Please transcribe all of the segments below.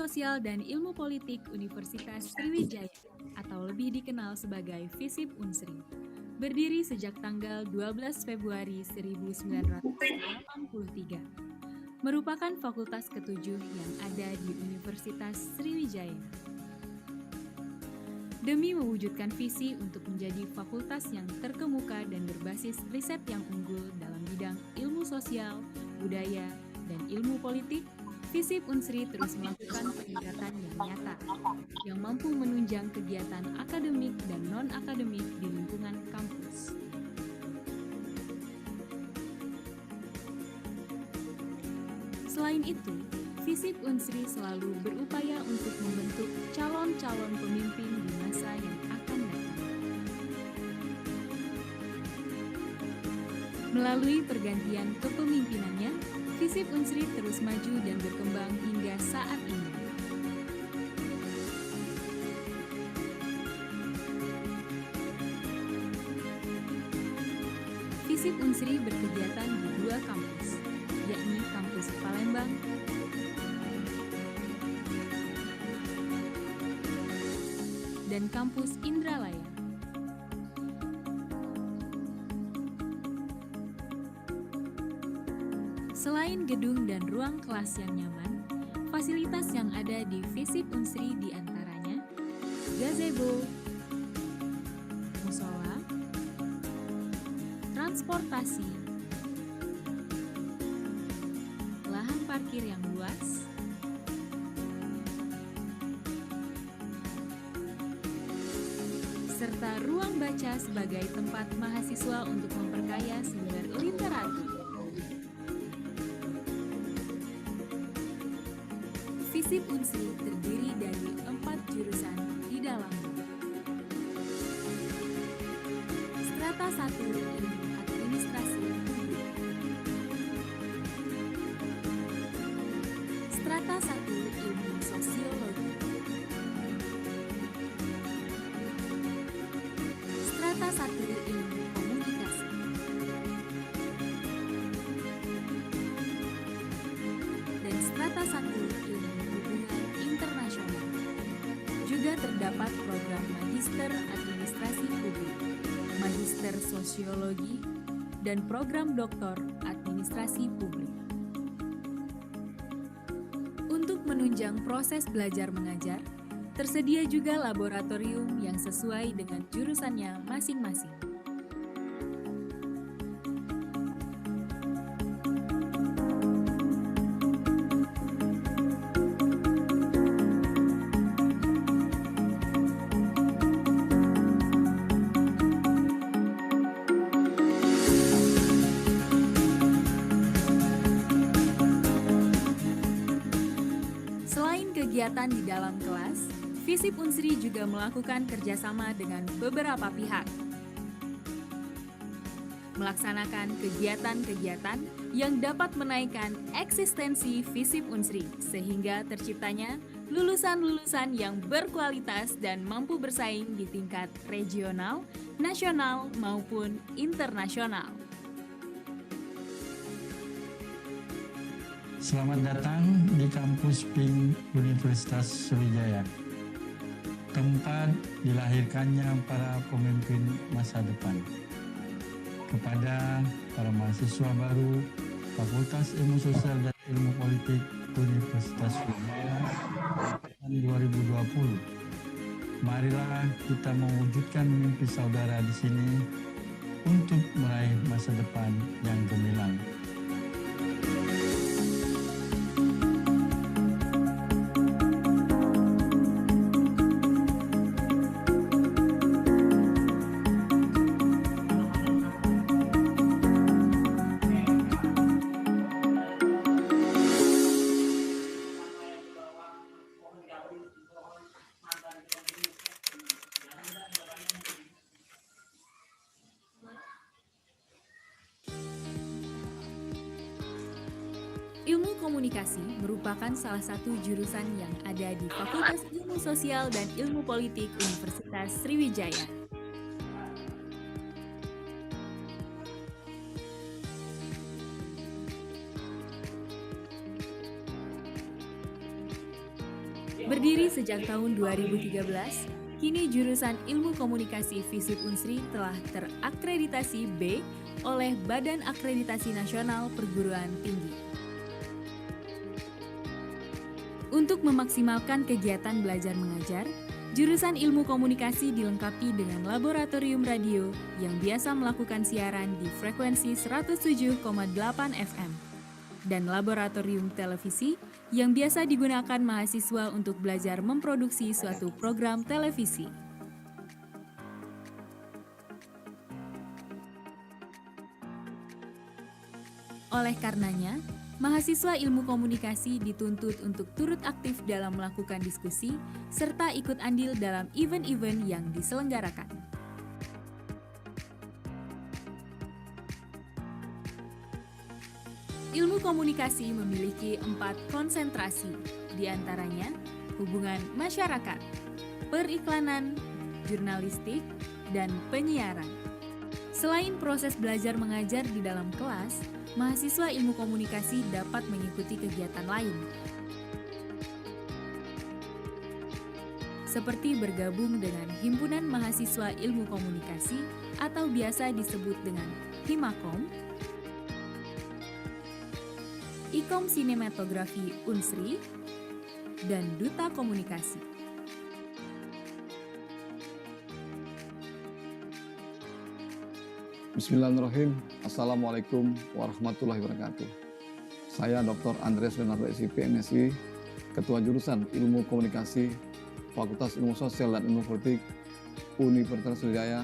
Sosial dan Ilmu Politik Universitas Sriwijaya atau lebih dikenal sebagai FISIP Unsri. Berdiri sejak tanggal 12 Februari 1983. Merupakan fakultas ketujuh yang ada di Universitas Sriwijaya. Demi mewujudkan visi untuk menjadi fakultas yang terkemuka dan berbasis riset yang unggul dalam bidang ilmu sosial, budaya, dan ilmu politik, FISIP Unsri terus melakukan peningkatan yang nyata, yang mampu menunjang kegiatan akademik dan non-akademik di lingkungan kampus. Selain itu, FISIP Unsri selalu berupaya untuk membentuk calon-calon pemimpin di masa yang akan datang. Melalui pergantian kepemimpinannya, FISIP Unsri terus maju dan berkembang hingga saat ini. FISIP Unsri berkegiatan di dua kampus, yakni Kampus Palembang dan Kampus Indralaya. Selain gedung dan ruang kelas yang nyaman, fasilitas yang ada di FISIP Unsri diantaranya gazebo, musola, transportasi, lahan parkir yang luas, serta ruang baca sebagai tempat mahasiswa untuk memperkaya sumber literatur. FISIP Unsri terdiri dari 4 jurusan di dalamnya. Strata 1 Ilmu Administrasi Publik. Strata 1 Ilmu Sosiologi. Strata 1 Ilmu Komunikasi. Dan Strata 1 Ilmu Hubungan Internasional. Juga terdapat program Magister Administrasi Publik, Magister Sosiologi, dan program Doktor Administrasi Publik. Untuk menunjang proses belajar mengajar, tersedia juga laboratorium yang sesuai dengan jurusannya masing-masing. Selain kegiatan di dalam kelas, FISIP Unsri juga melakukan kerjasama dengan beberapa pihak. Melaksanakan kegiatan-kegiatan yang dapat menaikkan eksistensi FISIP Unsri, sehingga terciptanya lulusan-lulusan yang berkualitas dan mampu bersaing di tingkat regional, nasional, maupun internasional. Selamat datang di kampus PIN Universitas Sriwijaya, tempat dilahirkannya para pemimpin masa depan. Kepada para mahasiswa baru Fakultas Ilmu Sosial dan Ilmu Politik Universitas Sriwijaya tahun 2020, marilah kita mewujudkan mimpi saudara di sini untuk meraih masa depan yang gemilang. Ilmu komunikasi merupakan salah satu jurusan yang ada di Fakultas Ilmu Sosial dan Ilmu Politik Universitas Sriwijaya. Sejak tahun 2013, kini jurusan Ilmu Komunikasi FISIP Unsri telah terakreditasi B oleh Badan Akreditasi Nasional Perguruan Tinggi. Untuk memaksimalkan kegiatan belajar mengajar, jurusan Ilmu Komunikasi dilengkapi dengan laboratorium radio yang biasa melakukan siaran di frekuensi 107,8 FM dan laboratorium televisi yang biasa digunakan mahasiswa untuk belajar memproduksi suatu program televisi. Oleh karenanya, mahasiswa ilmu komunikasi dituntut untuk turut aktif dalam melakukan diskusi serta ikut andil dalam event-event yang diselenggarakan. Ilmu komunikasi memiliki 4 konsentrasi, diantaranya hubungan masyarakat, periklanan, jurnalistik, dan penyiaran. Selain proses belajar mengajar di dalam kelas, mahasiswa ilmu komunikasi dapat mengikuti kegiatan lain, seperti bergabung dengan Himpunan Mahasiswa Ilmu Komunikasi atau biasa disebut dengan Himakom, Ikom Sinematografi Unsri, dan Duta Komunikasi. Bismillahirrahmanirrahim. Assalamualaikum warahmatullahi wabarakatuh. Saya Dr. Andreas Leonardo SIP, MSI, Ketua Jurusan Ilmu Komunikasi, Fakultas Ilmu Sosial dan Ilmu Politik, Universitas Sriwijaya,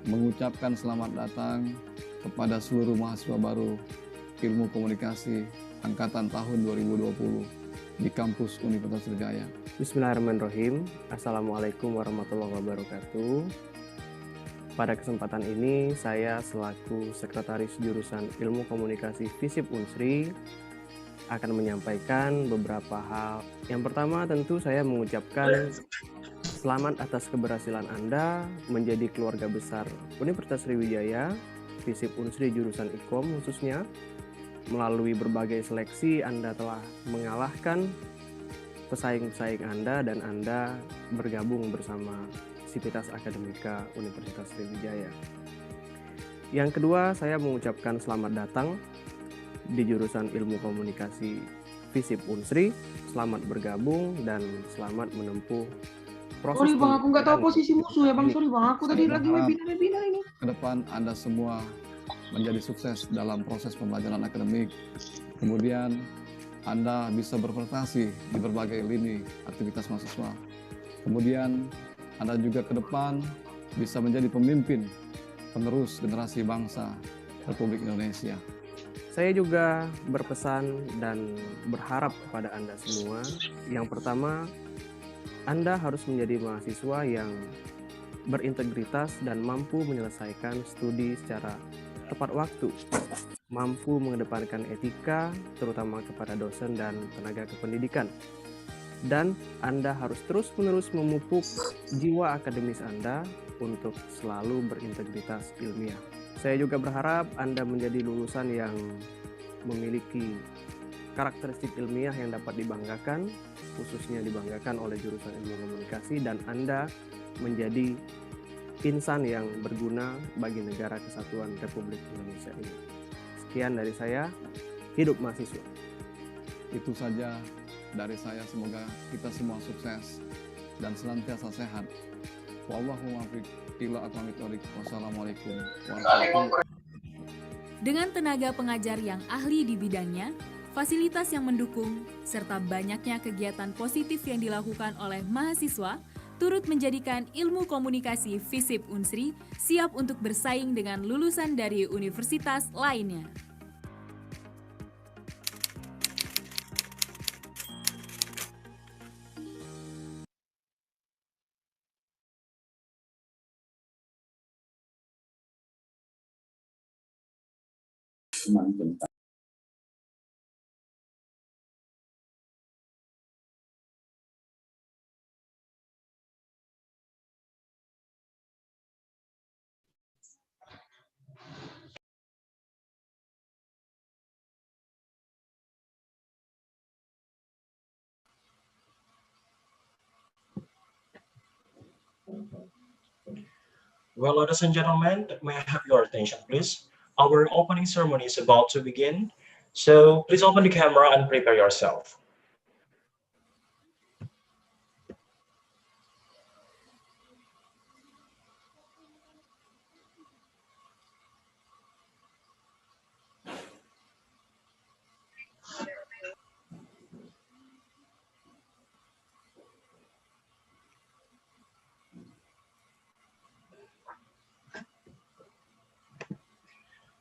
mengucapkan selamat datang kepada seluruh mahasiswa baru Ilmu Komunikasi Angkatan tahun 2020 di kampus Universitas Sriwijaya. Bismillahirrahmanirrahim. Assalamualaikum warahmatullahi wabarakatuh. Pada kesempatan ini, saya selaku Sekretaris Jurusan Ilmu Komunikasi FISIP Unsri akan menyampaikan beberapa hal. Yang pertama tentu saya mengucapkan selamat atas keberhasilan Anda menjadi keluarga besar Universitas Sriwijaya, FISIP Unsri jurusan IKOM khususnya. Melalui berbagai seleksi, Anda telah mengalahkan pesaing-pesaing Anda dan Anda bergabung bersama Sivitas Akademika Universitas Sriwijaya. Yang kedua, saya mengucapkan selamat datang di jurusan Ilmu Komunikasi FISIP Unsri. Selamat bergabung dan selamat menempuh proses. Sorry Bang, aku nggak tahu posisi musuh ya Bang. Sorry Bang, aku tadi lagi webinar ini. Ke depan Anda semua menjadi sukses dalam proses pembelajaran akademik. Kemudian Anda bisa berprestasi di berbagai lini aktivitas mahasiswa. Kemudian Anda juga ke depan bisa menjadi pemimpin penerus generasi bangsa Republik Indonesia. Saya juga berpesan dan berharap kepada Anda semua. Yang pertama, Anda harus menjadi mahasiswa yang berintegritas dan mampu menyelesaikan studi secara tepat waktu, mampu mengedepankan etika, terutama kepada dosen dan tenaga kependidikan. Dan Anda harus terus-menerus memupuk jiwa akademis Anda untuk selalu berintegritas ilmiah. Saya juga berharap Anda menjadi lulusan yang memiliki karakteristik ilmiah yang dapat dibanggakan, khususnya dibanggakan oleh jurusan Ilmu Komunikasi, dan Anda menjadi insan yang berguna bagi negara kesatuan Republik Indonesia ini. Sekian dari saya, hidup mahasiswa. Itu saja dari saya, semoga kita semua sukses dan senantiasa sehat. Wallahu muwaffiq ila aqwamit thoriq. Wassalamualaikum warahmatullahi wabarakatuh. Dengan tenaga pengajar yang ahli di bidangnya, fasilitas yang mendukung, serta banyaknya kegiatan positif yang dilakukan oleh mahasiswa, turut menjadikan ilmu komunikasi FISIP Unsri siap untuk bersaing dengan lulusan dari universitas lainnya. Well, ladies and gentlemen, may I have your attention, please? Our opening ceremony is about to begin, so please open the camera and prepare yourself.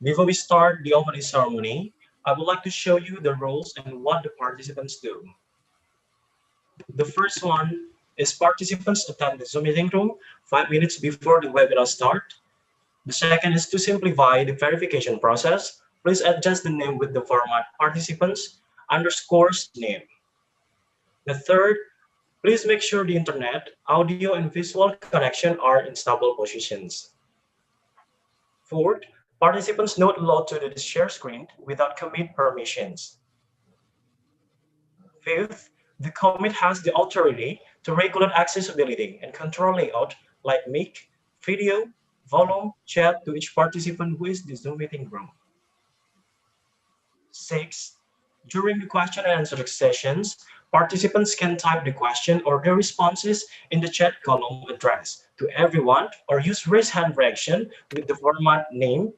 Before we start the opening ceremony, I would like to show you the rules and what the participants do. The first one is participants attend the Zoom meeting room 5 minutes before the webinar start. The second is to simplify the verification process. Please adjust the name with the format participants underscores name. The third, please make sure the internet, audio, and visual connection are in stable positions. Fourth, participants not allowed to do the share screen without commit permissions. Fifth, the commit has the authority to regulate accessibility and control layout like mic, video, volume, chat to each participant who is in the Zoom meeting room. 6. During the question and answer sessions, participants can type the question or their responses in the chat column addressed to everyone or use raise hand reaction with the format name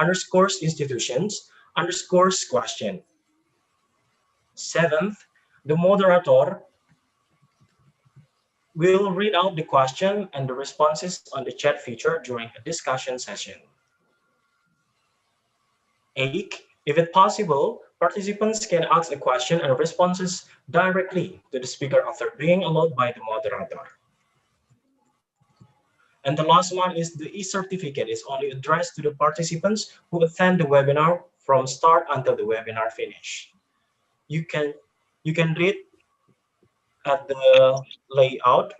underscores institutions underscores question. 7th, the moderator will read out the question and the responses on the chat feature during a discussion session. 8. If it's possible, participants can ask a question and responses directly to the speaker after being allowed by the moderator. And the last one is the e-certificate is only addressed to the participants who attend the webinar from start until the webinar finish. You can read at the layout.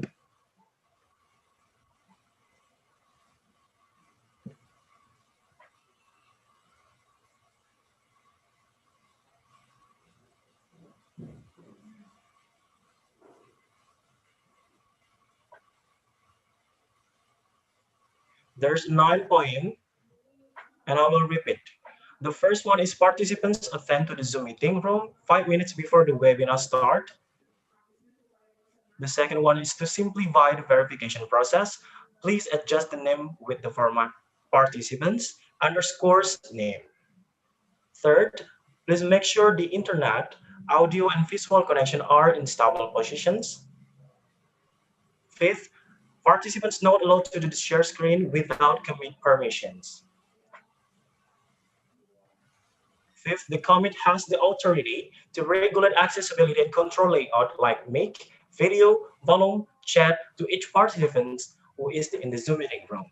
There's 9 points, and I will repeat. The first one is participants attend to the Zoom meeting room 5 minutes before the webinar start. The second one is to simplify the verification process. Please adjust the name with the format participants underscores name. Third, please make sure the internet, audio, and visual connection are in stable positions. Fifth, participants not allowed to do the share screen without commit permissions. Fifth, the commit has the authority to regulate accessibility and control layout like mic, video, volume, chat to each participant who is in the Zoom meeting room.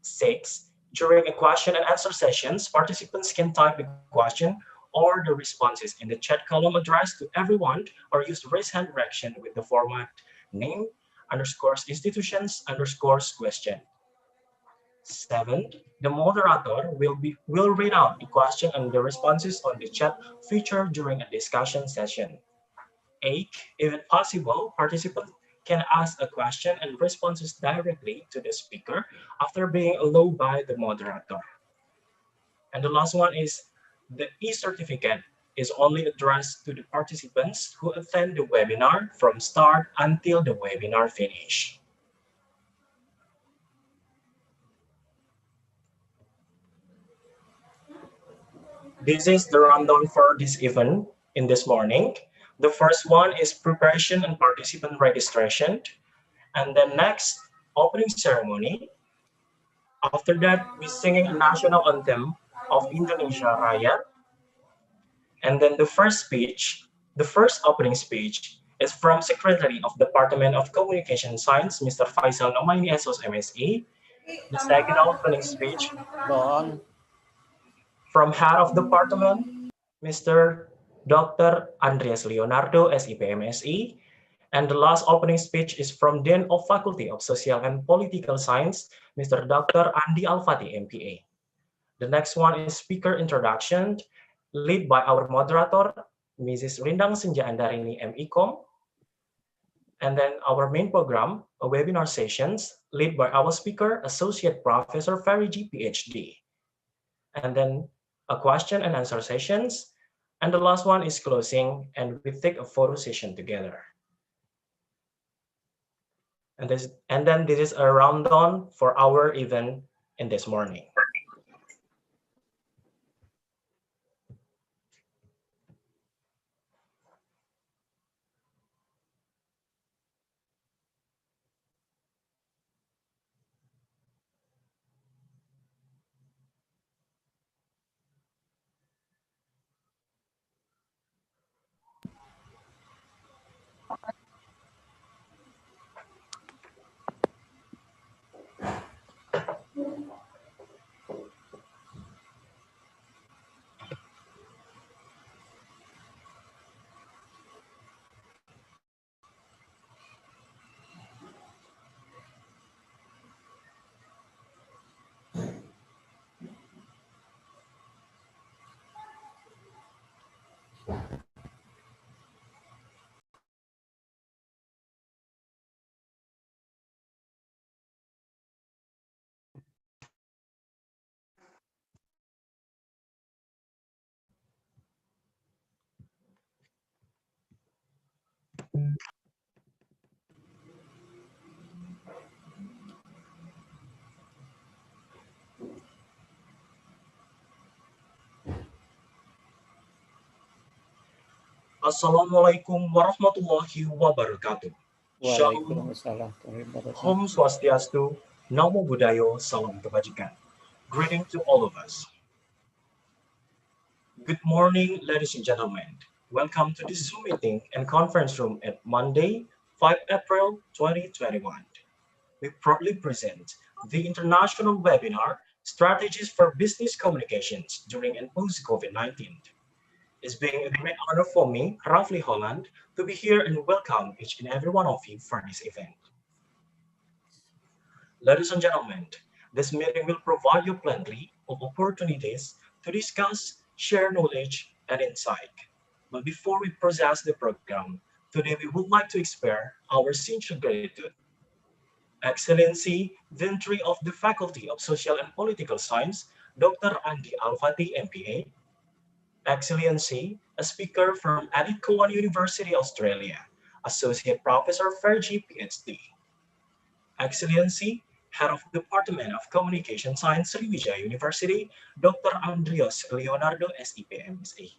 6. During a question and answer sessions, participants can type the question or the responses in the chat column addressed to everyone or use raise hand reaction with the format name underscores institutions underscores question. 7. The moderator will read out the question and the responses on the chat feature during a discussion session. 8. If possible, participants can ask a question and responses directly to the speaker after being allowed by the moderator. And the last one is the e-certificate is only addressed to the participants who attend the webinar from start until the webinar finish. This is the rundown for this event in this morning. The first one is preparation and participant registration. And then next, opening ceremony. After that, we're singing a national anthem of Indonesia Raya. And then the first opening speech is from Secretary of Department of Communication Science, Mr. Faisal Nomaini, SOS MSE. The second opening speech from Head of Department, Mr. Dr. Andreas Leonardo, SIPMSE. And the last opening speech is from Dean of Faculty of Social and Political Science, Mr. Dr. Andi Alfati, MPA. The next one is speaker introduction, led by our moderator, Mrs. Rindang Senja Andarini, MECOM. And then our main program, a webinar sessions led by our speaker, Associate Professor Fariji, PhD. And then a question and answer sessions. And the last one is closing, and we take a photo session together. And then this is a rundown for our event in this morning. Assalamualaikum warahmatullahi wabarakatuh. Shalom, Om Swastiastu, Namo Buddhaya, Salam Kebajikan. Greeting to all of us. Good morning, ladies and gentlemen. Welcome to this Zoom meeting and conference room at Monday, 5 April 2021. We proudly present the international webinar, Strategies for Business Communications During and Post-COVID-19. It's being a great honor for me, Rafli Holland, to be here and welcome each and every one of you for this event. Ladies and gentlemen, this meeting will provide you plenty of opportunities to discuss, share knowledge, and insight. But before we process the program, today we would like to express our sincere gratitude. Excellency, Dean of the Faculty of Social and Political Science, Dr. Andi Al-Fatih, MPA, Excellency, a speaker from Adit Kawan University, Australia, Associate Professor Fariji, PhD. Excellency, Head of Department of Communication Science, Sriwijaya University, Dr. Andreas Leonardo, SEP, MSc.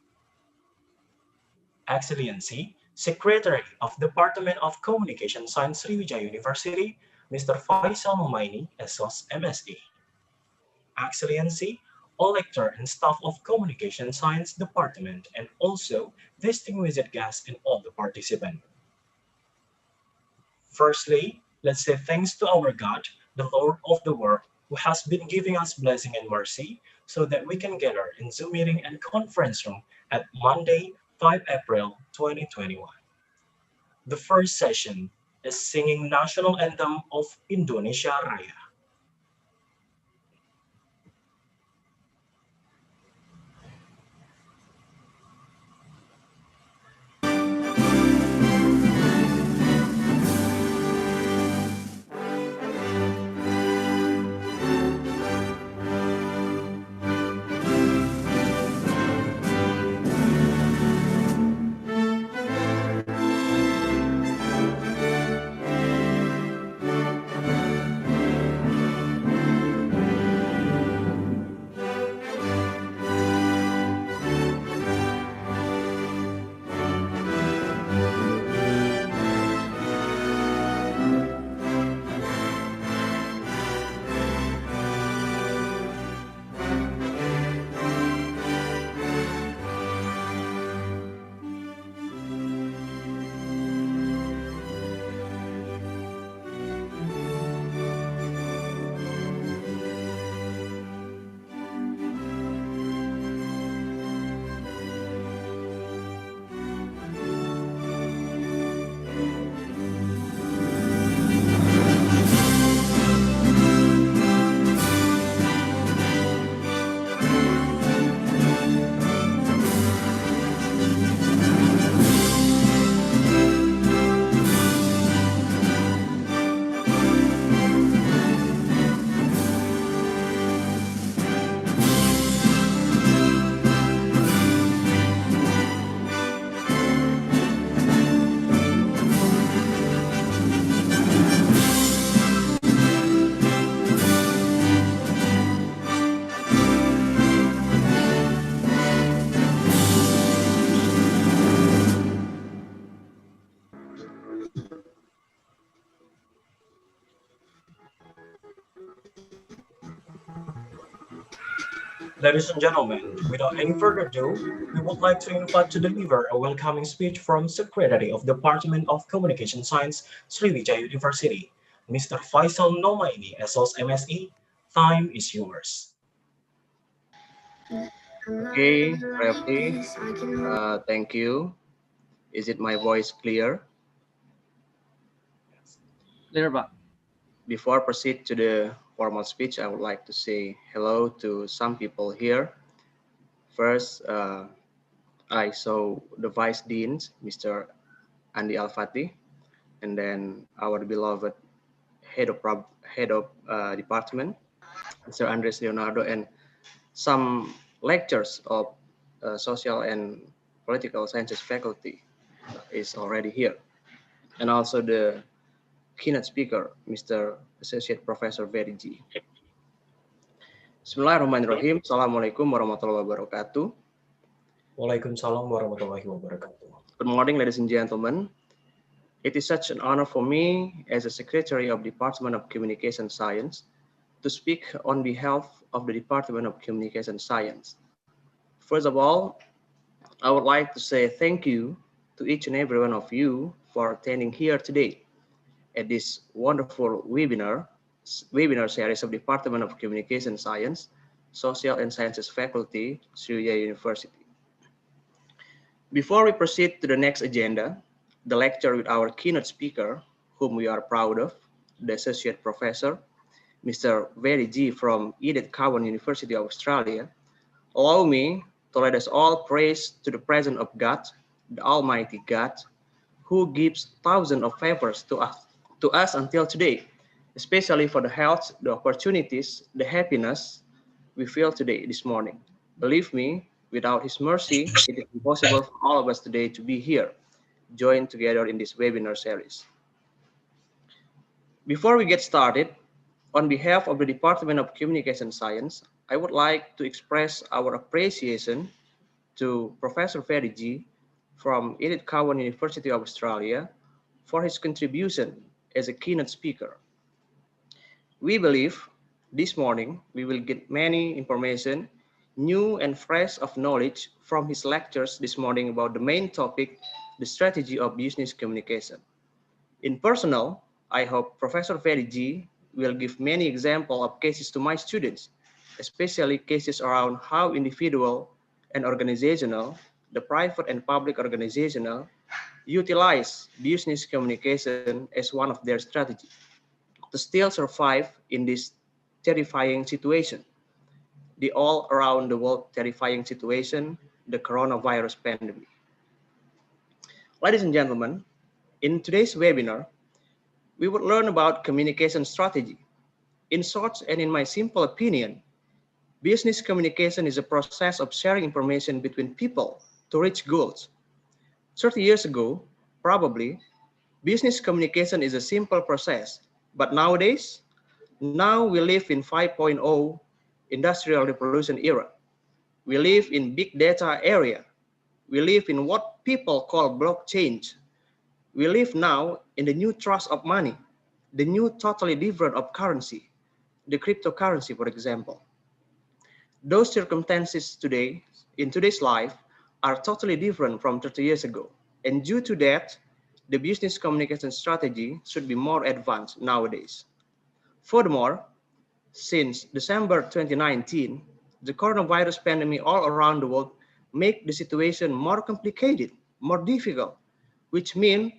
Excellency, Secretary of Department of Communication Science, Sriwijaya University, Mr. Faisal Numaini, SOS, MSc. Excellency, all lecturer and staff of Communication Science Department, and also distinguished guests and all the participants. Firstly, let's say thanks to our God, the Lord of the world, who has been giving us blessing and mercy so that we can gather in Zoom meeting and conference room at Monday, 5 April 2021. The first session is singing National Anthem of Indonesia Raya. Ladies and gentlemen, without any further ado, we would like to invite to deliver a welcoming speech from Secretary of Department of Communication Science, Sriwijaya University, Mr. Faisal Nomaini, SOS MSE. Time is yours. Okay, Refli, thank you. Is it my voice clear? Clear, Pak. Before I proceed to the formal speech, I would like to say hello to some people here. First, I saw the Vice Deans, Mr. Andi Al-Fatih, and then our beloved Head of Department, Mr. Andres Leonardo, and some lectures of Social and Political Sciences faculty is already here. And also the keynote speaker, Mr. Associate Professor Ferry G. Bismillahirrahmanirrahim. Assalamualaikum warahmatullahi wabarakatuh. Waalaikumsalam warahmatullahi wabarakatuh. Good morning, ladies and gentlemen. It is such an honor for me as a Secretary of Department of Communication Science to speak on behalf of the Department of Communication Science. First of all, I would like to say thank you to each and every one of you for attending here today at this wonderful webinar series of Department of Communication Science, Social and Sciences Faculty, Sriwijaya University. Before we proceed to the next agenda, the lecture with our keynote speaker, whom we are proud of, the Associate Professor, Mr. Ferry G from Edith Cowan University of Australia, allow me to let us all praise to the presence of God, the Almighty God, who gives thousands of favors to us until today, especially for the health, the opportunities, the happiness we feel today, this morning. Believe me, without His mercy, it is impossible for all of us today to be here, joined together in this webinar series. Before we get started, on behalf of the Department of Communication Science, I would like to express our appreciation to Professor Ferry G from Edith Cowan University of Australia for his contribution as a keynote speaker. We believe this morning we will get many information, new and fresh of knowledge from his lectures this morning about the main topic, the strategy of business communication. In personal, I hope Professor Ferry G will give many examples of cases to my students, especially cases around how individual and organizational, the private and public organizational, utilize business communication as one of their strategies to still survive in this terrifying situation, the all around the world terrifying situation, the coronavirus pandemic. Ladies and gentlemen, in today's webinar, we would learn about communication strategy. In short, and in my simple opinion, business communication is a process of sharing information between people to reach goals. 30 years ago, probably, business communication is a simple process, but nowadays, now we live in 5.0 industrial revolution era. We live in big data area. We live in what people call blockchain. We live now in the new trust of money, the new totally different of currency, the cryptocurrency, for example. Those circumstances today, in today's life, are totally different from 30 years ago. And due to that, the business communication strategy should be more advanced nowadays. Furthermore, since December 2019, the coronavirus pandemic all around the world make the situation more complicated, more difficult, which means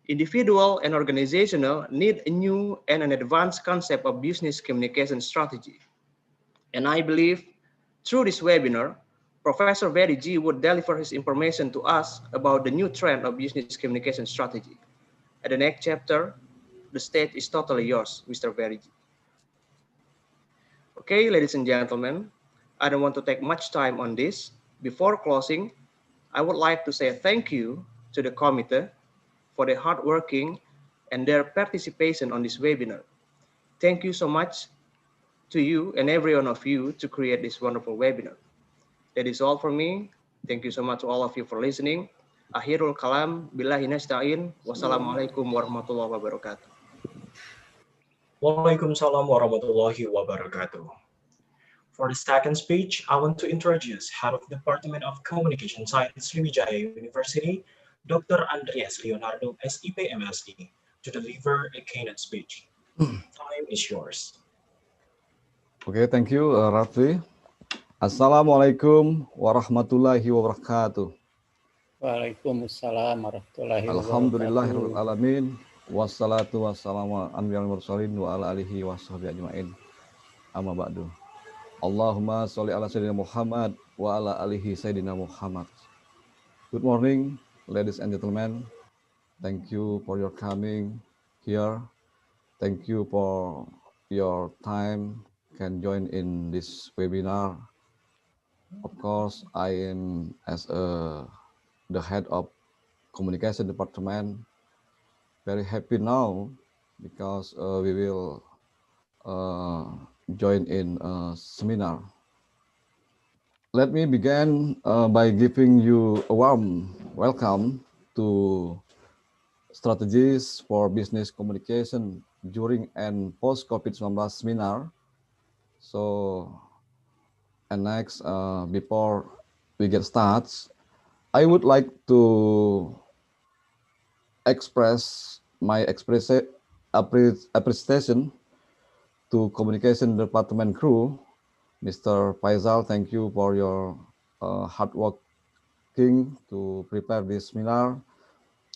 individual and organizational need a new and an advanced concept of business communication strategy. And I believe through this webinar, Professor Ferry G would deliver his information to us about the new trend of business communication strategy. At the next chapter, the stage is totally yours, Mr. Ferry G. Okay, ladies and gentlemen, I don't want to take much time on this. Before closing, I would like to say thank you to the committee for their hard working and their participation on this webinar. Thank you so much to you and every one of you to create this wonderful webinar. That is all for me. Thank you so much to all of you for listening. Akhirul kalam, billahi nasta'in, wassalamualaikum warahmatullahi wabarakatuh. Waalaikumsalam warahmatullahi wabarakatuh. For the second speech, I want to introduce Head of Department of Communication Science, Sriwijaya University, Dr. Andreas Leonardo, SIP MSc, to deliver a keynote speech. Time is yours. Okay, thank you, Rafli. Assalamualaikum warahmatullahi wabarakatuh. Waalaikumsalam warahmatullahi Alhamdulillahirabbil wabarakatuh. alamin. Wassalatu wassalamu ala anbiya'il mursalin wa ala alihi washabihi ajmain. Amma ba'du. Allahumma sholli ala sayyidina Muhammad wa ala alihi sayyidina Muhammad. Good morning, ladies and gentlemen. Thank you for your coming here. Thank you for your time can join in this webinar. Of course, I am the head of communication department. Very happy now because we will join in a seminar. Let me begin by giving you a warm welcome to strategies for business communication during and post COVID-19 seminar. So, and next, before we get started, I would like to express my appreciation to communication department crew. Mr. Faisal, thank you for your hard working to prepare this seminar.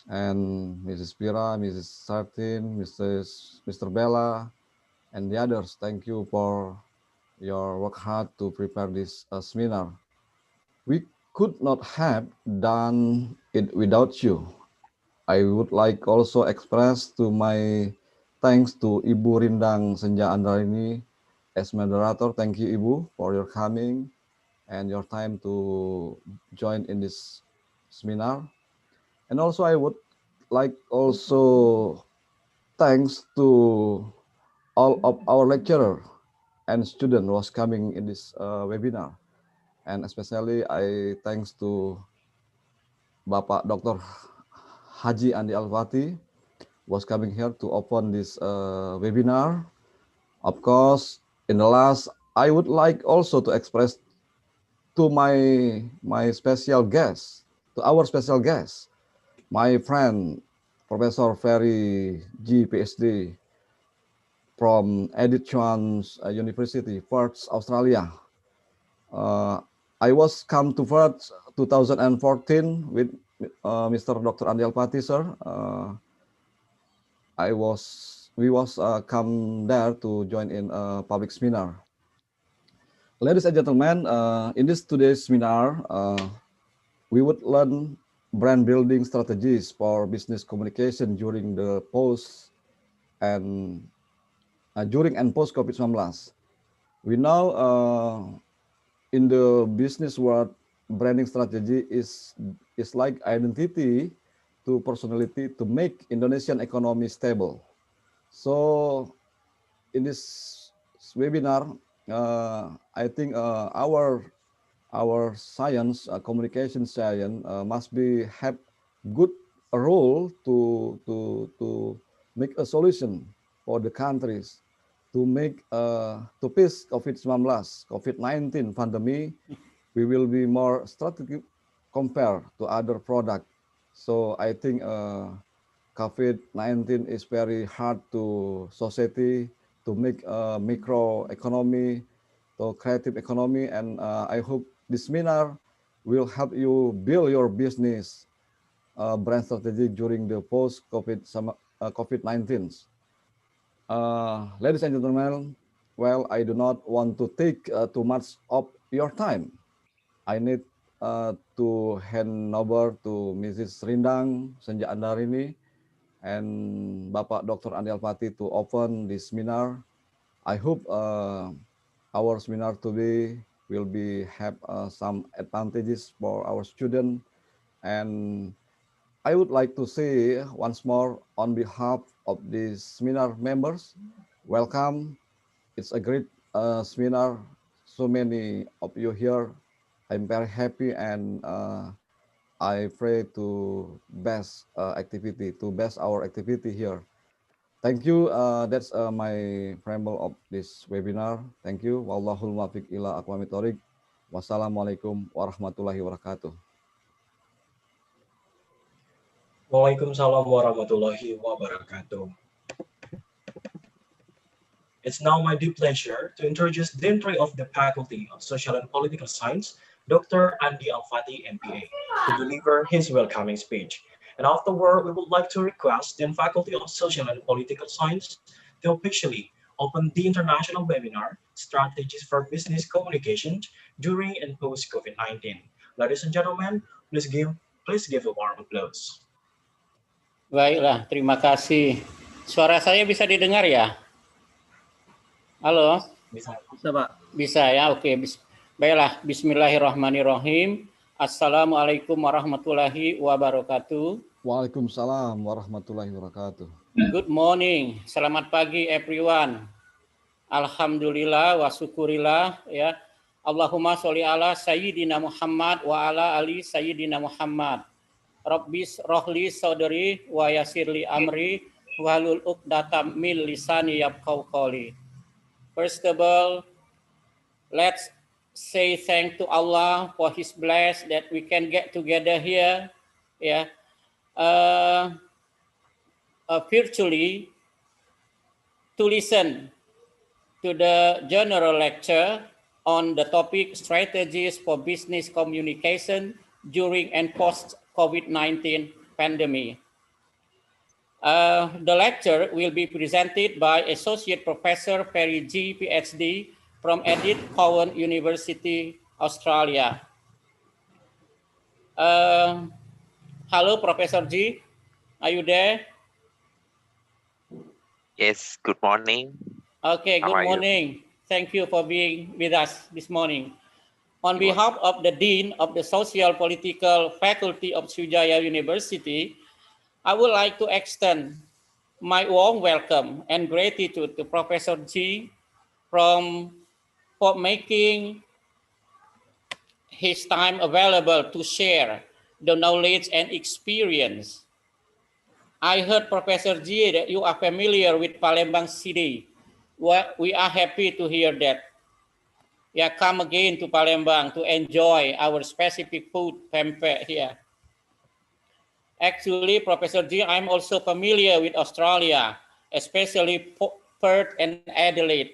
And Mrs. Pira, Mrs. Sartin, Mr. Bella, and the others, thank you for your work hard to prepare this seminar. We could not have done it without you. I would like also express to my thanks to Ibu Rindang Senja Andarini as moderator. Thank you, Ibu, for your coming and your time to join in this seminar. And also I would like also thanks to all of our lecturer and student was coming in this webinar. And especially I thanks to Bapak Dr. Haji Andi Alfati was coming here to open this webinar. Of course, in the last, I would like also to express to my special guest, to our special guest, my friend, Professor Ferry G, PhD, from Edith Chuan's University, Perth, Australia. I was come to Perth 2014 with Mr. Dr. Andi Alpati, sir. We was come there to join in a public seminar. Ladies and gentlemen, in this today's seminar, we would learn brand building strategies for business communication during the post and during and post COVID-19. We know in the business world, branding strategy is like identity to personality to make Indonesian economy stable. So in this webinar, I think our science, communication science, must be have good role to make a solution for the countries to make to face COVID-19 pandemic. We will be more strategic compared to other product. So I think COVID-19 is very hard to society to make a micro economy, to creative economy, and I hope this seminar will help you build your business brand strategy during the post COVID-19. Ladies and gentlemen, well, I do not want to take too much of your time. I need to hand over to Mrs. Rindang Senja Andarini and Bapak Dr. Andi Alpati to open this seminar. I hope our seminar today will be have some advantages for our student. And I would like to say once more on behalf of the seminar members, welcome. It's a great seminar. So many of you here. I'm very happy and I pray to best activity, to best our activity here. Thank you. That's my preamble of this webinar. Thank you. Wallahul muwaffiq ila aqwamit thoriq. Wassalamualaikum warahmatullahi wabarakatuh. Waalaikumsalam warahmatullahi wabarakatuh. It's now my deep pleasure to introduce the Dean of the Faculty of Social and Political Science, Dr. Andi Al-Fatih, MPA, to deliver his welcoming speech. And afterward, we would like to request the Faculty of Social and Political Science to officially open the international webinar, Strategies for Business Communication during and post-COVID-19. Ladies and gentlemen, please give a warm applause. Baiklah, terima kasih. Suara saya bisa didengar ya? Halo? Bisa. Bisa, Pak. Bisa ya, oke. Baiklah, bismillahirrahmanirrahim. Assalamualaikum warahmatullahi wabarakatuh. Waalaikumsalam warahmatullahi wabarakatuh. Good morning, selamat pagi everyone. Alhamdulillah wa syukurillah ya. Allahumma sholli ala sayyidina Muhammad wa ala ali sayyidina Muhammad. Rabbis rohli saudari wa yasirli amri wahlul uqdatam min lisani yafqahu qawli. First of all, let's say thank to Allah for His bless that we can get together here, yeah, virtually to listen to the general lecture on the topic strategies for business communication during and post COVID-19 pandemic. The lecture will be presented by Associate Professor Ferry G, PhD, from Edith Cowan University, Australia. Hello, Professor G. Are you there? Yes, good morning. Okay, How good are you? morning. Thank you for being with us this morning. On behalf of the Dean of the Social Political Faculty of Sriwijaya University, I would like to extend my warm welcome and gratitude to Professor G for making his time available to share the knowledge and experience. I heard, Professor G, that you are familiar with Palembang City. We are happy to hear that. Yeah, come again to Palembang to enjoy our specific food, pempek here. Actually, Professor G, I'm also familiar with Australia, especially Perth and Adelaide.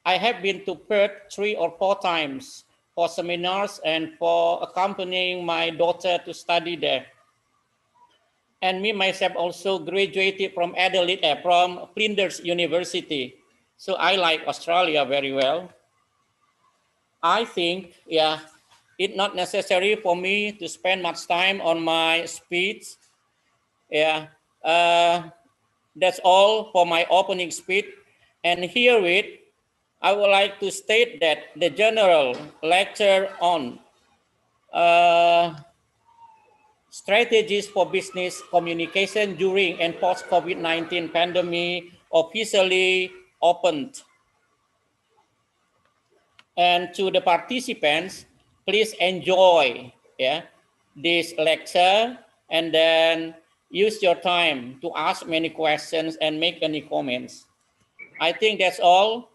I have been to Perth 3 or 4 times for seminars and for accompanying my daughter to study there. And me myself also graduated from Adelaide, from Flinders University. So I like Australia very well. I think, yeah, it's not necessary for me to spend much time on my speech. Yeah, that's all for my opening speech. And herewith, I would like to state that the general lecture on strategies for business communication during and post-COVID-19 pandemic officially opened. And to the participants, please enjoy this lecture and then use your time to ask many questions and make any comments. I think that's all.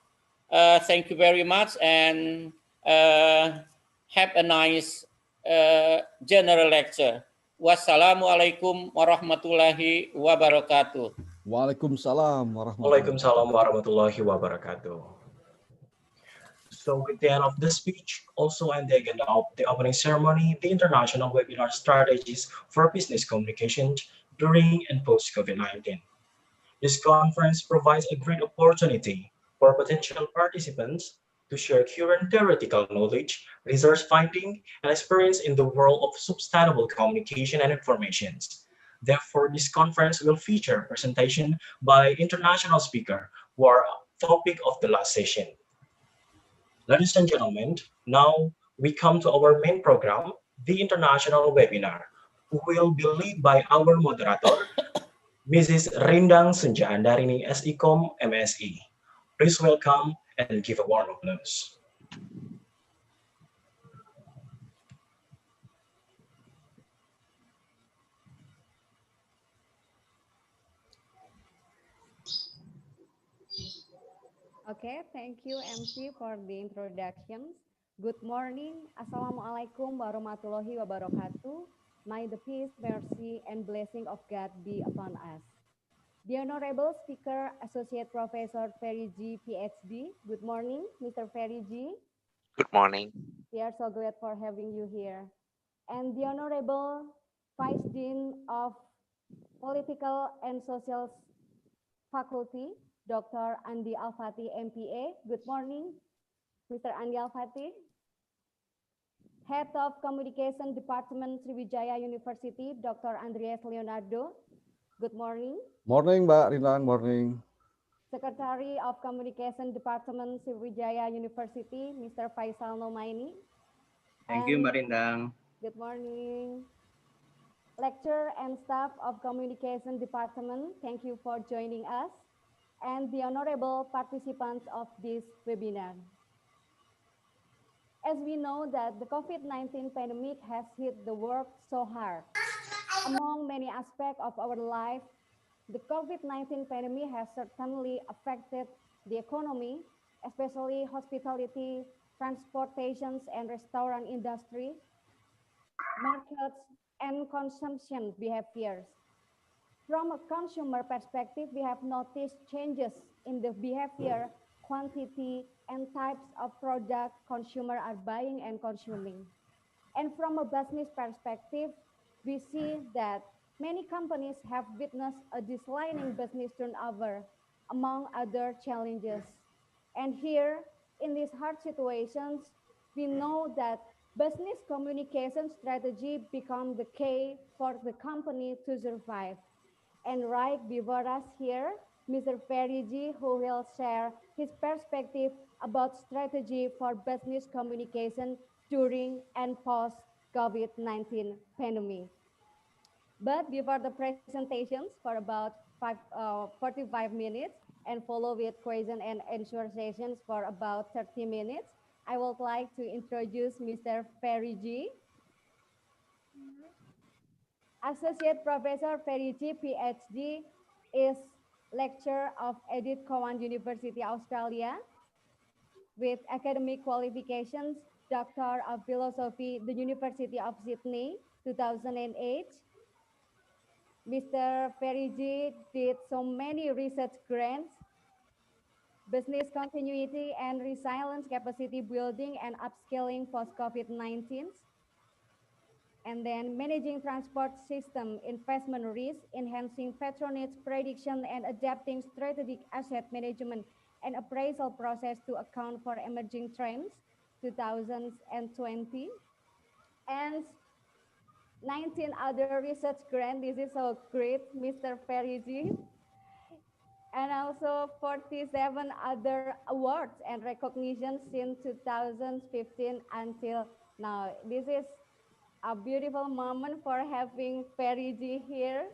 Thank you very much and have a nice general lecture. Wassalamualaikum warahmatullahi wabarakatuh. Waalaikumsalam warahmatullahi wabarakatuh. So with the end of the speech, also and the agenda of the opening ceremony, the international webinar strategies for business communication during and post-COVID-19. This conference provides a great opportunity for potential participants to share current theoretical knowledge, research finding, and experience in the world of sustainable communication and information. Therefore, this conference will feature presentation by international speakers who are topic of the last session. Ladies and gentlemen, now we come to our main program, the international webinar, who will be led by our moderator, Mrs. Rindang Senjahandarini SECOM MSE. Please welcome and give a warm applause. Okay, thank you MC for the introductions. Good morning. Assalamualaikum warahmatullahi wabarakatuh. May the peace, mercy, and blessing of God be upon us. The Honorable Speaker, Associate Professor Ferry G, PhD. Good morning, Mr. Ferry G. Good morning. We are so glad for having you here. And the Honorable Vice Dean of Political and Social Faculty, Dr. Andi Al-Fatih, MPA. Good morning, Mr. Andi Al-Fatih. Head of Communication Department, Sriwijaya University, Dr. Andreas Leonardo. Good morning. Morning, Mbak Rindang. Morning. Secretary of Communication Department, Sriwijaya University, Mr. Faisal Nomaini. Thank you, Mbak Rindang. Good morning. Lecturer and staff of Communication Department, thank you for joining us. And the honorable participants of this webinar. As we know that the COVID-19 pandemic has hit the world so hard. Among many aspects of our life, the COVID-19 pandemic has certainly affected the economy, especially hospitality, transportations and restaurant industry, markets, and consumption behaviors. From a consumer perspective, we have noticed changes in the behavior, quantity, and types of product consumers are buying and consuming. And from a business perspective, we see that many companies have witnessed a declining business turnover, among other challenges. And here, in these hard situations, we know that business communication strategy become the key for the company to survive. And right before us here, Mr. Ferry G, who will share his perspective about strategy for business communication during and post COVID-19 pandemic. But before the presentations for about 45 minutes and follow with question and answer sessions for about 30 minutes, I would like to introduce Mr. Ferry G. Associate Professor Ferry G, PhD, is lecturer of Edith Cowan University, Australia, with academic qualifications, Doctor of Philosophy, the University of Sydney, 2008. Mr. Ferry G did so many research grants, business continuity and resilience capacity building and upscaling post-COVID-19, and then managing transport system investment risk, enhancing patronage prediction and adapting strategic asset management and appraisal process to account for emerging trends, 2020, and 19 other research grants. This is so great, Mr. Ferry G. And also 47 other awards and recognitions since 2015 until now. This is a beautiful moment for having Ferry G here.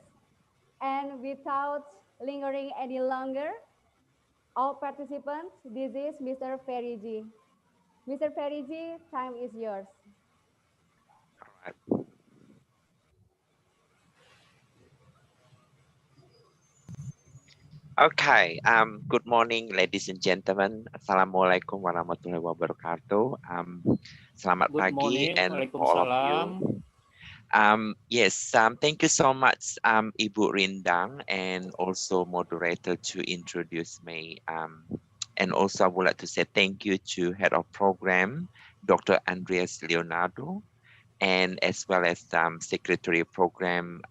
And without lingering any longer, all participants, this is Mr. Ferry G. Mr. Ferry G, time is yours. Okay, good morning, ladies and gentlemen. Assalamualaikum warahmatullahi wabarakatuh. Selamat Good pagi morning. and all of you. Yes, thank you so much, Ibu Rindang, and also moderator to introduce me. And also I would like to say thank you to Head of Program, Dr. Andreas Leonardo, and as well as Secretary of Program,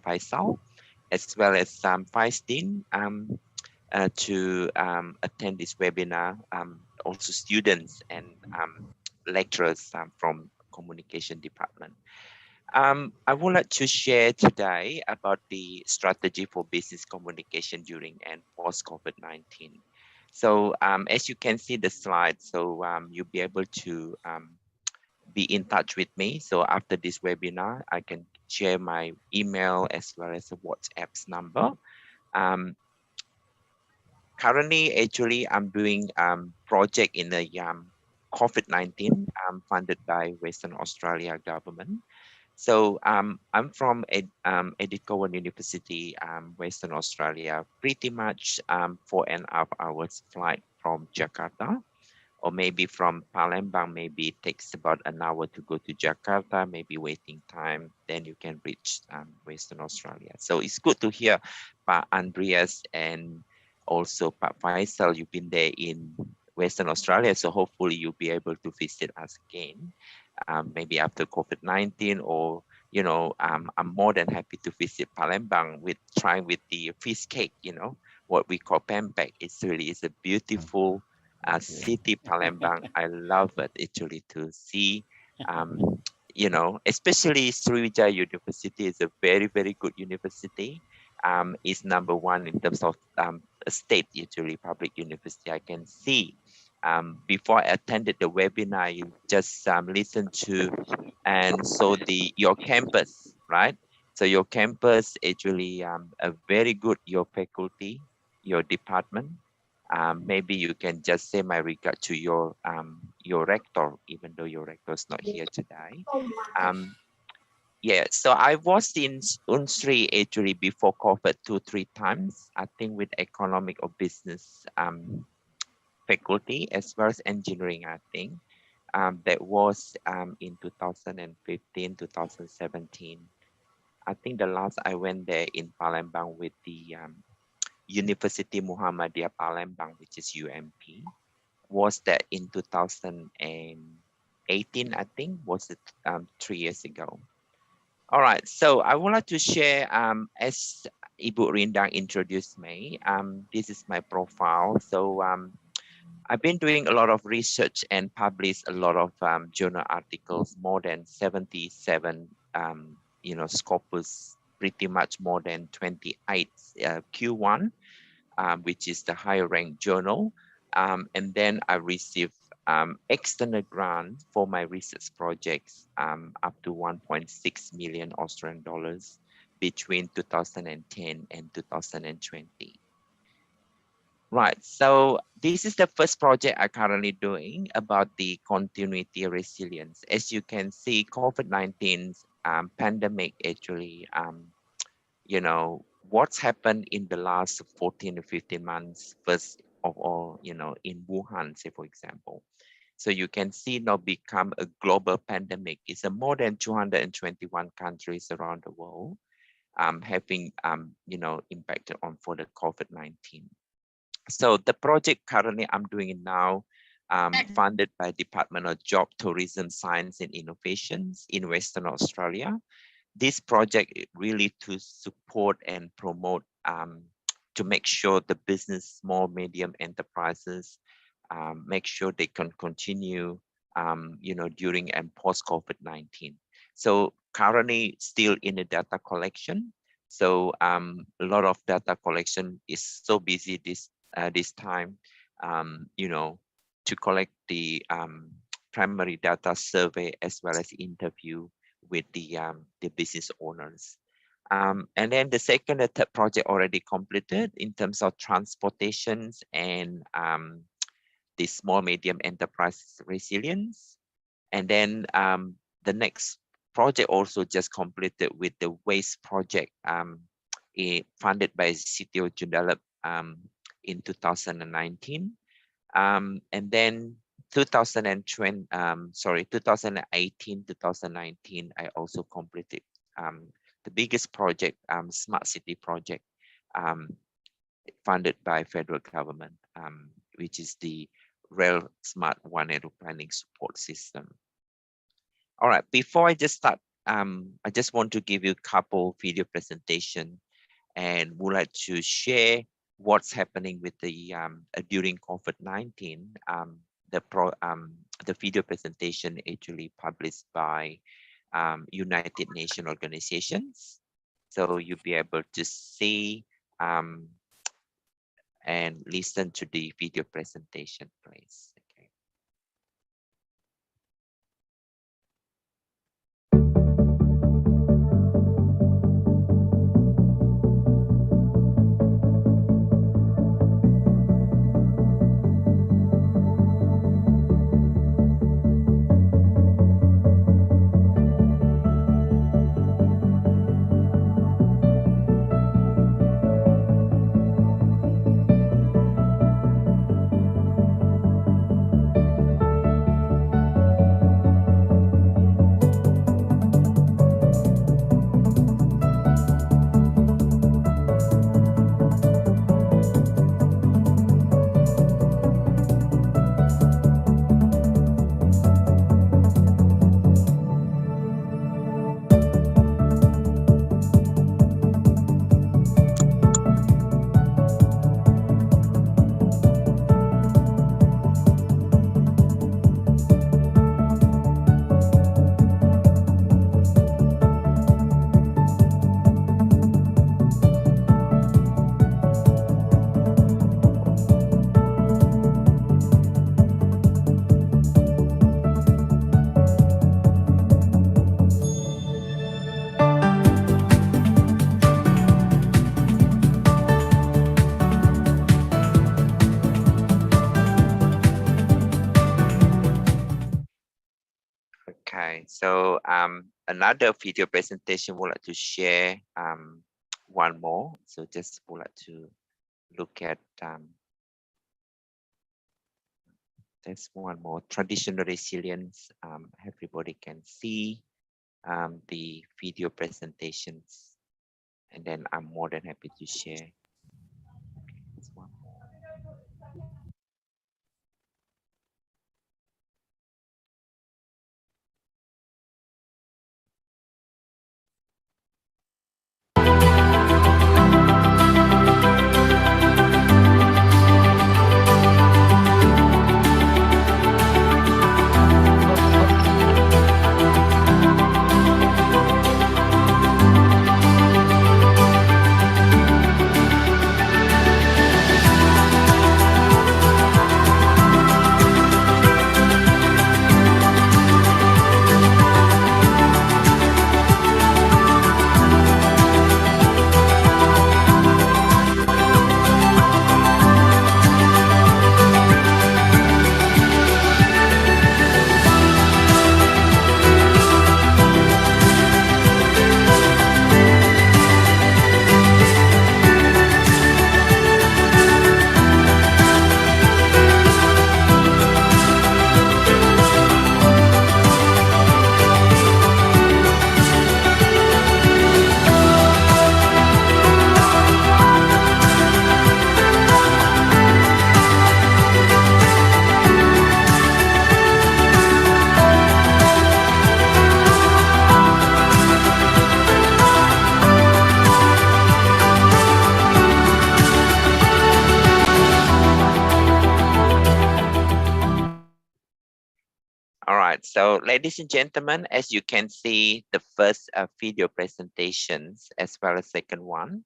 Faisal, as well as Vice Dean to attend this webinar, also students and lecturers from Communication Department. I would like to share today about the strategy for business communication during and post COVID-19. So as you can see the slide, so you'll be able to be in touch with me. So after this webinar, I can share my email as well as a WhatsApp's number. Currently, actually, I'm doing project in the COVID-19 funded by Western Australia government. So I'm from Edith Cowan University, Western Australia, pretty much 4.5 hours flight from Jakarta, or maybe from Palembang, maybe it takes about an hour to go to Jakarta, maybe waiting time, then you can reach Western Australia. So it's good to hear Pak Andreas and also Pak Faisal, you've been there in Western Australia, so hopefully you'll be able to visit us again, maybe after COVID-19, or I'm more than happy to visit Palembang with trying with the fish cake, what we call pempek. It's a beautiful city, Palembang. I love it actually to see, especially Sriwijaya University is a very, very good university. It's #1 in terms of a state, usually public university. I can see before I attended the webinar, you just listened to, and so your campus, right? So your campus actually a very good, your faculty, your department. Maybe you can just say my regard to your rector, even though your rector is not here today. Yeah, so I was in Unsri actually before COVID 2-3 times, I think with economic or business faculty as well as engineering, I think. That was in 2015, 2017. I think the last I went there in Palembang with the University Muhammadiyah Palembang, which is UMP, was that in 2018, I think, was it 3 years ago. All right, so I would like to share, as Ibu Rindang introduced me, this is my profile. So I've been doing a lot of research and published a lot of journal articles, more than 77, Scopus, pretty much more than 28 Q1, which is the higher ranked journal. And then I received external grant for my research projects up to 1.6 million Australian dollars between 2010 and 2020. Right, so this is the first project I'm currently doing about the continuity resilience. As you can see, COVID-19 pandemic actually, what's happened in the last 14 to 15 months, first of all, in Wuhan, say for example. So you can see now become a global pandemic. It's a more than 221 countries around the world having, impacted on for the COVID-19. So the project currently I'm doing it now, funded by Department of Job, Tourism, Science and Innovations in Western Australia. This project is really to support and promote, to make sure the business, small, medium enterprises, make sure they can continue, during and post COVID-19. So currently still in the data collection. So a lot of data collection is so busy this time, to collect the primary data survey as well as interview with the business owners. And then the second and third project already completed in terms of transportations and the small medium enterprise resilience. And then the next project also just completed with the waste project funded by City of Joondalup in 2019. And then 2018, 2019, I also completed the biggest project, Smart City project, funded by federal government, which is the Rail Smart One Area Planning Support System. All right, before I just start, I just want to give you a couple video presentation and would like to share what's happening with the during COVID-19. The video presentation actually published by United Nations organizations. So you'll be able to see and listen to the video presentation, please. Okay. Okay, so another video presentation would like to share one more. So just would like to look at there's one more traditional resilience. Everybody can see the video presentations, and then I'm more than happy to share. There's one more. All right, so ladies and gentlemen, as you can see, the first video presentations as well as second one.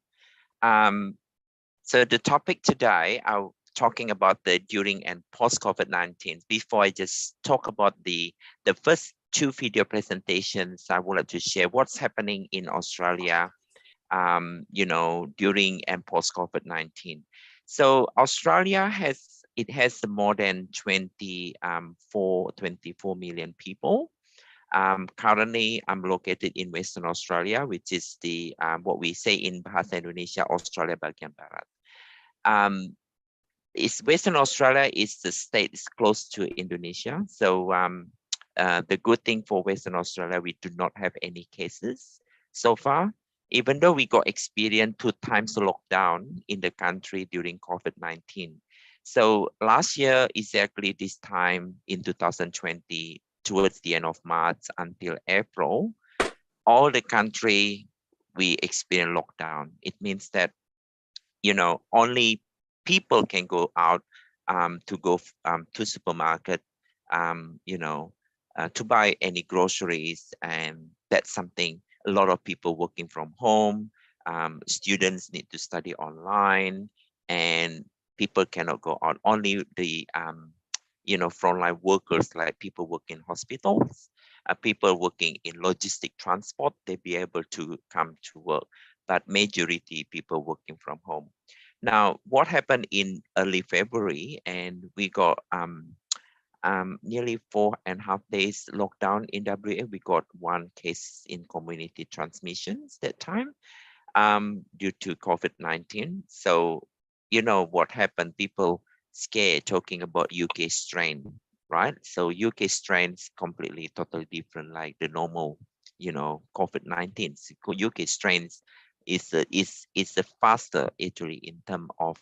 So the topic today, I'm talking about the during and post COVID-19. Before I just talk about the first two video presentations, I would like to share what's happening in Australia, you know, during and post COVID-19. So Australia has more than 24 million people. Currently, I'm located in Western Australia, which is the what we say in Bahasa Indonesia, Australia bagian Barat. Western Australia is the state is close to Indonesia. So the good thing for Western Australia, we do not have any cases so far, even though we got experience 2 times lockdown in the country during COVID-19. So last year, exactly this time in 2020, towards the end of March until April, all the country, we experienced lockdown. It means that, you know, only people can go out to go to supermarket, you know, to buy any groceries. And that's something a lot of people working from home, students need to study online, and people cannot go out. Only the, you know, frontline workers, like people working in hospitals, people working in logistic transport, they be able to come to work, but majority people working from home. Now, what happened in early February, and we got nearly 4.5 days lockdown in WA. We got 1 case in community transmissions that time due to COVID-19. So, you know what happened, people scared talking about UK strain, right? So UK strain is completely, totally different, like the normal, you know, COVID-19. UK strains is the faster actually in terms of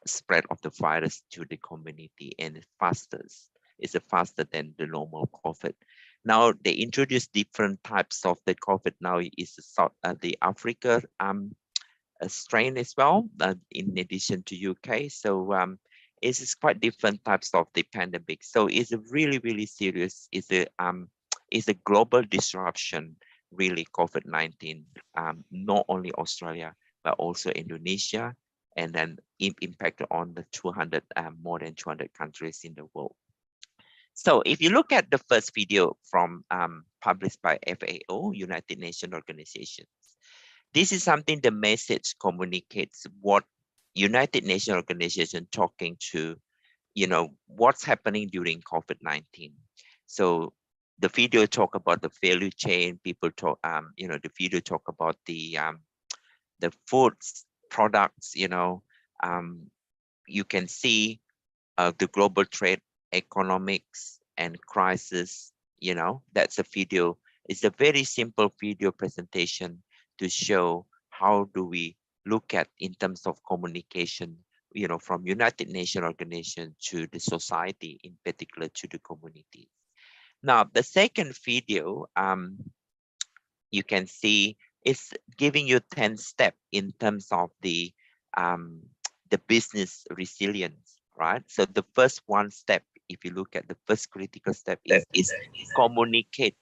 spread of the virus to the community, and it's faster than the normal COVID. Now they introduced different types of the COVID. Now is the Africa strain as well, in addition to UK. So it's quite different types of the pandemic. So it's a really, really serious. It's a global disruption, really, COVID-19, not only Australia, but also Indonesia, and then impact on the more than 200 countries in the world. So if you look at the first video from published by FAO, United Nations Organization, this is something the message communicates what United Nations Organization talking to, you know, what's happening during COVID-19. So the video talk about the value chain. People talk, the video talk about the foods products. You can see the global trade, economics, and crisis. That's a video. It's a very simple video presentation to show how do we look at in terms of communication, from United Nations organization to the society, in particular to the community. Now, the second video, you can see is giving you 10 steps in terms of the business resilience, right? So the first one step, if you look at the first critical step, is communicate.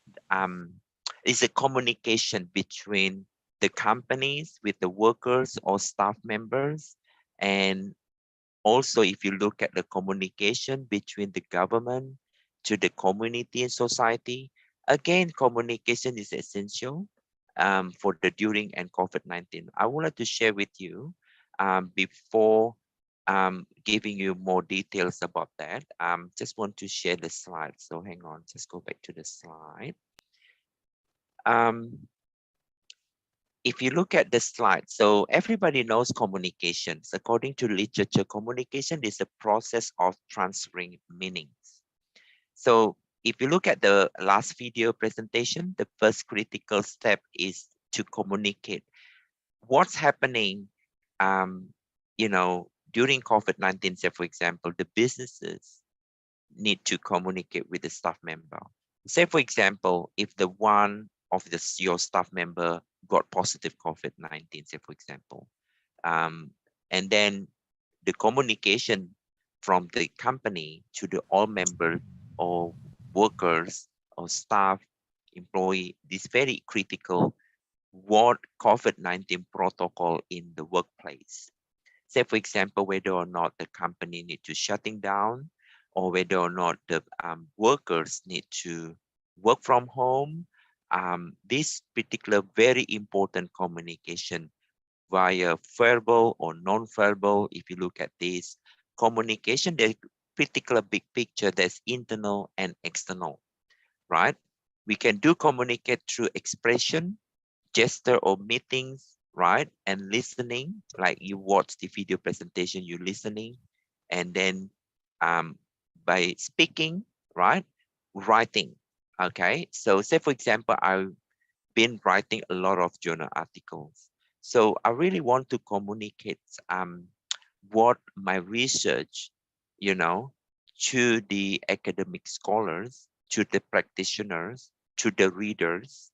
Is a communication between the companies with the workers or staff members, and also if you look at the communication between the government to the community and society. Again, communication is essential for the during and COVID-19. I would like to share with you before giving you more details about that. Just want to share the slide. So hang on, just go back to the slide. If you look at the slide, so everybody knows communications. According to literature, communication is a process of transferring meanings. So if you look at the last video presentation, the first critical step is to communicate what's happening, during COVID-19. Say, for example, the businesses need to communicate with the staff member. Say, for example, if the one of your staff member got positive COVID-19, say, for example, and then the communication from the company to the all members or workers or staff, employee, is very critical. What COVID-19 protocol in the workplace. Say, for example, whether or not the company need to shutting down, or whether or not the workers need to work from home. This particular very important communication via verbal or non-verbal. If you look at this communication, there's particular big picture. There's internal and external, right? We can do communicate through expression, gesture, or meetings, right? And listening, like you watch the video presentation, you're listening, and then by speaking, right? Writing. Okay, so say, for example, I've been writing a lot of journal articles. So I really want to communicate what my research, to the academic scholars, to the practitioners, to the readers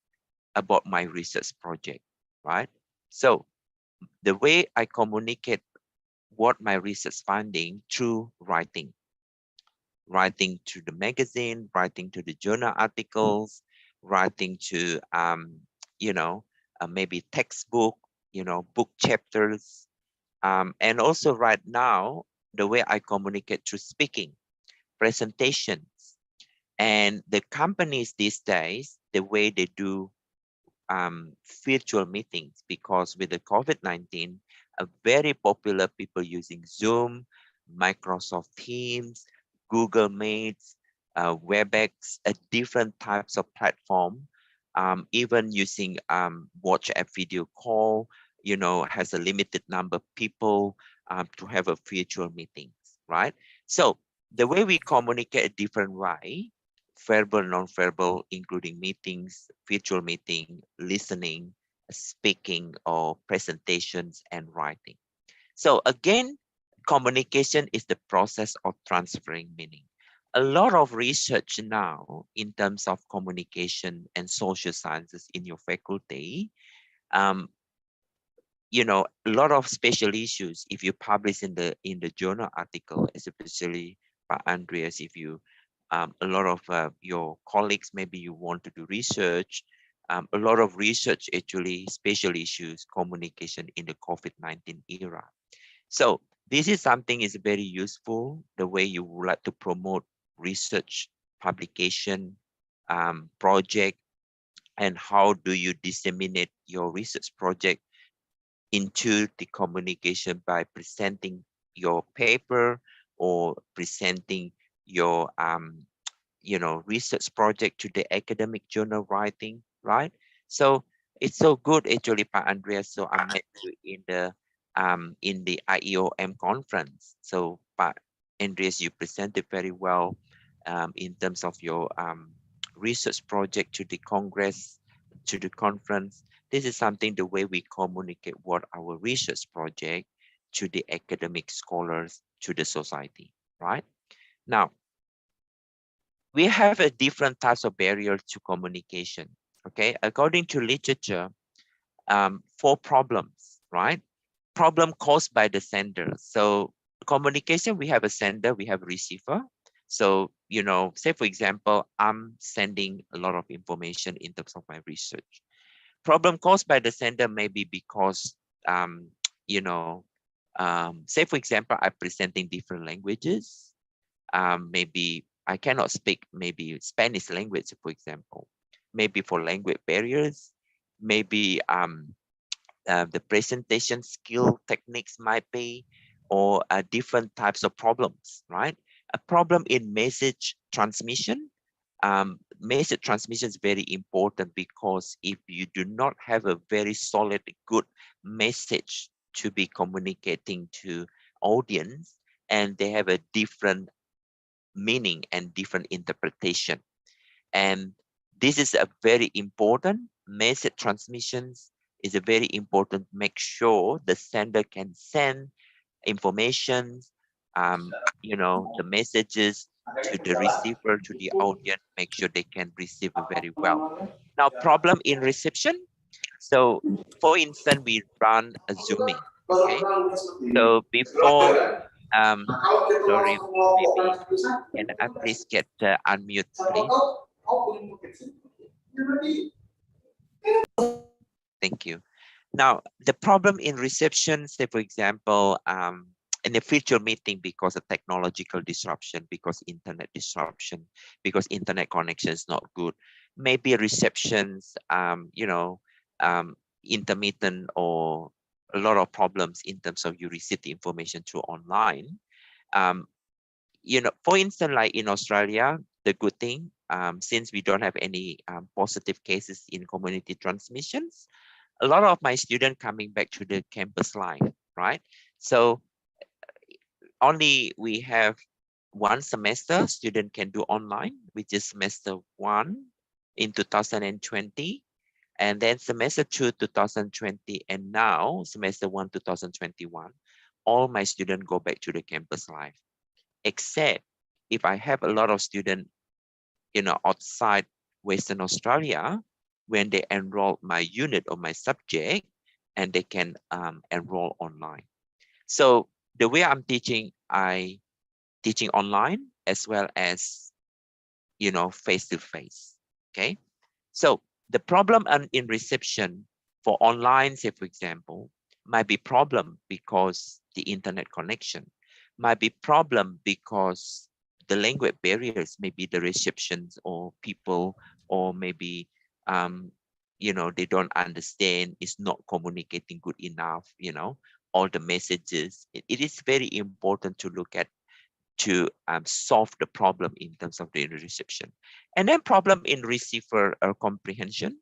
about my research project, right? So the way I communicate what my research finding through writing to the magazine, writing to the journal articles, writing to maybe textbook, book chapters, and also right now the way I communicate through speaking, presentations, and the companies these days, the way they do virtual meetings, because with the COVID-19, a very popular people using Zoom, Microsoft Teams, Google Meets, WebEx, different types of platform, even using WhatsApp video call, has a limited number of people to have a virtual meetings, right? So the way we communicate a different way, verbal, non-verbal, including meetings, virtual meeting, listening, speaking, or presentations and writing. So again, communication is the process of transferring meaning. A lot of research now in terms of communication and social sciences in your faculty, a lot of special issues. If you publish in the journal article, especially by Andreas, if you a lot of your colleagues, maybe you want to do research, a lot of research actually special issues communication in the COVID-19 era. So this is something is very useful, the way you would like to promote research, publication, project, and how do you disseminate your research project into the communication by presenting your paper or presenting your research project to the academic journal writing, right? So it's so good actually, Pak Andreas. So I met you in the IEOM conference. So Pak Andreas, you presented very well in terms of your research project to the Congress, to the conference. This is something the way we communicate what our research project to the academic scholars, to the society, right? Now, we have a different types of barriers to communication, okay? According to literature, 4 problems, right? Problem caused by the sender. So communication, we have a sender, we have a receiver. So, say for example, I'm sending a lot of information in terms of my research. Problem caused by the sender may be because, say for example, I'm presenting different languages. Maybe I cannot speak maybe Spanish language, for example, maybe for language barriers, maybe the presentation skill techniques might be, or different types of problems, right? A problem in message transmission. Message transmission is very important because if you do not have a very solid, good message to be communicating to audience, and they have a different meaning and different interpretation. And this is a very important message transmissions is a very important. Make sure the sender can send information, the messages to the receiver, to the audience, make sure they can receive it very well. Now, problem in reception. So for instance, we run a Zooming, okay? So before, sorry, maybe can I please get unmute, please? Thank you. Now, the problem in reception, say for example, in a virtual meeting because of technological disruption, because internet disruption, because internet connection is not good, maybe receptions, intermittent, or a lot of problems in terms of you receive the information through online. For instance, like in Australia, the good thing, since we don't have any positive cases in community transmissions, a lot of my students coming back to the campus life, right? So only we have 1 semester student can do online, which is semester 1 in 2020, and then semester 2 2020, and now semester 1 2021. All my students go back to the campus life, except if I have a lot of students, outside Western Australia, when they enroll my unit or my subject, and they can enroll online. So the way I'm teaching, I teaching online as well as, face-to-face, okay? So the problem in reception for online, say for example, might be problem because the internet connection, might be problem because the language barriers, maybe the receptions or people, or maybe they don't understand, it's not communicating good enough, all the messages. It is very important to look at to solve the problem in terms of the reception. And then problem in receiver comprehension.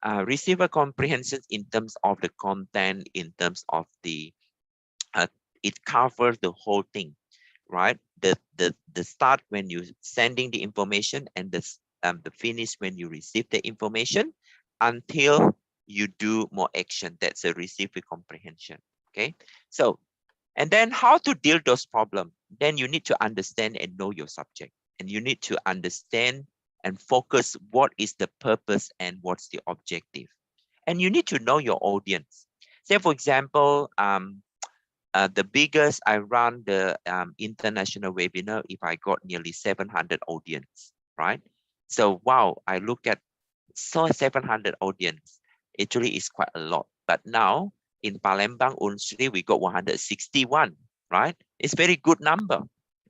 Receiver comprehension in terms of the content, in terms of the, it covers the whole thing, right? The start when you sending the information, and the finish when you receive the information, until you do more action. That's a receiver comprehension, okay? So, and then how to deal those problems? Then you need to understand and know your subject, and you need to understand and focus what is the purpose and what's the objective. And you need to know your audience. Say for example, the biggest I run the international webinar if I got nearly 700 audience, right? So wow, I look at 700 audience. Actually, is quite a lot. But now in Palembang, Unsri, we got 161, right? It's very good number,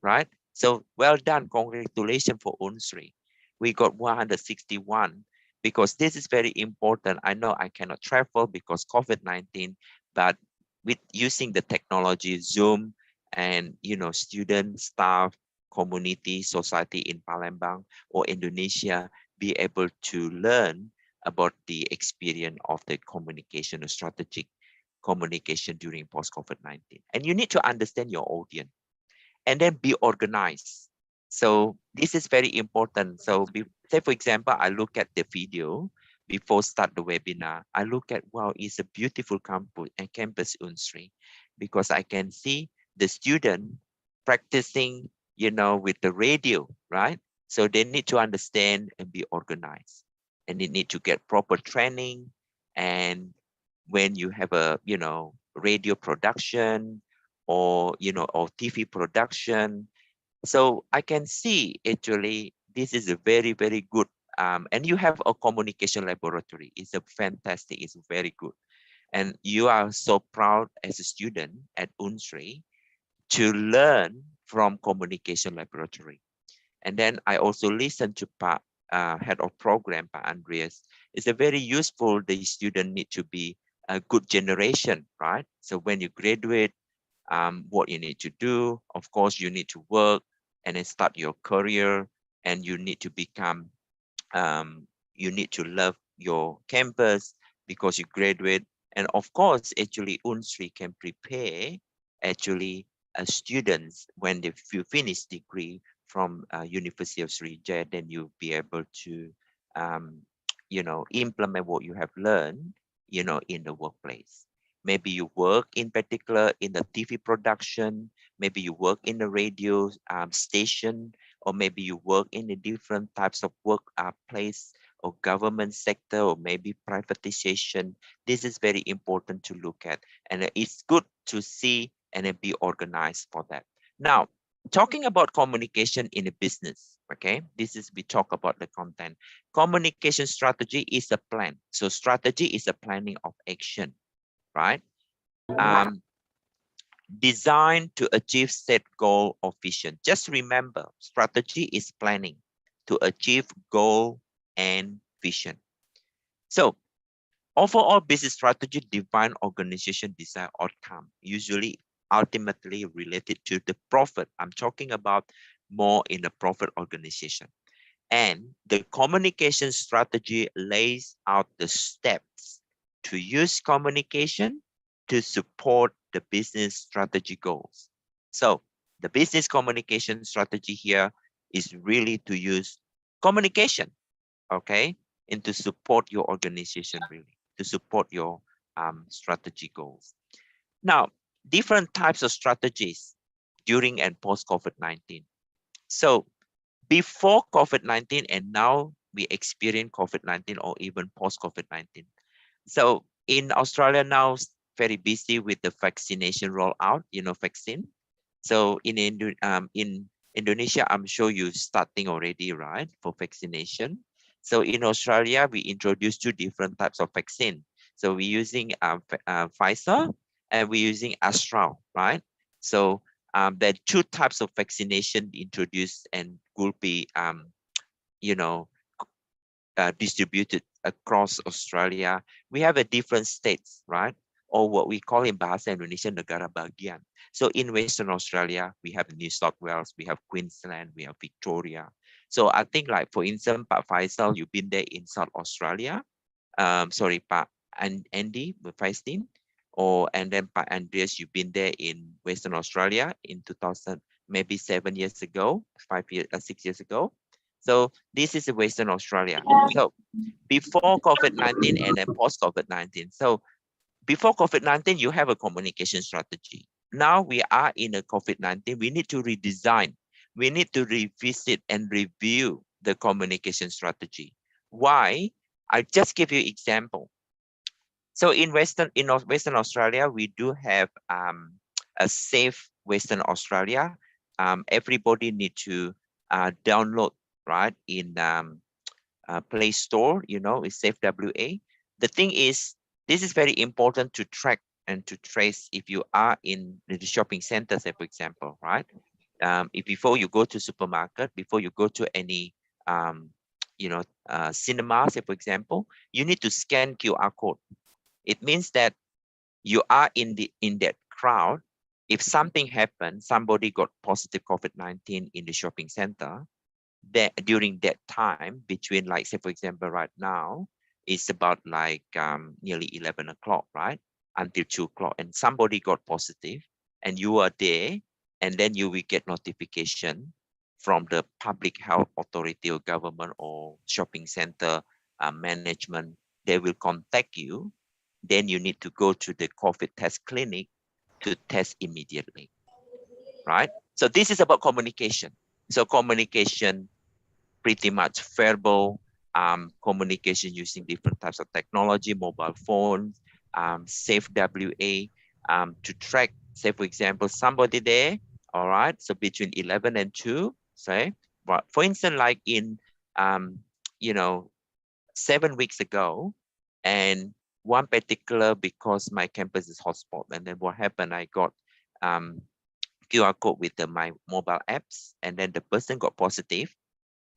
right? So well done, congratulations for Unsri. We got 161 because this is very important. I know I cannot travel because COVID-19, but with using the technology, Zoom, and student, staff, community, society in Palembang or Indonesia be able to learn about the experience of the communication or strategic communication during post-COVID-19. And you need to understand your audience and then be organized. So this is very important. So say, for example, I look at the video before start the webinar. I look at, wow, it's a beautiful campus and campus Unsri, because I can see the student practicing, you know, with the radio, right? So they need to understand and be organized, and they need to get proper training. And when you have a, you know, radio production or, you know, or TV production, so I can see actually this is a very, very good. And you have a communication laboratory. It's a fantastic, it's very good. And you are so proud as a student at Unsri to learn from communication laboratory. And then I also listen to head of program, Pak Andreas. It's a very useful, the student need to be a good generation, right? So when you graduate, what you need to do, of course, you need to work and then start your career, and you need to become, you need to love your campus because you graduate. And of course, actually, Unsri can prepare actually students when they finish degree from University of Sriwijaya, then you'll be able to, you know, implement what you have learned, you know, in the workplace. Maybe you work in particular in the TV production, maybe you work in the radio station, or maybe you work in the different types of work place or government sector, or maybe privatization. This is very important to look at, and it's good to see and then be organized for that. Now, talking about communication in a business, okay, this is, we talk about the content. Communication strategy is a plan. So strategy is a planning of action, right? Designed to achieve set goal or vision. Just remember, strategy is planning to achieve goal and vision. So overall business strategy define organization design outcome, usually ultimately related to the profit. I'm talking about more in the profit organization. And the communication strategy lays out the steps to use communication to support the business strategy goals. So the business communication strategy here is really to use communication, okay, and to support your organization, really, to support your strategy goals. Now, different types of strategies during and post COVID-19. So before COVID-19 and now we experience COVID-19 or even post COVID-19. So in Australia now, very busy with the vaccination rollout, you know, vaccine. So in Indonesia, I'm sure you're starting already, right, for vaccination. So in Australia, we introduced 2 different types of vaccine. So we're using Pfizer and we're using Astra, right? So there are 2 types of vaccination introduced and will be, you know, distributed across Australia. We have a different states, right? Or what we call in Bahasa Indonesia, negara bagian. So in Western Australia, we have New South Wales, we have Queensland, we have Victoria. So I think, like, for instance, Pak Faisal, you've been there in South Australia. Sorry, Pak Andy Faistin, and then Pak Andreas, you've been there in Western Australia in 2000, maybe 7 years ago, 6 years ago. So this is Western Australia. So before COVID-19 and then post COVID-19. So before COVID-19, you have a communication strategy. Now we are in a COVID-19, we need to redesign. We need to revisit and review the communication strategy. Why? I just give you example. So in Western Australia, we do have a safe Western Australia. Everybody need to download, right, in Play Store, you know, it's Safe WA. The thing is, this is very important to track and to trace if you are in the shopping center, say, for example, right? If before you go to supermarket, before you go to any, you know, cinema, say, for example, you need to scan QR code. It means that you are in that crowd, if something happened, somebody got positive COVID-19 in the shopping center, that during that time between, like, say, for example, right now, it's about like nearly 11 o'clock, right? Until 2 o'clock, and somebody got positive and you are there, and then you will get notification from the public health authority or government or shopping center management. They will contact you. Then you need to go to the COVID test clinic to test immediately, right? So this is about communication. So communication, pretty much verbal communication using different types of technology, mobile phones, safe WA to track, say, for example, somebody there, all right? So between 11 and 2, say, but for instance, like in, 7 weeks ago, and one particular, because my campus is hotspot, and then what happened, I got QR code with my mobile apps, and then the person got positive,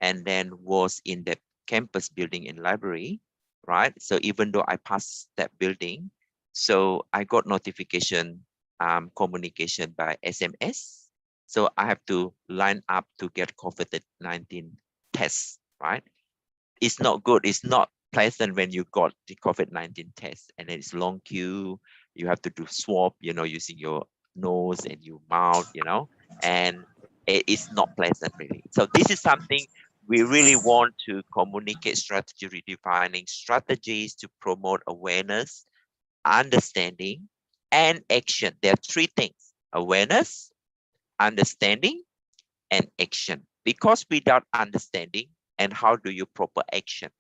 and then was in the campus building in library, right? So even though I passed that building, so I got notification communication by SMS. So I have to line up to get COVID-19 tests, right? It's not good. It's not pleasant when you got the COVID-19 test and it's long queue. You have to do swab, using your nose and your mouth, and it is not pleasant really. So this is something we really want to communicate, strategy redefining strategies to promote awareness, understanding, and action. There are 3 things: awareness, understanding, and action. Because without understanding, and how do you proper action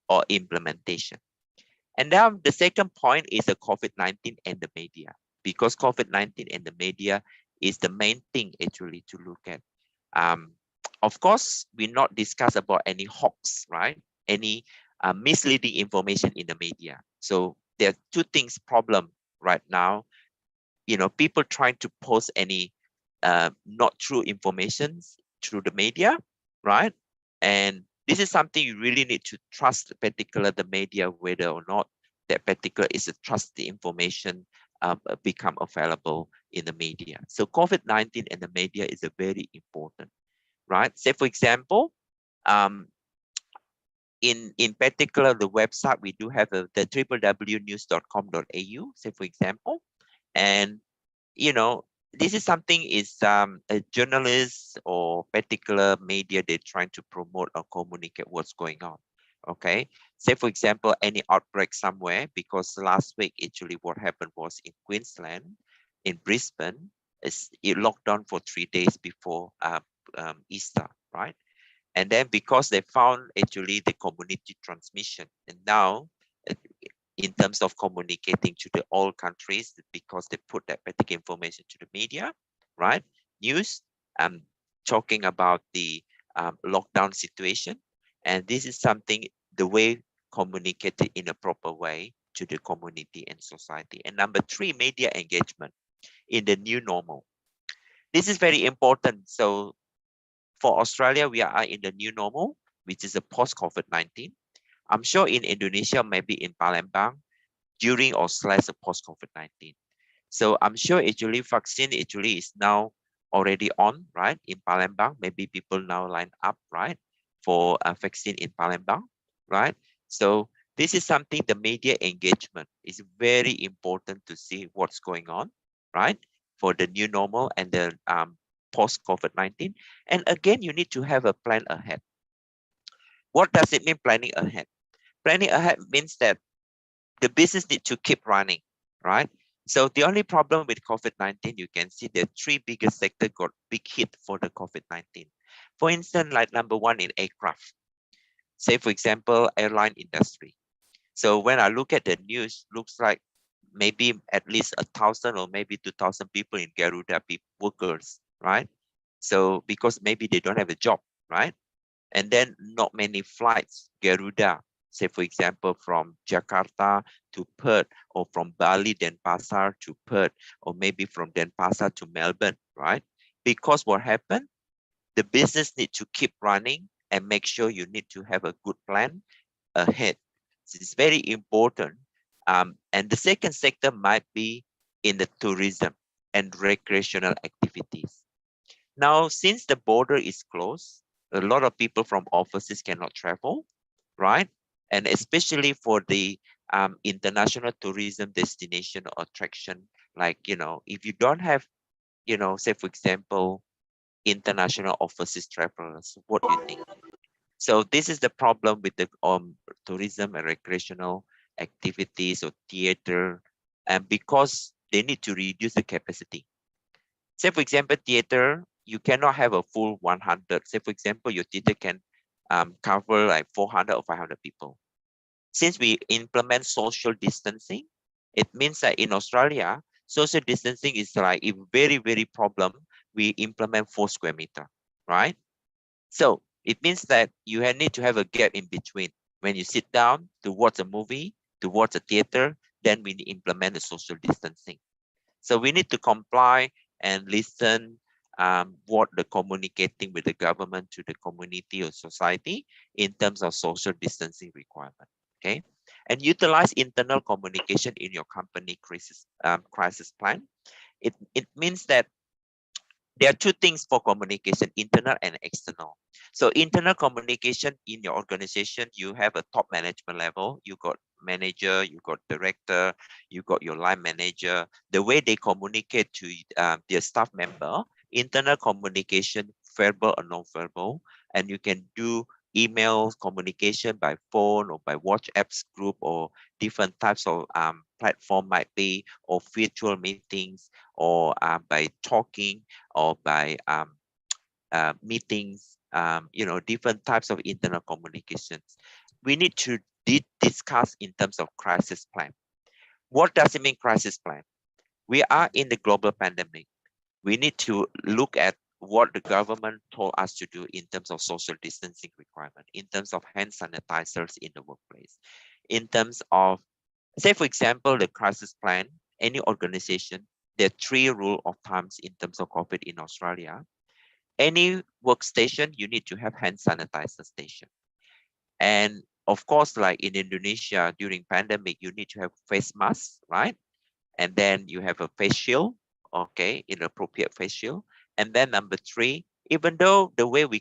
or implementation? And now the second point is the COVID-19 and the media, because COVID-19 and the media is the main thing actually to look at. Of course, we not discuss about any hoax, right? Any misleading information in the media. So there are 2 things problem right now. People trying to post any not true information through the media, right? And this is something you really need to trust, particular the media, whether or not that particular is a trusted information become available in the media. So COVID-19 and the media is a very important, right? Say, for example, in particular, the website, we do have the www.news.com.au, say, for example, and, this is something is a journalist or particular media, they're trying to promote or communicate what's going on. Okay, say, for example, any outbreak somewhere, because last week actually what happened was in Queensland, in Brisbane, it locked down for 3 days before Easter, right? And then because they found actually the community transmission, and now in terms of communicating to the all countries, because they put that particular information to the media, right? News, talking about the lockdown situation. And this is something, the way communicated in a proper way to the community and society. And number 3, media engagement in the new normal. This is very important. So for Australia, we are in the new normal, which is a post-COVID-19. I'm sure in Indonesia, maybe in Palembang, during or slash post-COVID-19. So I'm sure actually vaccine actually is now already on, right? In Palembang, maybe people now line up, right? For a vaccine in Palembang, right? So this is something, the media engagement is very important to see what's going on, right? For the new normal and the post-COVID-19. And again, you need to have a plan ahead. What does it mean, planning ahead? Planning ahead means that the business need to keep running, right? So the only problem with COVID-19, you can see the 3 biggest sector got big hit for the COVID-19. For instance, like number 1 in aircraft, say, for example, airline industry. So when I look at the news, looks like maybe at least 1,000 or maybe 2,000 people in Garuda, workers, right? So because maybe they don't have a job, right? And then not many flights, Garuda, say, for example, from Jakarta to Perth, or from Bali, Denpasar to Perth, or maybe from Denpasar to Melbourne, right? Because what happened, the business need to keep running and make sure you need to have a good plan ahead. So it's very important. And the second sector might be in the tourism and recreational activities. Now, since the border is closed, a lot of people from overseas cannot travel, right? And especially for the international tourism destination or attraction, like, if you don't have, say, for example, international overseas travelers, what do you think? So this is the problem with the tourism and recreational activities or theater, and because they need to reduce the capacity. Say, for example, theater, you cannot have a full 100. Say, for example, your theater can cover like 400 or 500 people. Since we implement social distancing, it means that in Australia, social distancing is like a very, very problem. We implement 4 square meter, right? So it means that you need to have a gap in between. When you sit down to watch a movie, to watch a theater, then we implement the social distancing. So we need to comply and listen what the communicating with the government to the community or society in terms of social distancing requirement. Okay, and utilize internal communication in your company crisis plan. It means that there are 2 things for communication, internal and external. So internal communication in your organization, you have a top management level, you got manager, you got director, you got your line manager. The way they communicate to their staff member, internal communication, verbal or non-verbal, and you can do email communication by phone or by WhatsApp group or different types of platform might be, or virtual meetings, or by talking, or by meetings, different types of internal communications. We need to discuss in terms of crisis plan. What does it mean, crisis plan? We are in the global pandemic. We need to look at what the government told us to do in terms of social distancing requirement, in terms of hand sanitizers in the workplace, in terms of, say, for example, the crisis plan, any organization, there are 3 rules of thumbs in terms of COVID in Australia. Any workstation, you need to have hand sanitizer station. And of course, like in Indonesia during pandemic, you need to have face masks, right? And then you have a face shield, okay, inappropriate face shield. And then number 3, even though the way we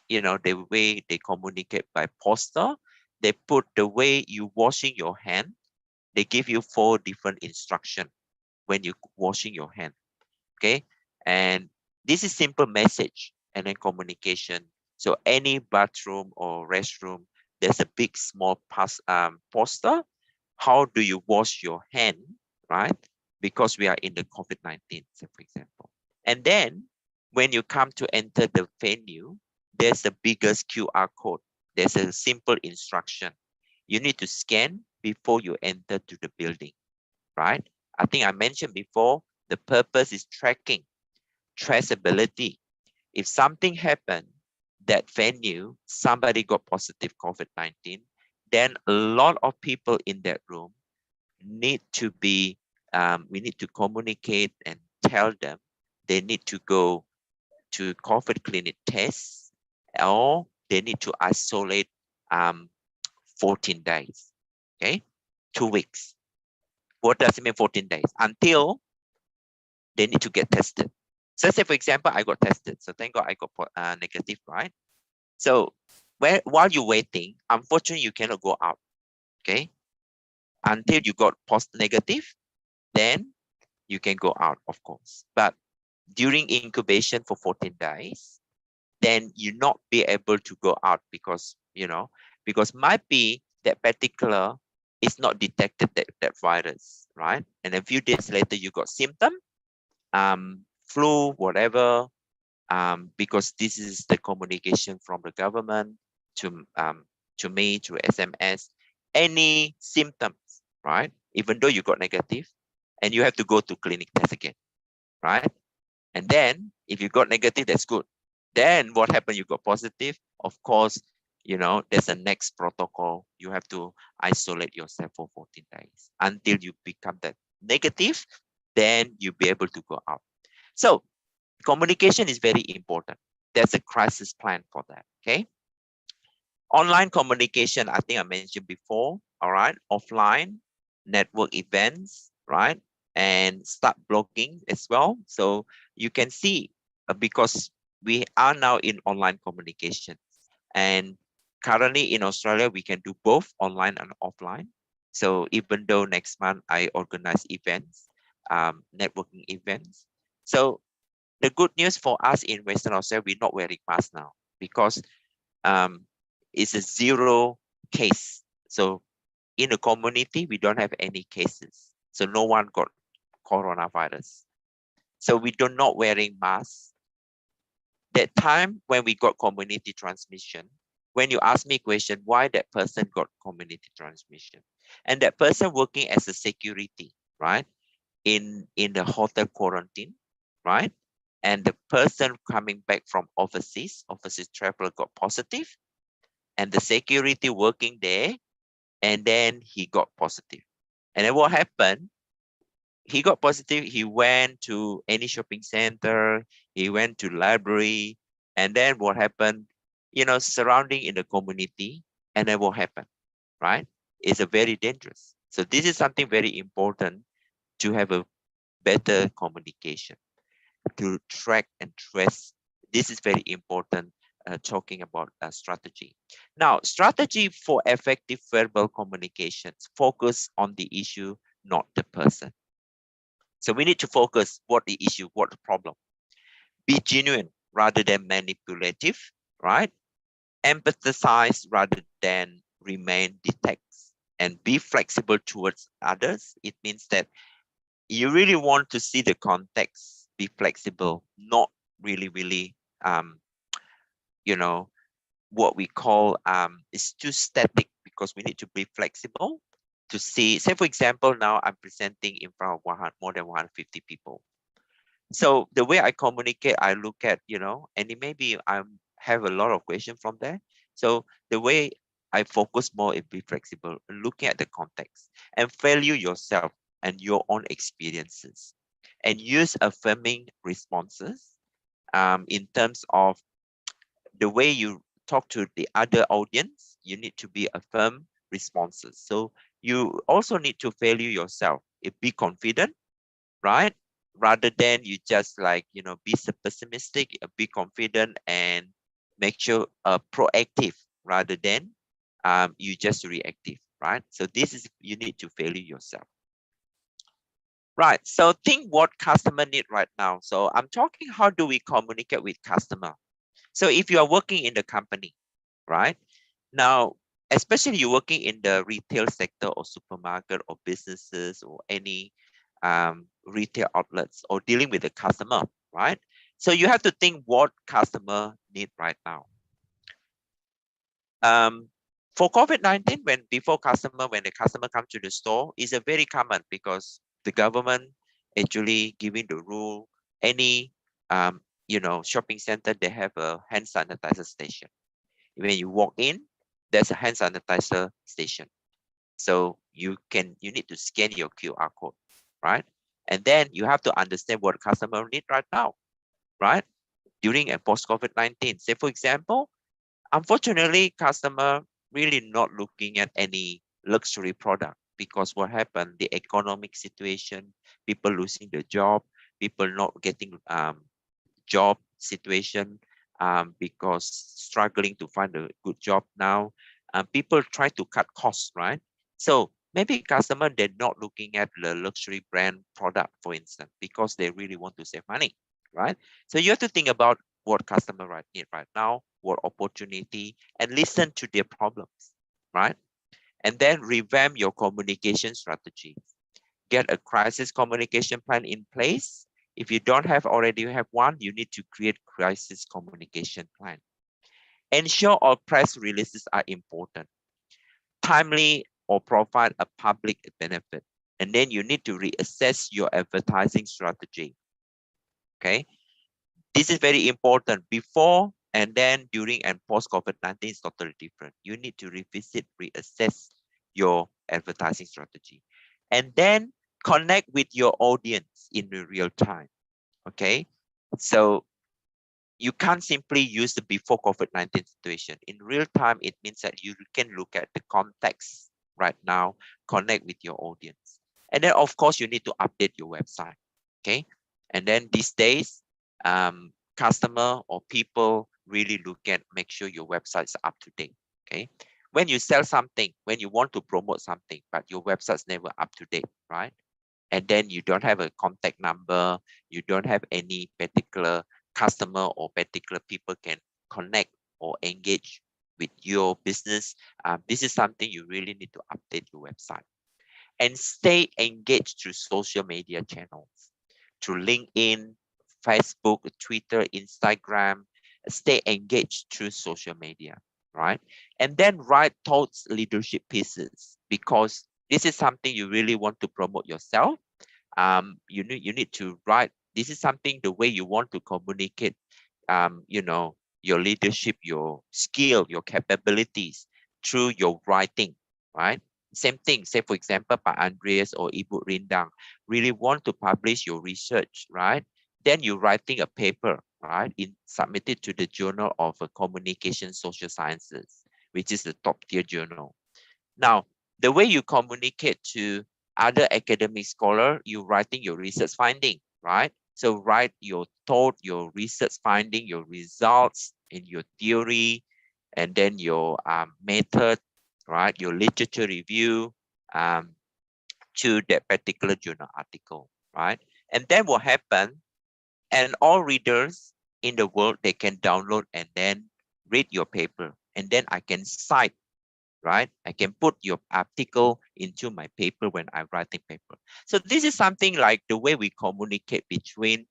the way they communicate by poster, they put the way you washing your hand, they give you 4 different instructions when you washing your hand, okay? And this is simple message and then communication. So any bathroom or restroom, there's a big small poster. How do you wash your hand, right? Because we are in the COVID-19, for example. And then when you come to enter the venue, there's the biggest QR code. There's a simple instruction. You need to scan before you enter to the building, right? I think I mentioned before, the purpose is tracking, traceability. If something happened, that venue, somebody got positive COVID-19, then a lot of people in that room need to be, we need to communicate and tell them they need to go to COVID clinic tests, or they need to isolate 14 days, okay? 2 weeks. What does it mean 14 days? Until they need to get tested. So say, for example, I got tested. So thank God I got negative, right? So while you're waiting, unfortunately, you cannot go out, okay? Until you got negative, then you can go out, of course. But during incubation for 14 days, then you not be able to go out because, because might be that particular is not detected that virus, right? And a few days later, you got symptom, flu, whatever, because this is the communication from the government to me, to SMS, any symptoms, right? Even though you got negative, and you have to go to clinic test again, right? And then if you got negative, that's good. Then what happened? You got positive. Of course, there's a next protocol. You have to isolate yourself for 14 days until you become that negative. Then you'll be able to go out. So communication is very important. There's a crisis plan for that, okay? Online communication, I think I mentioned before, all right? Offline, network events, right? and start blogging as well. So you can see because we are now in online communication, and currently in Australia, we can do both online and offline. So even though next month I organize events, networking events. So the good news for us in Western Australia, we're not wearing masks now because it's a zero case. So in the community, we don't have any cases. So no one got coronavirus. So we do not wearing masks. That time when we got community transmission, when you ask me question, why that person got community transmission? And that person working as a security, right? In the hotel quarantine, right? And the person coming back from overseas traveler got positive, and the security working there, and then he got positive. And then what happened? He got positive. He went to any shopping center. He went to library. And then what happened? You know, surrounding in the community. And then what happened? Right? It's a very dangerous. So this is something very important to have a better communication, to track and trace. This is very important. Talking about strategy. Now, strategy for effective verbal communications focus on the issue, not the person. So we need to focus what the issue, what the problem. Be genuine rather than manipulative, right? Empathize rather than remain detached, and be flexible towards others. It means that you really want to see the context, be flexible, not really, you know, what we call is too static, because we need to be flexible to see. Say for example, now I'm presenting in front of more than 150 people. So the way I communicate, I look at, you know, and maybe I have a lot of questions from there. So the way I focus more is be flexible, looking at the context, and value yourself and your own experiences, and use affirming responses in terms of the way you talk to the other audience. You need to be affirm responses. So you also need to value yourself, be confident, right? Rather than you just like, you know, be pessimistic, be confident, and make sure proactive rather than you just reactive, right? So this is, you need to value yourself. Right, so think what customer need right now. So I'm talking, how do we communicate with customer? So if you are working in the company, right? Now, especially you're working in the retail sector or supermarket or businesses or any retail outlets, or dealing with the customer, right? So you have to think what customer need right now. For COVID-19, when the customer come to the store, is a very common, because the government actually giving the rule, any you know, shopping center, they have a hand sanitizer station. When you walk in, there's a hand sanitizer station. So you need to scan your QR code, right? And then you have to understand what customer need right now, right? During and post COVID-19. Say for example, unfortunately, customer really not looking at any luxury product, because what happened, the economic situation, people losing their job, people not getting job situation, because struggling to find a good job now. People try to cut costs, right? So maybe customer, they're not looking at the luxury brand product, for instance, because they really want to save money, right? So you have to think about what customer need right now, what opportunity, and listen to their problems, right? And then revamp your communication strategy. Get a crisis communication plan in place. If you don't have already have one, you need to create crisis communication plan. Ensure all press releases are important, timely, or provide a public benefit. And then you need to reassess your advertising strategy. Okay, this is very important. Before and then, during and post COVID-19 is totally different. You need to revisit, reassess your advertising strategy, and then connect with your audience in real time. Okay, so you can't simply use the before COVID-19 situation. In real time, it means that you can look at the context right now, connect with your audience, And then of course you need to update your website. Okay. And then these days, customer or people really make sure your website's up to date. Okay. When you sell something, when you want to promote something, but your website's never up to date, right? And then you don't have a contact number, you don't have any particular customer or particular people can connect or engage with your business. This is something you really need to update your website. And stay engaged through social media channels, through LinkedIn, Facebook, Twitter, Instagram. Stay engaged through social media, right? And then write thoughts leadership pieces, because this is something you really want to promote yourself. You need to write. This is something, the way you want to communicate, your leadership, your skill, your capabilities through your writing, right? Same thing, say for example, Pak Andreas or Ibu Rindang really want to publish your research, right? Then you're writing a paper, right? Submitted to the Journal of Communication Social Sciences, which is the top tier journal. Now, the way you communicate to other academic scholars, you're writing your research finding, right? So write your thought, your research finding, your results in your theory, and then your method, right? Your literature review to that particular journal article, right? And then what happened, and all readers in the world, they can download and then read your paper. And then I can cite, right? I can put your article into my paper when I'm writing paper. So this is something like the way we communicate between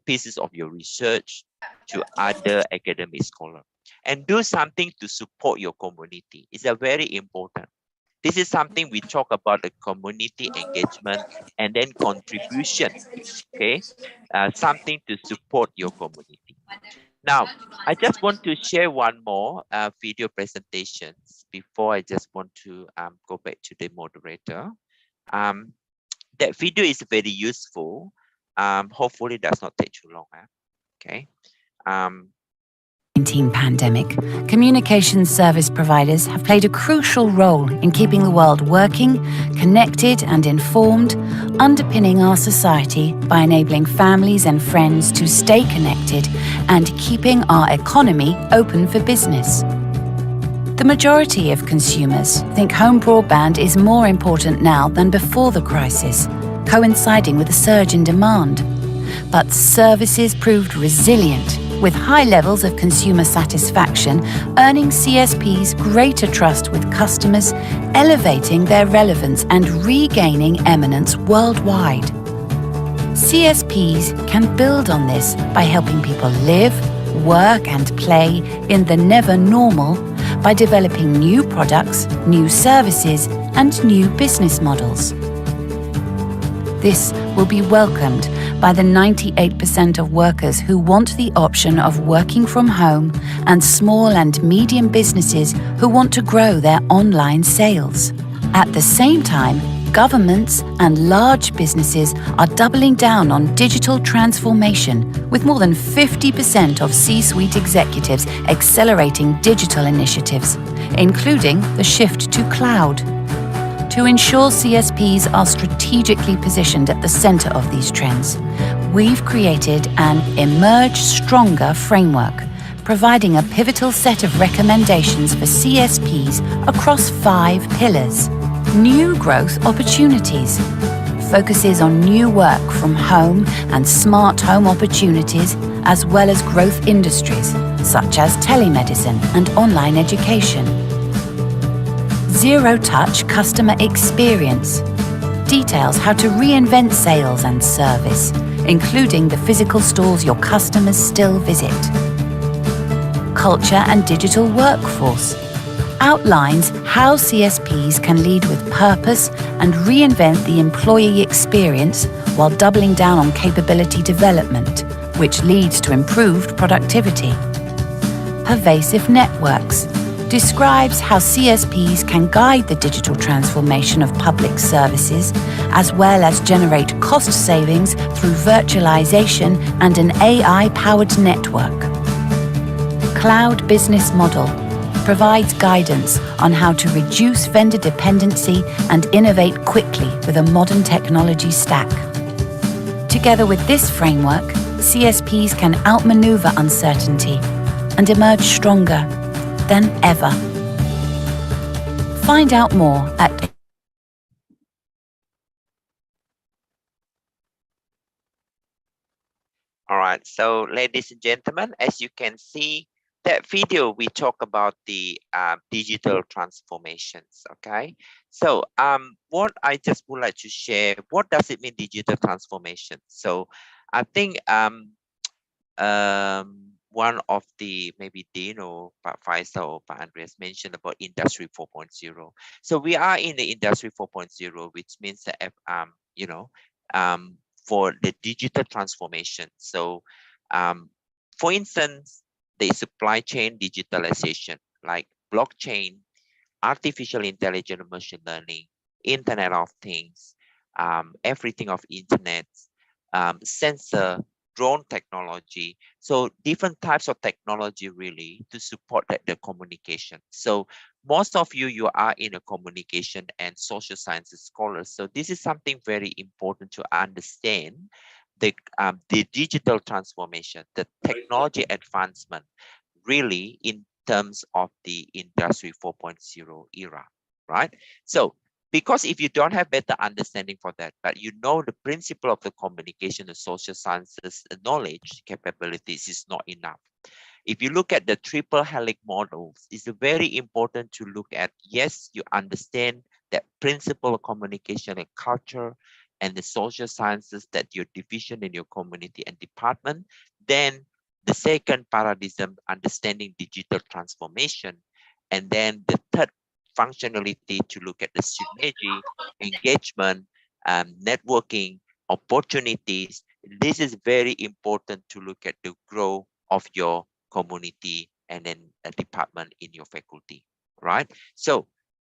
pieces of your research to other academic scholars. And do something to support your community. It's a very important. This is something we talk about, the community engagement and then contribution, okay? Something to support your community. Now, I just want to share one more video presentation before I just want to go back to the moderator. That video is very useful. Hopefully it does not take too long, okay? COVID-19 pandemic, communications service providers have played a crucial role in keeping the world working, connected and informed, underpinning our society by enabling families and friends to stay connected and keeping our economy open for business. The majority of consumers think home broadband is more important now than before the crisis, coinciding with a surge in demand. But services proved resilient, with high levels of consumer satisfaction, earning CSPs greater trust with customers, elevating their relevance and regaining eminence worldwide. CSPs can build on this by helping people live, work and play in the never normal by developing new products, new services and new business models. This will be welcomed by the 98% of workers who want the option of working from home and small and medium businesses who want to grow their online sales. At the same time, governments and large businesses are doubling down on digital transformation, with more than 50% of C-suite executives accelerating digital initiatives, including the shift to cloud. To ensure CSPs are strategically positioned at the center of these trends, we've created an Emerge Stronger framework, providing a pivotal set of recommendations for CSPs across 5 pillars. New growth opportunities focuses on new work from home and smart home opportunities, as well as growth industries such as telemedicine and online education. Zero-touch customer experience details how to reinvent sales and service, including the physical stores your customers still visit. Culture and digital workforce outlines how CSPs can lead with purpose and reinvent the employee experience while doubling down on capability development, which leads to improved productivity. Pervasive networks describes how CSPs can guide the digital transformation of public services, as well as generate cost savings through virtualization and an AI-powered network. Cloud business model provides guidance on how to reduce vendor dependency and innovate quickly with a modern technology stack. Together with this framework, CSPs can outmaneuver uncertainty and emerge stronger than ever. Find out more at All right, so ladies and gentlemen, as you can see, that video we talk about the digital transformations. Okay, so what I just would like to share, what does it mean digital transformation? So I think one of the maybe Dean or Faisal or Andreas mentioned about Industry 4.0. So we are in the Industry 4.0, which means that you know, for the digital transformation. So for instance, the supply chain digitalization like blockchain, artificial intelligence, machine learning, Internet of Things, everything of internet, sensor, drone technology. So different types of technology really to support the communication. So most of you are in a communication and social sciences scholars. So this is something very important to understand the digital transformation, the technology advancement really in terms of the Industry 4.0 era, right? So because if you don't have better understanding for that, but you know the principle of the communication, the social sciences, knowledge, capabilities is not enough. If you look at the triple helix models, it's very important to look at, yes, you understand that principle of communication and culture and the social sciences that your division in your community and department. Then the second paradigm, understanding digital transformation. And then the third functionality to look at the synergy, engagement, networking, opportunities. This is very important to look at the growth of your community and then a department in your faculty, right? So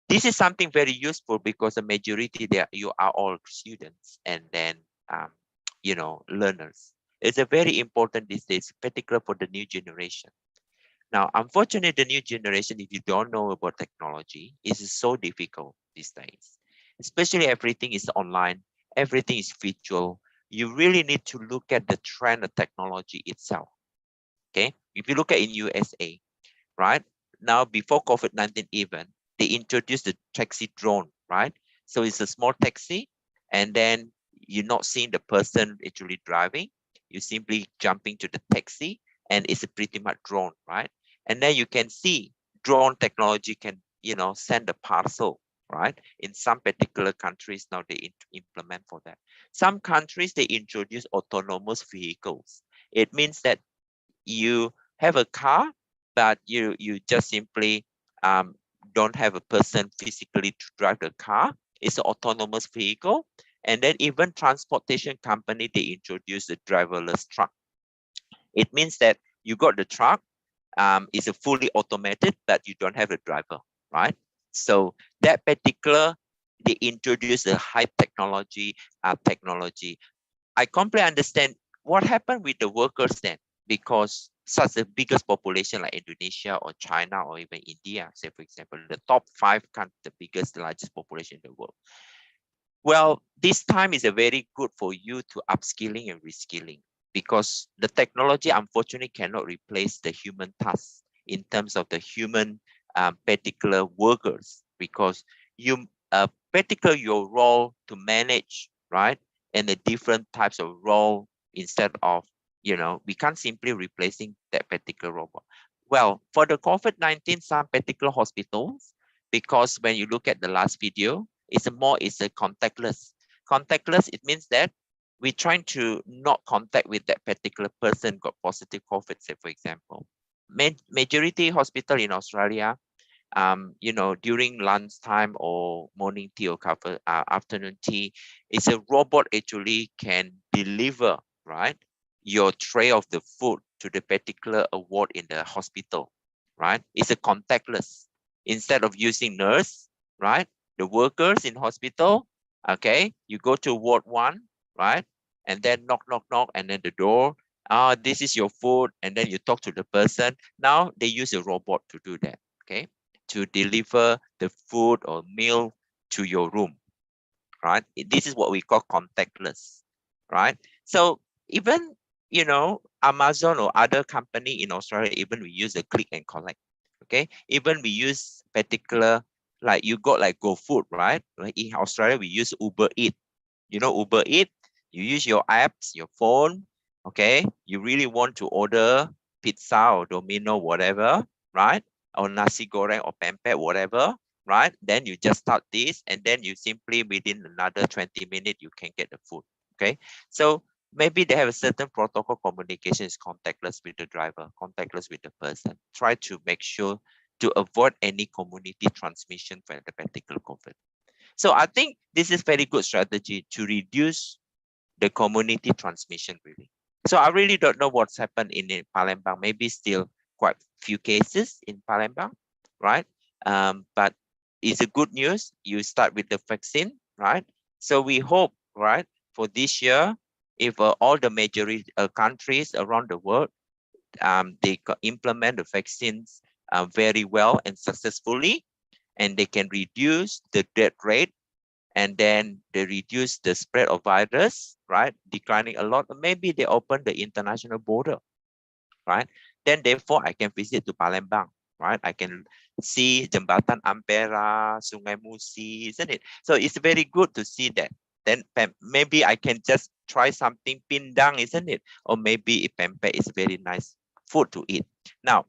this is something very useful because the majority there you are all students and then you know, learners. It's a very important these days, particularly for the new generation. Now, unfortunately, the new generation, if you don't know about technology, is so difficult these days. Especially everything is online, everything is visual. You really need to look at the trend of technology itself. Okay, if you look at in USA, right now before COVID-19 even, they introduced the taxi drone, right? So it's a small taxi, and then you're not seeing the person actually driving. You simply jumping to the taxi, and it's a pretty much drone, right? And then you can see drone technology can, you know, send a parcel, right? In some particular countries now they implement for that. Some countries they introduce autonomous vehicles. It means that you have a car, but you just simply don't have a person physically to drive the car. It's an autonomous vehicle. And then even transportation company, they introduce the driverless truck. It means that you got the truck, it's a fully automated, but you don't have a driver, right? So that particular, they introduce the high technology. I completely understand what happened with the workers then, because such the biggest population like Indonesia or China or even India, say for example, the top 5 countries, the biggest, largest population in the world. Well, this time is a very good for you to upskilling and reskilling, because the technology unfortunately cannot replace the human task in terms of the human particular workers, because you particular your role to manage, right? And the different types of role instead of, you know, we can't simply replacing that particular robot. Well, for the COVID-19, some particular hospitals, because when you look at the last video, it's a contactless. Contactless, it means that we're trying to not contact with that particular person got positive COVID, say for example. Majority hospital in Australia, you know, during lunchtime or morning tea or afternoon tea, it's a robot actually can deliver, right, your tray of the food to the particular ward in the hospital, right? It's a contactless. Instead of using nurse, right, the workers in hospital, okay, you go to ward 1, right, and then knock, and then the door, this is your food, and then you talk to the person. Now they use a robot to do that, okay, to deliver the food or meal to your room, right? This is what we call contactless, right? So even, you know, Amazon or other company in Australia, even we use a click and collect, okay? Even we use particular, like you got like GoFood, right? Like in Australia, we use Uber Eat. You know, Uber Eat, you use your apps, your phone, okay? You really want to order pizza or Domino, whatever, right? Or nasi goreng or pempek, whatever, right? Then you just start this, and then you simply within another 20 minutes, you can get the food, okay? So maybe they have a certain protocol communication is contactless with the driver, contactless with the person. Try to make sure to avoid any community transmission for the particular COVID. So I think this is very good strategy to reduce the community transmission really. So I really don't know what's happened in Palembang. Maybe still quite few cases in Palembang, right? But it's a good news. You start with the vaccine, right? So we hope, right, for this year, if all the major countries around the world, they implement the vaccines very well and successfully, and they can reduce the death rate, and then they reduce the spread of virus, right? Declining a lot. Maybe they open the international border, right? Then therefore I can visit to Palembang, right? I can see Jembatan Ampera, Sungai Musi, isn't it? So it's very good to see that. Then maybe I can just try something Pindang, isn't it? Or maybe pempek is very nice food to eat. Now,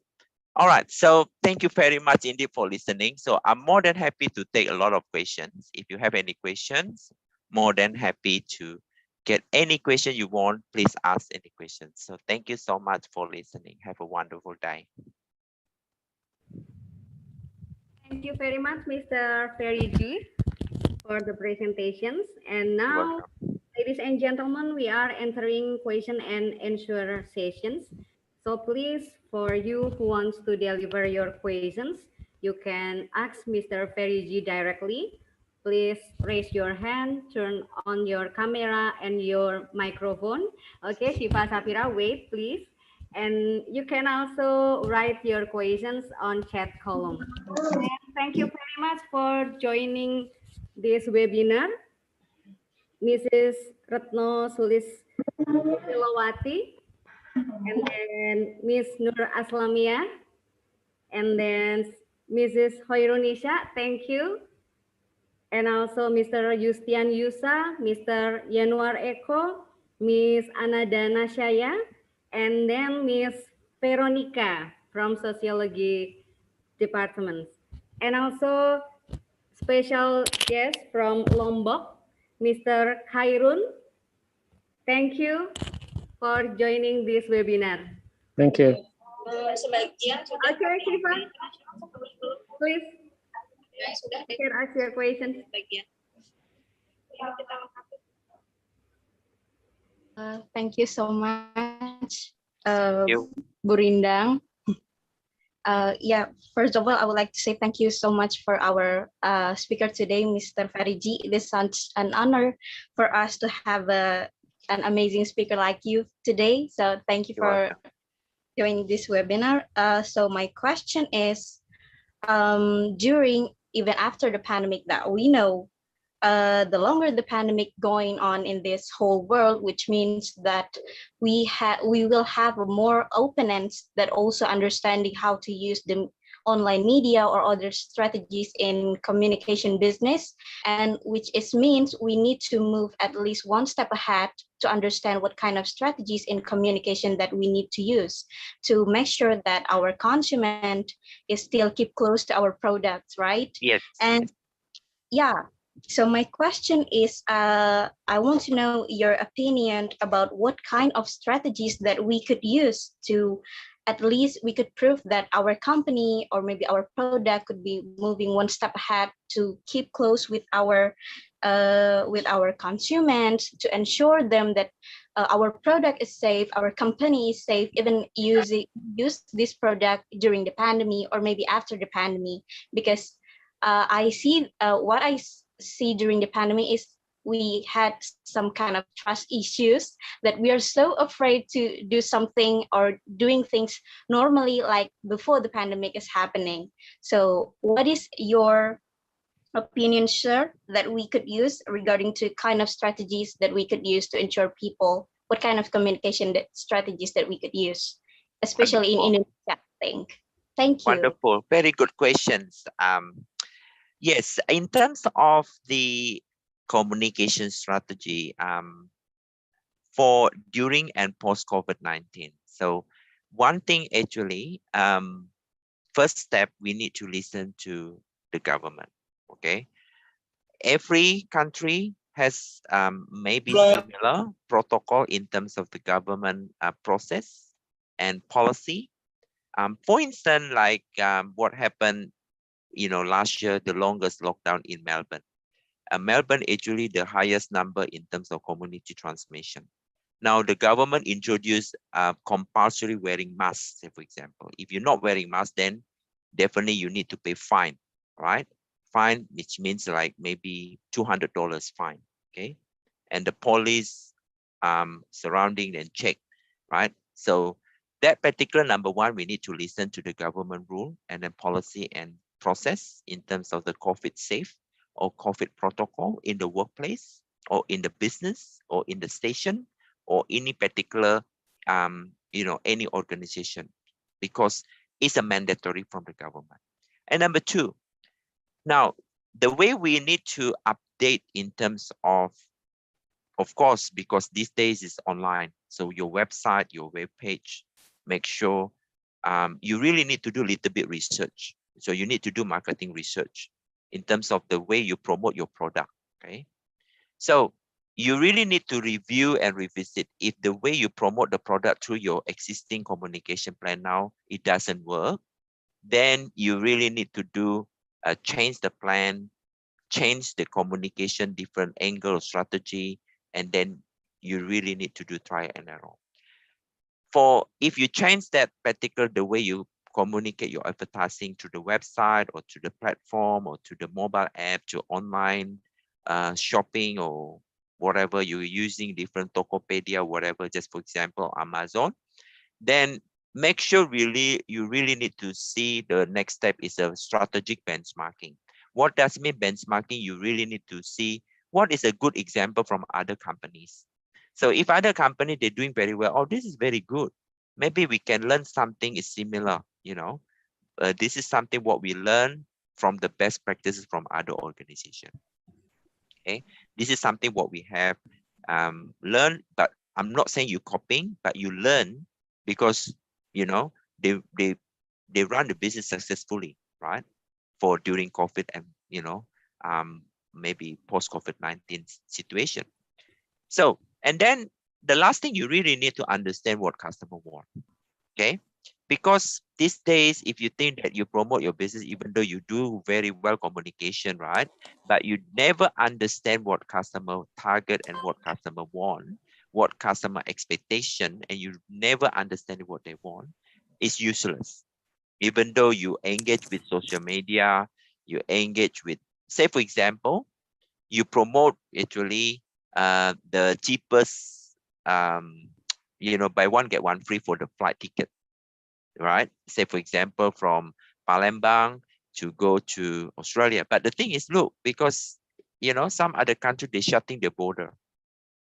all right, so thank you very much indeed for listening. So I'm more than happy to take a lot of questions. If you have any questions, more than happy to get any question you want, please ask any questions. So thank you so much for listening. Have a wonderful day. Thank you very much, Mr. Ferry, for the presentations. And now, ladies and gentlemen, we are entering question and answer sessions. So please, for you who wants to deliver your questions, you can ask Mr. Ferry directly. Please raise your hand, turn on your camera and your microphone. Okay, Shiva Sapira, wait, please. And you can also write your questions on chat column. And thank you very much for joining this webinar. Mrs. Retno Sulis Silawati, and then Miss Nur Aslamia, and then Mrs. Hoirunisha, thank you. And also Mr. Yustian Yusa, Mr. Yanuar Eko, Miss Anadana Shaya, and then Miss Veronica from Sociology Department. And also special guest from Lombok, Mr. Khairun. Thank you for joining this webinar. Thank you. Okay, Shiva, please. You can ask your question. Thank you so much, Bu Rindang. Yeah, first of all, I would like to say thank you so much for our speaker today, Mr. Ferry. It is such an honor for us to have an amazing speaker like you today. So thank you for joining this webinar. So my question is, during, even after the pandemic that we know, the longer the pandemic going on in this whole world, which means that we will have more openness that also understanding how to use the online media or other strategies in communication business, and which means we need to move at least one step ahead to understand what kind of strategies in communication that we need to use to make sure that our consumer is still keep close to our products, right? Yes. And yeah, so my question is, I want to know your opinion about what kind of strategies that we could use to at least we could prove that our company or maybe our product could be moving one step ahead to keep close with our consumers, to ensure them that our product is safe, our company is safe, even use this product during the pandemic or maybe after the pandemic. Because I see what I see during the pandemic is we had some kind of trust issues, that we are so afraid to do something or doing things normally like before the pandemic is happening. So what is your opinion, sir, that we could use regarding to kind of strategies that we could use to ensure people, what kind of communication strategies that we could use, especially in Indonesia, I think. Thank you. Wonderful. Very good questions. Yes, in terms of the communication strategy for during and post COVID-19. So one thing actually, first step, we need to listen to the government. Okay, every country has maybe similar protocol in terms of the government process and policy. For instance, like what happened, last year, the longest lockdown in Melbourne. Melbourne actually the highest number in terms of community transmission. Now the government introduced compulsory wearing masks, say, for example. If you're not wearing masks, then definitely you need to pay fine, right? Fine, which means like maybe $200 fine, okay? And the police surrounding and check, right? So that particular number one, we need to listen to the government rule and then policy and process in terms of the COVID safe or COVID protocol in the workplace or in the business or in the station or any particular, any organization, because it's a mandatory from the government. And number two, now the way we need to update in terms of course, because these days is online. So your website, your web page, make sure you really need to do a little bit research. So you need to do marketing research in terms of the way you promote your product, okay? So you really need to review and revisit. If the way you promote the product through your existing communication plan now, it doesn't work, then you really need to do change the plan, change the communication, different angle strategy, and then you really need to do trial and error. For if you change that particular, the way you communicate your advertising to the website or to the platform or to the mobile app, to online shopping or whatever you're using, different Tokopedia, whatever, just for example, Amazon, then make sure you really need to see the next step is a strategic benchmarking. What does it mean benchmarking? You really need to see what is a good example from other companies. So if other company, they're doing very well, oh, this is very good. Maybe we can learn something is similar, this is something what we learn from the best practices from other organizations. Okay, this is something what we have learned, but I'm not saying you copying, but you learn because, they run the business successfully, right? For during COVID and, maybe post-COVID-19 situation. So, and then the last thing, you really need to understand what customer want, okay? Because these days, if you think that you promote your business, even though you do very well communication, right? But you never understand what customer target and what customer want, what customer expectation, and you never understand what they want, it's useless. Even though you engage with social media, you engage with, say, for example, you promote actually the cheapest, buy one, get one free for the flight ticket, right? Say, for example, from Palembang to go to Australia. But the thing is, look, because, some other country, they're shutting their border,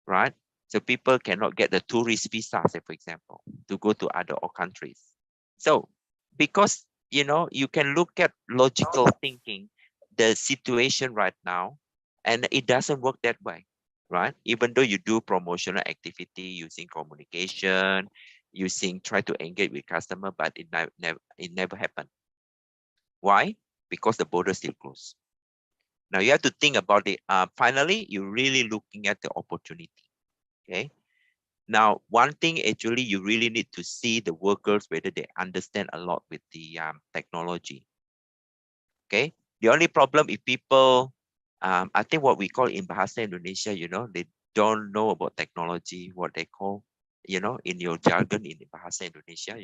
right? So people cannot get the tourist visa, say, for example, to go to other countries. So because, you can look at logical thinking, the situation right now, and it doesn't work that way, right? Even though you do promotional activity using communication, try to engage with customer, but it never happened. Why? Because the border still closed. Now you have to think about it. Finally, you're really looking at the opportunity. Okay. Now, one thing actually, you really need to see the workers whether they understand a lot with the technology. Okay. The only problem if people, I think what we call in Bahasa Indonesia, they don't know about technology, what they call, in your jargon in Bahasa Indonesia,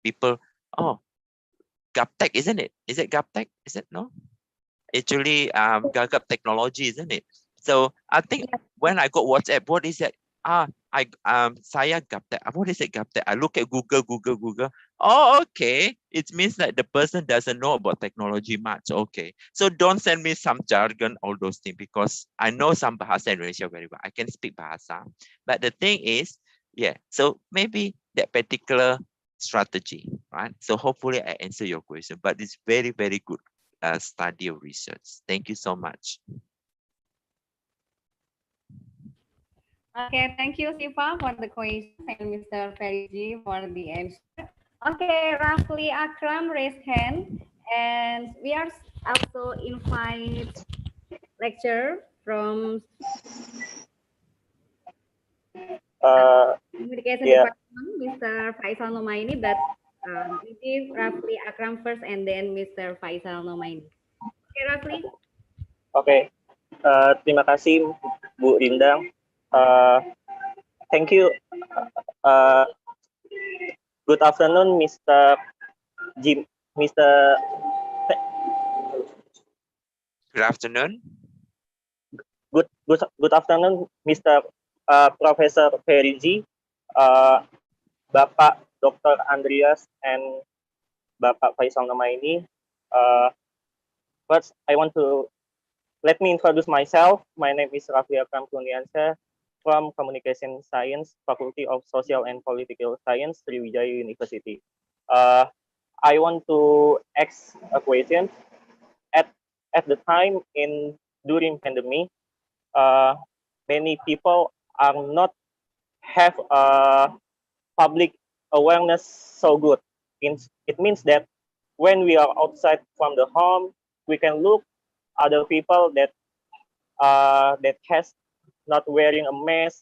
people, oh, gaptek, isn't it? Is it gaptek? Is it? No? Actually, gagap technology, isn't it? So I think when I got WhatsApp, what is that? Saya gaptek. What is it gaptek? I look at Google. Oh, okay. It means that the person doesn't know about technology much. Okay. So don't send me some jargon, all those things, because I know some Bahasa Indonesia very well. I can speak Bahasa. But the thing is, yeah, so maybe that particular strategy, right? So hopefully I answer your question, but it's very, very good study of research. Thank you so much. Okay, thank you, Siva, for the question, and Mr. Feriji for the answer. Okay, Rafli Akram raised hand, and we are also invite lecture from Communication Department, Mr. Faisal Nomaini, but we give Rafli Akram first, and then Mr. Faisal Nomaini. Okay, Rafli. Oke, terima kasih Bu Rindang. Thank you. Good afternoon, Mr. Jim. Good afternoon. Good afternoon, Mr. Professor Feriji, Bapak Dr. Andreas, and Bapak Faisal Nomaini. First, let me introduce myself. My name is Rafli Akram Kurniansyah from Communication Science, Faculty of Social and Political Science, Sriwijaya University. I want to ask a question. At the time during pandemic, many people are not have public awareness so good. It means that when we are outside from the home, we can look other people that has not wearing a mask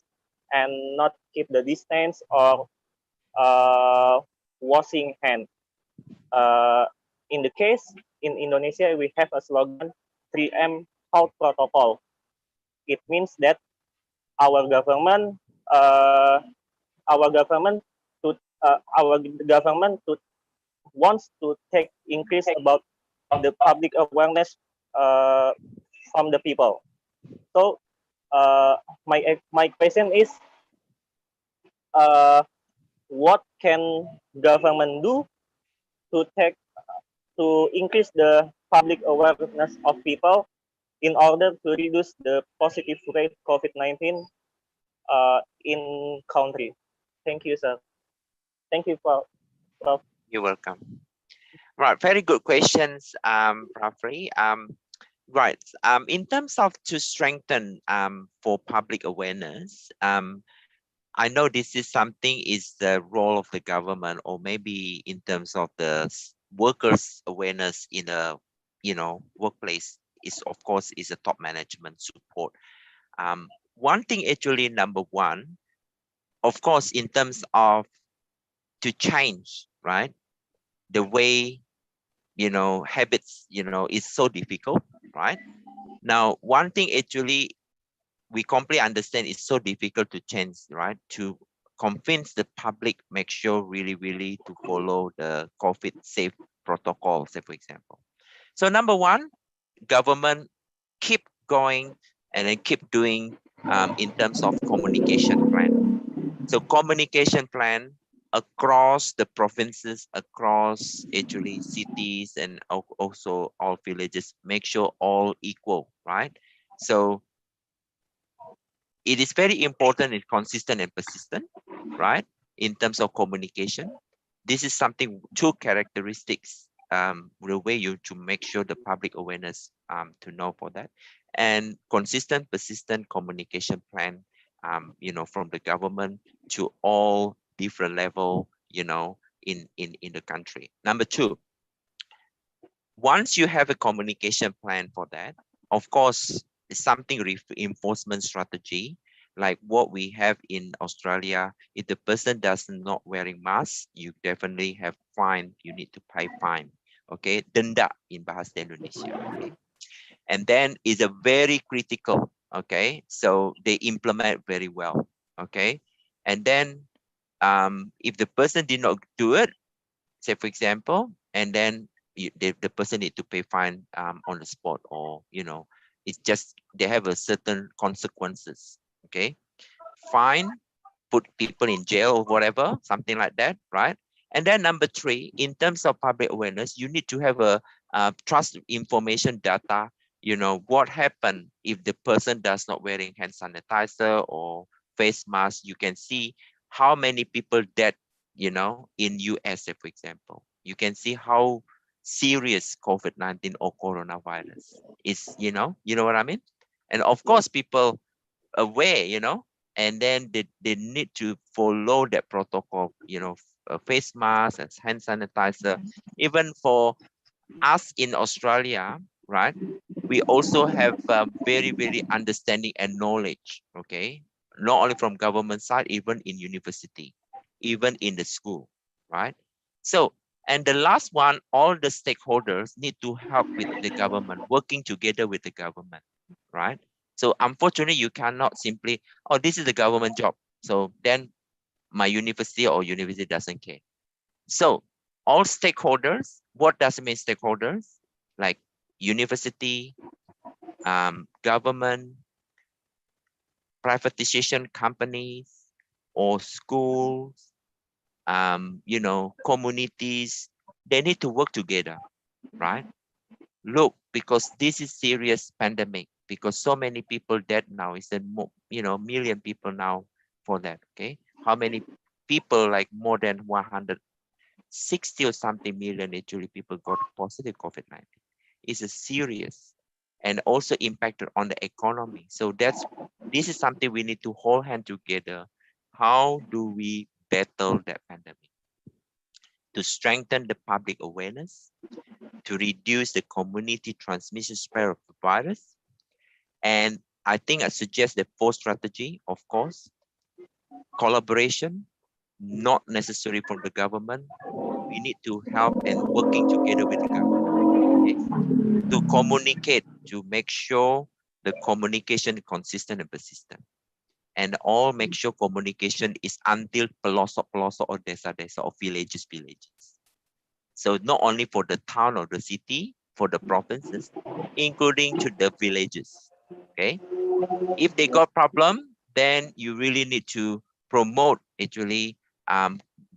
and not keep the distance or washing hand. In the case in Indonesia, we have a slogan 3M Health Protocol. It means that our government wants to take increase about the public awareness from the people. So my question is, what can government do to increase the public awareness of people in order to reduce the positive rate COVID-19 in country? Thank you, sir. Thank you, Prof. You're welcome. Right, very good questions, Rafli. Right, in terms of to strengthen for public awareness, I know this is something is the role of the government, or maybe in terms of the workers' awareness in a workplace is, of course, is a top management support. One thing actually, number one, of course, in terms of to change, right, the way habits is so difficult, right? Now, one thing actually we completely understand it's so difficult to change, right? To convince the public, make sure really to follow the COVID safe protocol, say for example. So number one, government keep going and then keep doing in terms of communication plan. So communication plan across the provinces, across actually cities, and also all villages, make sure all equal, right? So it is very important and consistent and persistent, right? In terms of communication, this is something, two characteristics, the way you to make sure the public awareness to know for that, and consistent, persistent communication plan, from the government to all different level, in the country. Number two, once you have a communication plan for that, of course, it's something reinforcement strategy, like what we have in Australia. If the person does not wearing mask, you definitely have fine. You need to pay fine. Okay, denda in Bahasa Indonesia. Okay, and then is a very critical. Okay, so they implement very well. Okay, and then if the person did not do it, say for example, and then the person need to pay fine on the spot, or It's just they have a certain consequences. Okay, fine, put people in jail or whatever, something like that, right? And then number 3, in terms of public awareness, you need to have a trust information data. You know, what happened if the person does not wearing hand sanitizer or face mask. You can see how many people dead, you know, in USA, for example. You can see how serious COVID-19 or coronavirus is, you know what I mean? And of course, people aware, you know, and then they need to follow that protocol, you know, face mask and hand sanitizer. Even for us in Australia, right, we also have very, very understanding and knowledge, okay, not only from government side, even in university, even in the school, right? So, and the last one, all the stakeholders need to help with the government, working together with the government, right? So unfortunately, you cannot simply, oh, this is the government job, so then my university or university doesn't care. So all stakeholders, what does it mean stakeholders? Like university, government, privatization companies, or schools, you know, communities, they need to work together, right? Look, because this is serious pandemic, because so many people dead now, is a you know, million people now for that. Okay, how many people, like more than 160 or something million actually people got positive COVID-19. It's a serious and also impacted on the economy. So this is something we need to hold hand together. How do we battle that pandemic? To strengthen the public awareness, to reduce the community transmission spread of the virus. And I think I suggest the 4th strategy, of course, collaboration, not necessary from the government. We need to help and working together with the government, okay? To communicate, to make sure the communication is consistent and persistent. And all make sure communication is until pelosok or desa or villages. So not only for the town or the city, for the provinces, including to the villages, okay? If they got problem, then you really need to promote actually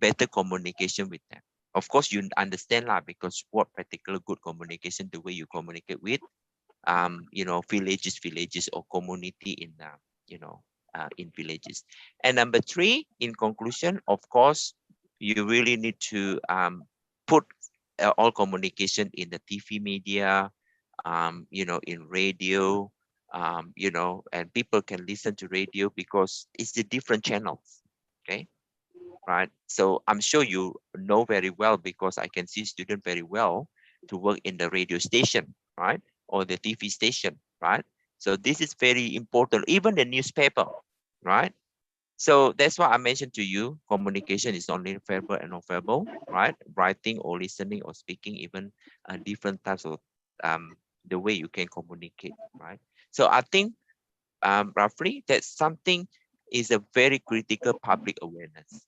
better communication with them. Of course, you understand lah, because what particular good communication, the way you communicate with, you know, villages or community in, you know, in villages. And number 3, in conclusion, of course, you really need to put all communication in the TV media, you know, in radio, you know, and people can listen to radio because it's the different channels, okay? Right? So I'm sure you know very well, because I can see students very well to work in the radio station, right? Or the TV station, right? So this is very important, even the newspaper, right? So that's why I mentioned to you, communication is only verbal and non-verbal, right? Writing or listening or speaking, even different types of the way you can communicate, right? So I think roughly that something is a very critical public awareness,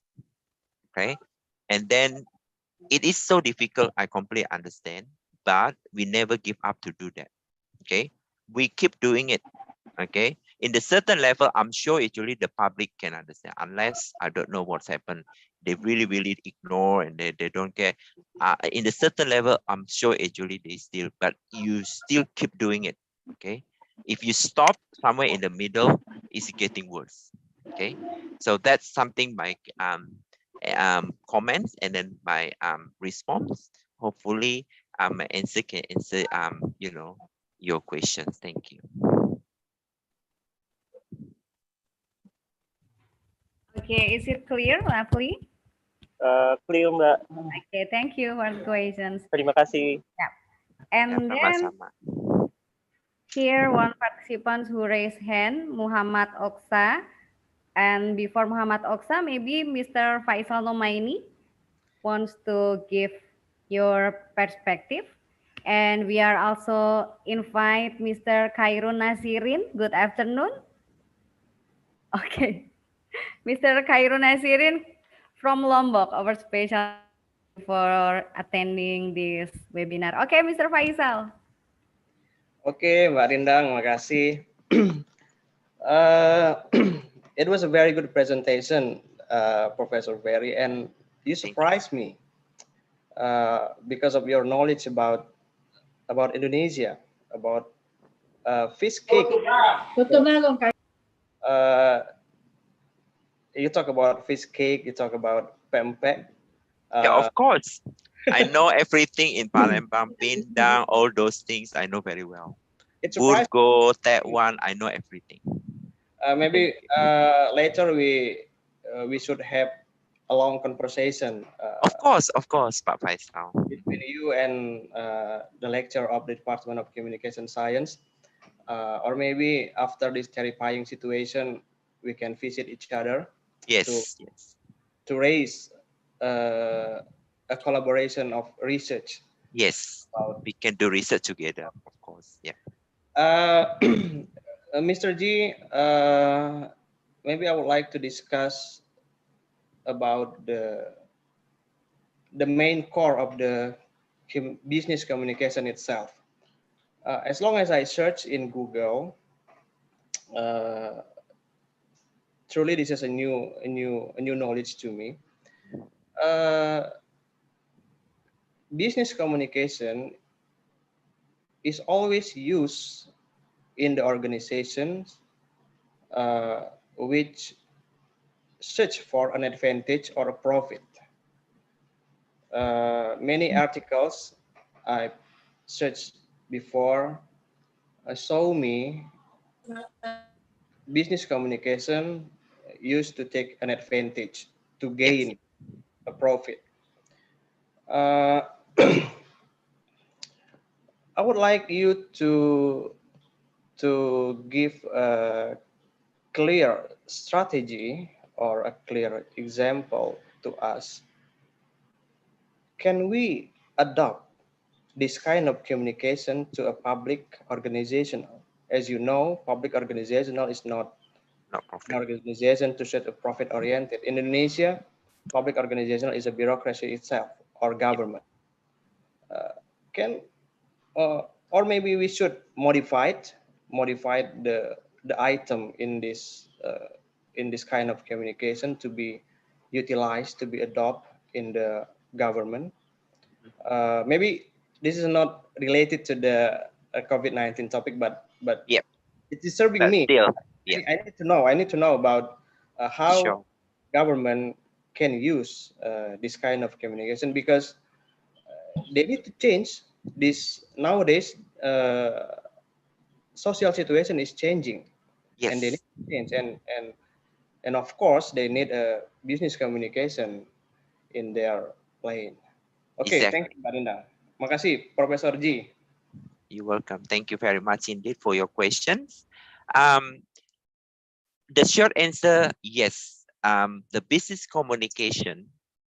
okay? And then it is so difficult, I completely understand, but we never give up to do that, okay? We keep doing it, okay? In the certain level, I'm sure actually the public can understand, unless I don't know what's happened. They really ignore and they don't care. In the certain level, I'm sure actually they still, but you still keep doing it, okay? If you stop somewhere in the middle, it's getting worse, okay? So that's something my comments, and then my response. Hopefully, my answer can answer you know, your questions. Thank you. Okay, is it clear, Lovely? Clear, Mbak. Okay, thank you for the questions. Terima kasih. Yeah. And then here one participant who raised hand, Muhammad Oksa. And before Muhammad Oksa, maybe Mr. Faisal Nomaini wants to give your perspective. And we are also invite Mr. Khairun Nasirin. Good afternoon. Okay. Mr. Khairun Nasirin from Lombok, our special for attending this webinar. Okay, Mr. Faisal. Oke, Mbak Rindang, makasih. It was a very good presentation, Professor Ferry, and you surprised me because of your knowledge about Indonesia, about fish cake. You talk about fish cake, you talk about pempek. Yeah, of course. I know everything in Palembang, Pindang, all those things I know very well. It's surprising. Burgo, that one, I know everything. Maybe later we should have a long conversation. Of course, Pak Faisal. Between you and the lecturer of the Department of Communication Science, or maybe after this terrifying situation, we can visit each other. Yes, to raise a collaboration of research. Yes, we can do research together, of course. Yeah. Mr. G, maybe I would like to discuss about the main core of the business communication itself. As long as I search in Google, truly this is a new knowledge to me. Business communication is always used in the organizations which search for an advantage or a profit. Many articles I searched before show me business communication used to take an advantage to gain a profit. I would like you to give a clear strategy or a clear example to us. Can we adopt this kind of communication to a public organization? As you know, public organizational is not an organization to set a profit oriented. In Indonesia, public organizational is a bureaucracy itself or government. Or maybe we should modify the item in this kind of communication to be utilized, to be adopted in the government. Maybe this is not related to the COVID-19 topic, but it's disturbing me. I need to know about how government can use this kind of communication, because they need to change this. Nowadays social situation is changing, and they need to change, and of course they need a business communication in their plane. Okay, thank you, Mbak Rinda. Makasih, Professor G. You're welcome. Thank you very much indeed for your questions. The short answer, yes. The business communication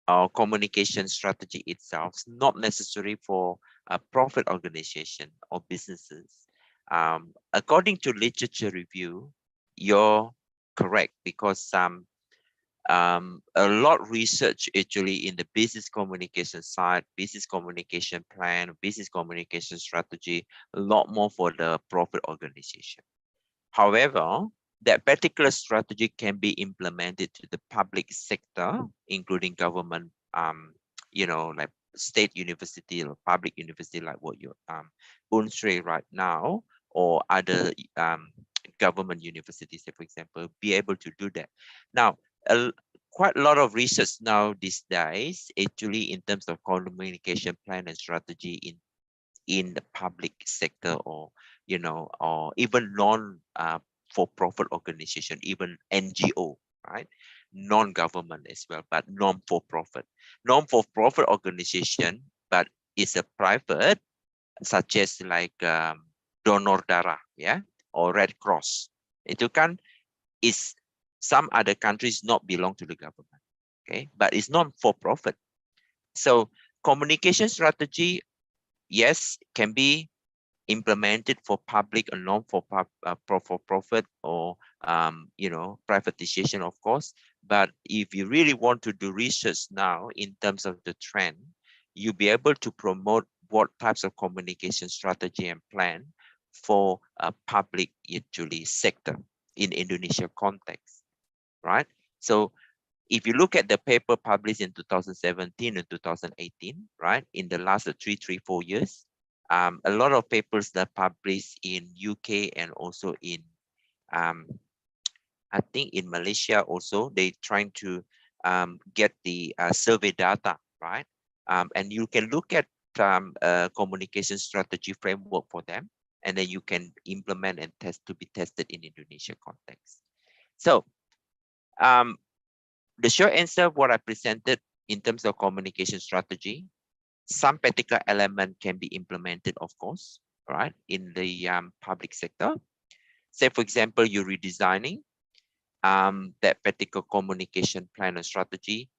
or communication strategy itself is not necessary for a profit organization or businesses. According to literature review, you're correct, because a lot of research actually in the business communication side, business communication plan, business communication strategy, a lot more for the profit organization. However, that particular strategy can be implemented to the public sector, including government, like state university or public university, like what you're Unsri right now, or other government universities, for example, be able to do that. Now, quite a lot of research now these days, actually, in terms of communication plan and strategy in the public sector, or or even non-for-profit organization, even NGO, right? Non-government as well, but non-for-profit. Non-for-profit organization, but it's a private, such as like Donor Darah, yeah, or Red Cross. Itu kan is some other countries not belong to the government, okay, but it's not for profit. So communication strategy, yes, can be implemented for public and non for profit, or privatization, of course. But if you really want to do research now in terms of the trend, you'll be able to promote what types of communication strategy and plan for a public actually sector in Indonesia context, right? So if you look at the paper published in 2017 and 2018, right, in the last 4 years, a lot of papers that published in UK and also in, I think in Malaysia also, they trying to get the survey data, right? And you can look at a communication strategy framework for them, and then you can implement and test to be tested in Indonesia context. So the short answer, what I presented in terms of communication strategy, some particular element can be implemented, of course, right, in the public sector. Say, for example, you're redesigning that particular communication plan or strategy.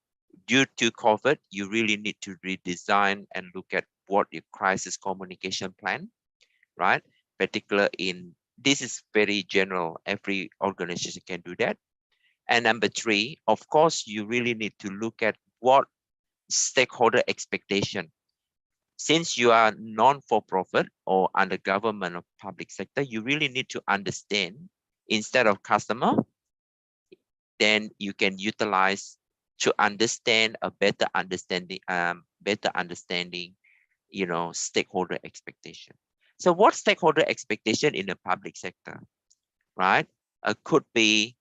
Due to COVID, you really need to redesign and look at what your crisis communication plan, right? Particular in, this is very general, every organization can do that. And number 3, of course, you really need to look at what stakeholder expectation. Since you are non-for-profit or under government or public sector, you really need to understand, instead of customer, then you can utilize to understand a better understanding, you know, stakeholder expectation. So what stakeholder expectation in the public sector, right? Could be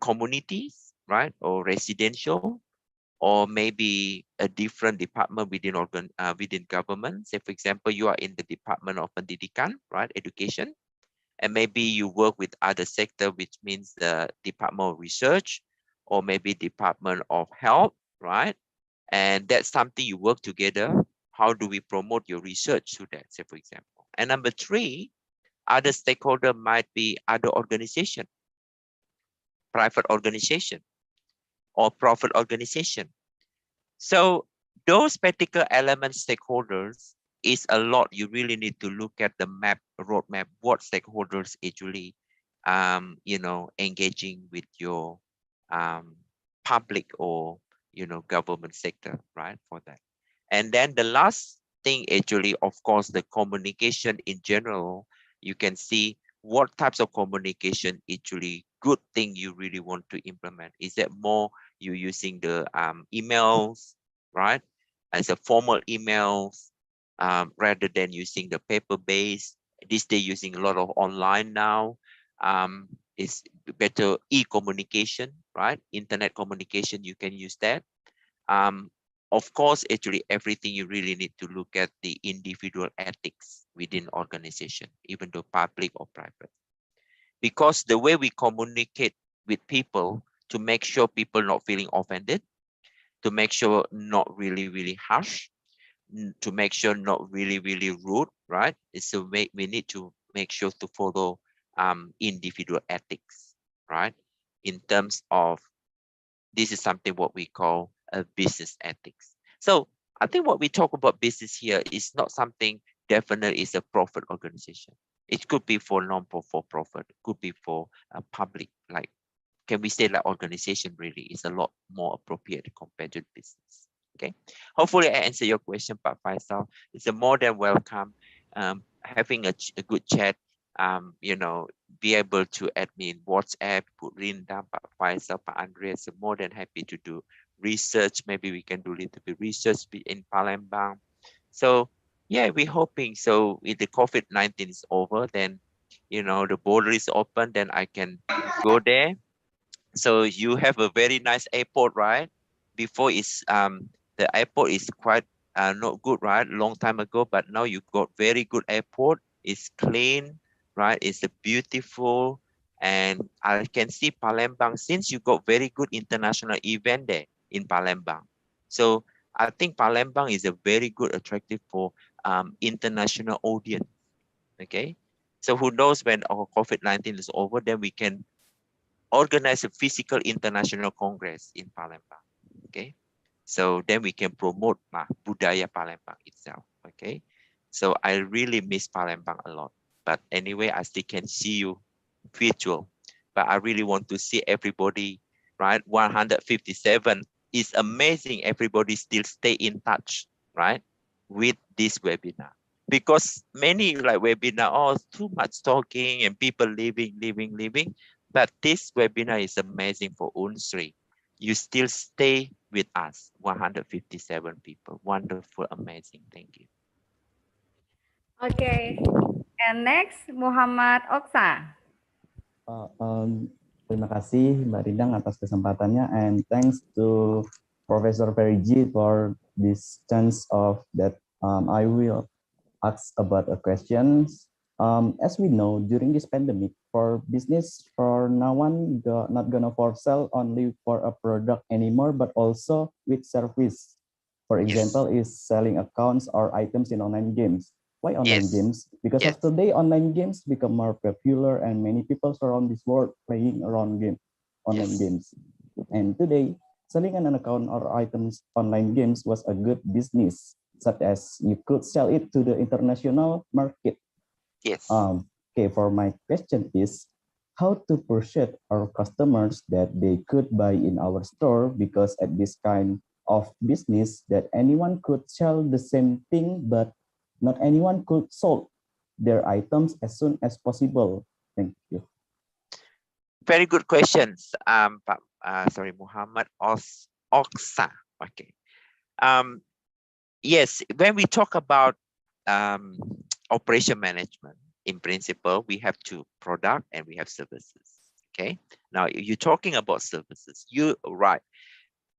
communities, right, or residential, or maybe a different department within within government. Say, for example, you are in the Department of Pendidikan, right, education, and maybe you work with other sector, which means the Department of Research, or maybe Department of Health, right? And that's something you work together. How do we promote your research to that, say, for example? And number 3, other stakeholder might be other organization, private organization, or profit organization. So those particular element stakeholders is a lot. You really need to look at the map, roadmap, what stakeholders actually, you know, engaging with your public or, you know, government sector, right, for that. And then the last thing actually, of course, the communication in general, you can see what types of communication actually good thing you really want to implement. Is that more you using the emails, right, as a formal emails, rather than using the paper-based? This day using a lot of online now. It's better e-communication, right? Internet communication, you can use that. Of course, actually everything you really need to look at the individual ethics within organization, even though public or private. Because the way we communicate with people to make sure people not feeling offended, to make sure not really harsh, to make sure not really rude, right? So we need to make sure to follow individual ethics, right? In terms of, this is something what we call a business ethics. So I think what we talk about business here is not something definitely is a profit organization. It could be for non-for-profit, it could be for a public, like, can we say like organization really is a lot more appropriate compared to business. Okay, hopefully I answer your question, Pak Faisal. It's a more than welcome having a good chat. You know, be able to add me in WhatsApp, put Rindang, Pak Faisal, Pak Andreas, more than happy to do research. Maybe we can do a little bit research in Palembang. So yeah, we're hoping, so if the COVID-19 is over, then, you know, the border is open, then I can go there. So you have a very nice airport, right? Before it's the airport is quite not good, right? Long time ago, but now you got very good airport. It's clean, right? It's a beautiful, and I can see Palembang, since you got very good international event there in Palembang. So I think Palembang is a very good attractive for international audience. Okay, so who knows, when our COVID-19 is over, then we can organize a physical international congress in Palembang. Okay, so then we can promote budaya Palembang itself. Okay, so I really miss Palembang a lot, but anyway, I still can see you virtual, but I really want to see everybody, right? 157 is amazing. Everybody still stay in touch, right, with this webinar. because many like webinar, oh, too much talking and people leaving. But this webinar is amazing for Unsri. You still stay with us, 157 people. Wonderful, amazing. Thank you. Okay. And next, Muhammad Oksa. Terima kasih Mbak Rindang atas kesempatannya, and thanks to Professor Ferry for this chance of that I will ask about a questions. As we know, during this pandemic, for business, for now on, not gonna for sell only for a product anymore, but also with service. For example, is selling accounts or items in online games. Why online games? Because of today, online games become more popular and many people around this world playing online games. And today, selling an account or items online games was a good business, such as you could sell it to the international market. Yes. Okay, for my question is, how to persuade our customers that they could buy in our store, because at this kind of business that anyone could sell the same thing, but not anyone could sold their items as soon as possible. Thank you. Very good questions. Sorry, Muhammad Oksa. Okay. Yes, when we talk about operation management, in principle, we have two product and we have services. Okay. Now you're talking about services. You're right.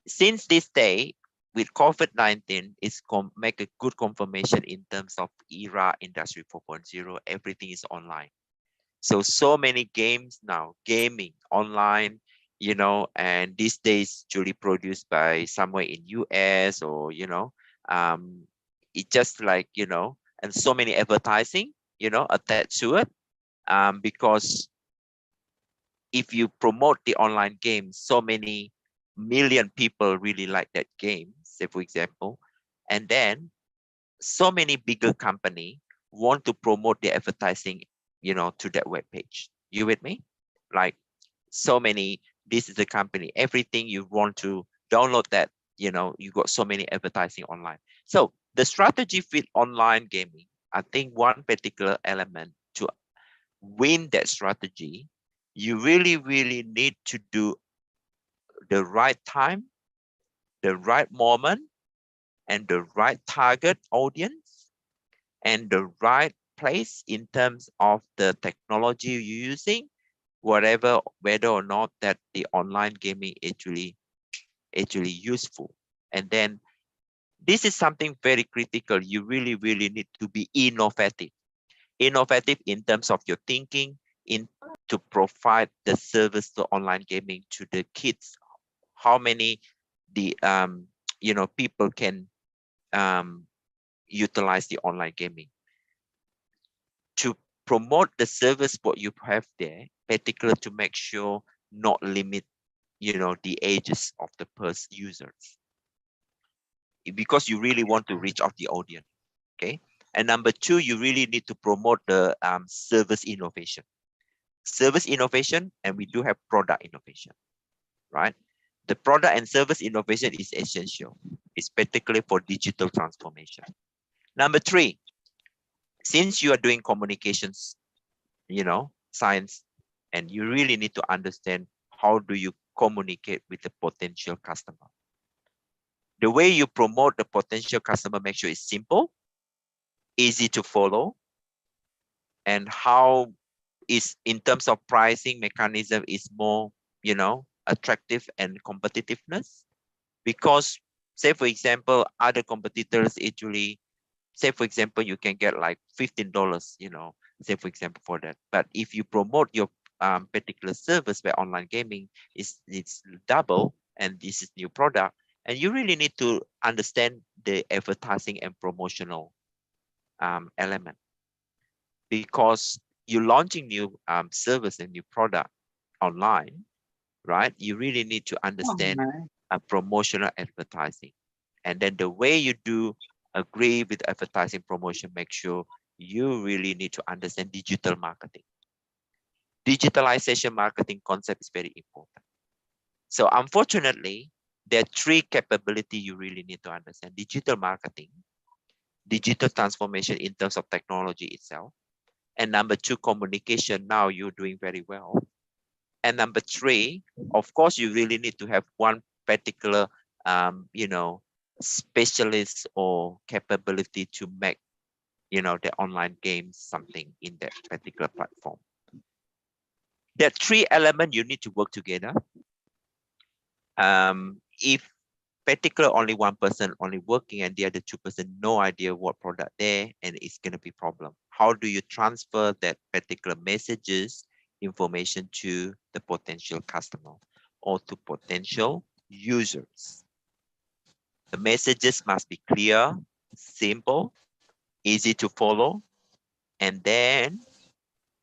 Since this day, with COVID-19, it's make a good confirmation in terms of era industry 4.0. Everything is online. So many games now, gaming online, you know, and these days usually produced by somewhere in US or, you know, it's just like, you know, and so many advertising, you know, attached to it, because if you promote the online game, so many million people really like that game, say for example, and then so many bigger company want to promote their advertising, you know, to that web page. You with me? Like so many, this is the company, everything you want to download that, you know, you got so many advertising online. So the strategy with online gaming, I think one particular element to win that strategy, you really need to do the right time, the right moment, and the right target audience, and the right place in terms of the technology you're using, whatever, whether or not that the online gaming actually useful. And then this is something very critical. You really need to be innovative in terms of your thinking, to provide the service to online gaming to the kids. How many the you know, people can utilize the online gaming, to promote the service what you have there, particularly to make sure not limit, you know, the ages of the users, because you really want to reach out the audience. Okay. And number two, you really need to promote the service innovation, and we do have product innovation, right? The product and service innovation is essential. It's particularly for digital transformation. Number three, since you are doing communications, you know, science, and you really need to understand how do you communicate with the potential customer. The way you promote the potential customer, make sure it's simple, easy to follow, and how is in terms of pricing mechanism is more, you know, attractive and competitiveness. Because say for example, other competitors actually, say for example, you can get like $15, you know, say for example for that. But if you promote your particular service by online gaming, it's double, and this is new product, and you really need to understand the advertising and promotional element, because you're launching new service and new product online, right? You really need to understand promotional advertising, and then the way you do agree with advertising promotion, make sure you really need to understand digital marketing. Digitalization marketing concept is very important. So unfortunately, there are three capabilities you really need to understand: digital marketing, digital transformation in terms of technology itself. And number 2, communication. Now you're doing very well. And number 3, of course, you really need to have one particular, you know, specialist or capability to make, you know, the online games something in that particular platform. There are 3 elements you need to work together. If particular only one person only working and the other 2% no idea what product there, and it's going to be problem. How do you transfer that particular messages, information to the potential customer or to potential users? The messages must be clear, simple, easy to follow, and then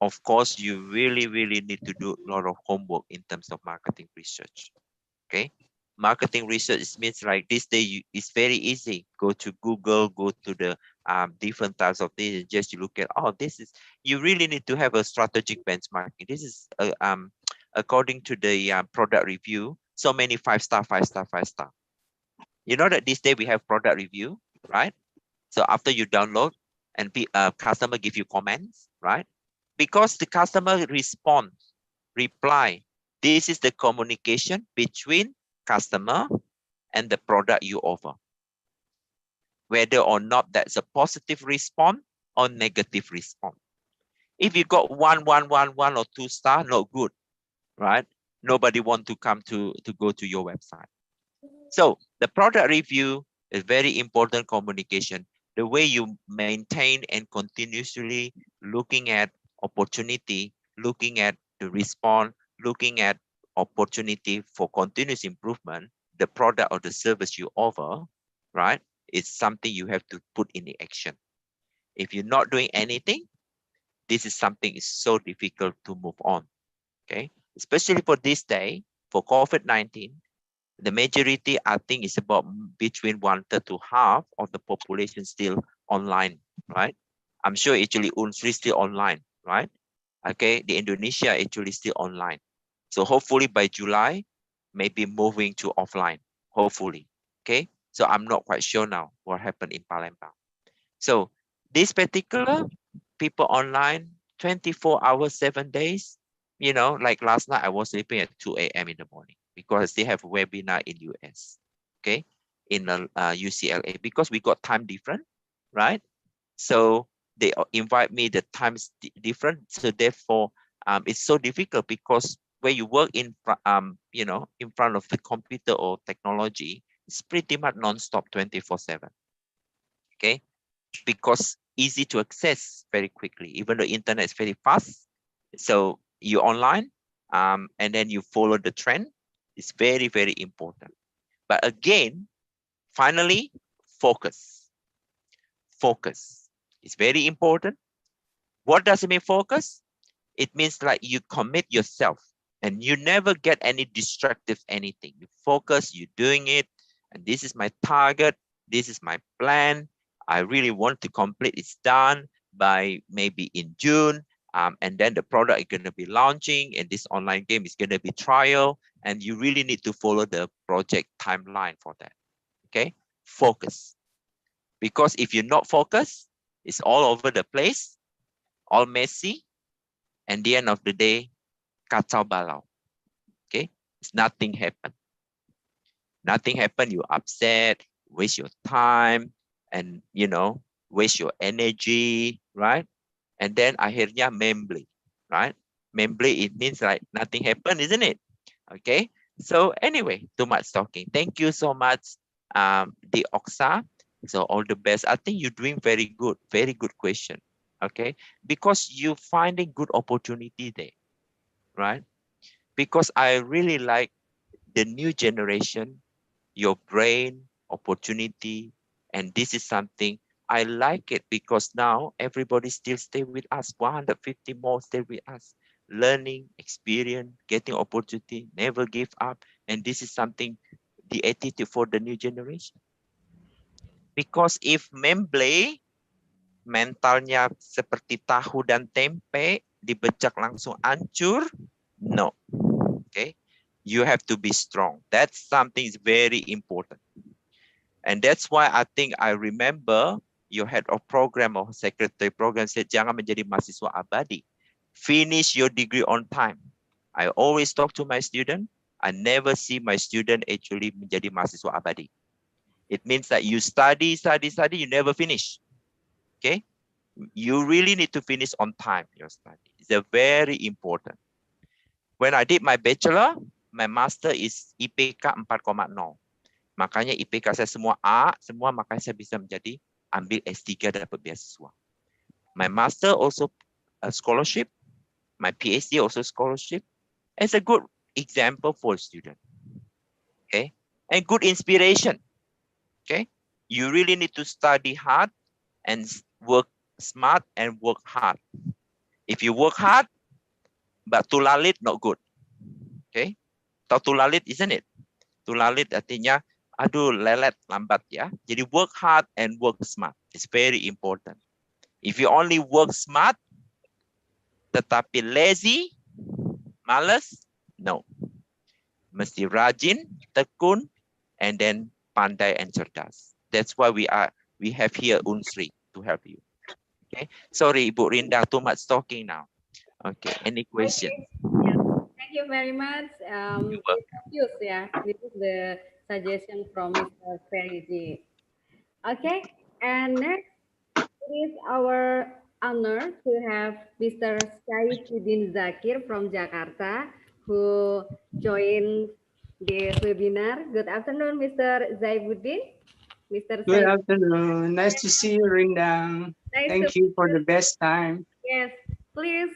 of course you really need to do a lot of homework in terms of marketing research. Okay, marketing research means like this day it's very easy. Go to Google, go to the different types of things, and just you look at, oh, this is, you really need to have a strategic benchmarking. This is according to the product review, so many 5-star, 5-star, 5-star. You know that this day we have product review, right? So after you download and customer give you comments, right? Because the customer responds, reply. This is the communication between customer and the product you offer. Whether or not that's a positive response or negative response. If you got 1 or 2 star, not good, right? Nobody want to come to go to your website. So the product review is very important communication. The way you maintain and continuously looking at opportunity, looking at the response, looking at opportunity for continuous improvement, the product or the service you offer, right? It's something you have to put in the action. If you're not doing anything, this is something is so difficult to move on. Okay, especially for this day, for COVID-19, the majority, I think, is about between 1/3 to half of the population still online, right? I'm sure actually Unsri still online, right? Okay, the Indonesia actually still online. So hopefully by July, maybe moving to offline, hopefully. Okay, so I'm not quite sure now what happened in Palembang. So this particular people online, 24 hours, 7 days, you know, like last night I was sleeping at 2 a.m. in the morning because they have a webinar in US, okay, in UCLA, because we got time different, right? So they invite me, the times different. So therefore, it's so difficult because when you work in, you know, in front of the computer or technology, it's pretty much non-stop 24/7. Okay, because easy to access very quickly, even though internet is very fast. So you online, and then you follow the trend. It's very important. But again, finally, focus. Focus is very important. What does it mean, focus? It means like you commit yourself and you never get any distractive anything. You focus, you're doing it, and this is my target, this is my plan. I really want to complete, it's done by maybe in June, and then the product is going to be launching, and this online game is going to be trial, and you really need to follow the project timeline for that. Okay, focus. Because if you're not focused, it's all over the place, all messy, and the end of the day, kacau balau. Okay, it's nothing happen. Nothing happen, you're upset, waste your time, and you know, waste your energy, right? And then akhirnya membeli, right? Membeli, it means like nothing happened, isn't it? Okay, so anyway, too much talking. Thank you so much, the Oksa. So all the best. I think you're doing very good question. Okay, because you finding good opportunity there, right? Because I really like the new generation, your brain, opportunity, and this is something I like it because now everybody still stay with us. 150 more stay with us, learning, experience, getting opportunity, never give up. And this is something, the attitude for the new generation. Because if membeli, mentalnya seperti tahu dan tempe, dibecak langsung hancur, no. Okay, you have to be strong. That's something is very important. And that's why I think I remember your head of program or secretary program said, jangan menjadi mahasiswa abadi. Finish your degree on time. I always talk to my student. I never see my student actually menjadi mahasiswa abadi. It means that you study, you never finish. Okay? You really need to finish on time your study. It's a very important. When I did my bachelor, my master is IPK 4,0. Makanya IPK saya semua A, semua makanya saya bisa menjadi ambil S3 dapat beasiswa. My master also a scholarship, my PhD also scholarship. It's a good example for a student. Okay, and good inspiration. Okay, you really need to study hard and work smart and work hard. If you work hard, but tulalit not good. Okay, tahu tulalit isn't it? Tulalit artinya aduh lelet lambat ya. Jadi work hard and work smart. It's very important. If you only work smart tetapi lazy, malas, no. Mesti rajin, tekun, and then pandai and cerdas. That's why we have here Unsri to help you. Okay. Sorry, Ibu Rinda, too much talking now. Okay. Any question? Okay. Yeah. Thank you very much. Confused, yeah. This is the suggestion from Mr. Ferry. Okay, and next it is our honor to have Mr. Saifuddin Zakir from Jakarta, who joined this webinar. Good afternoon, Mr. Zaifuddin. Mr. Good afternoon. Nice to see you, Rindang. Thank you for the best time. Yes, please,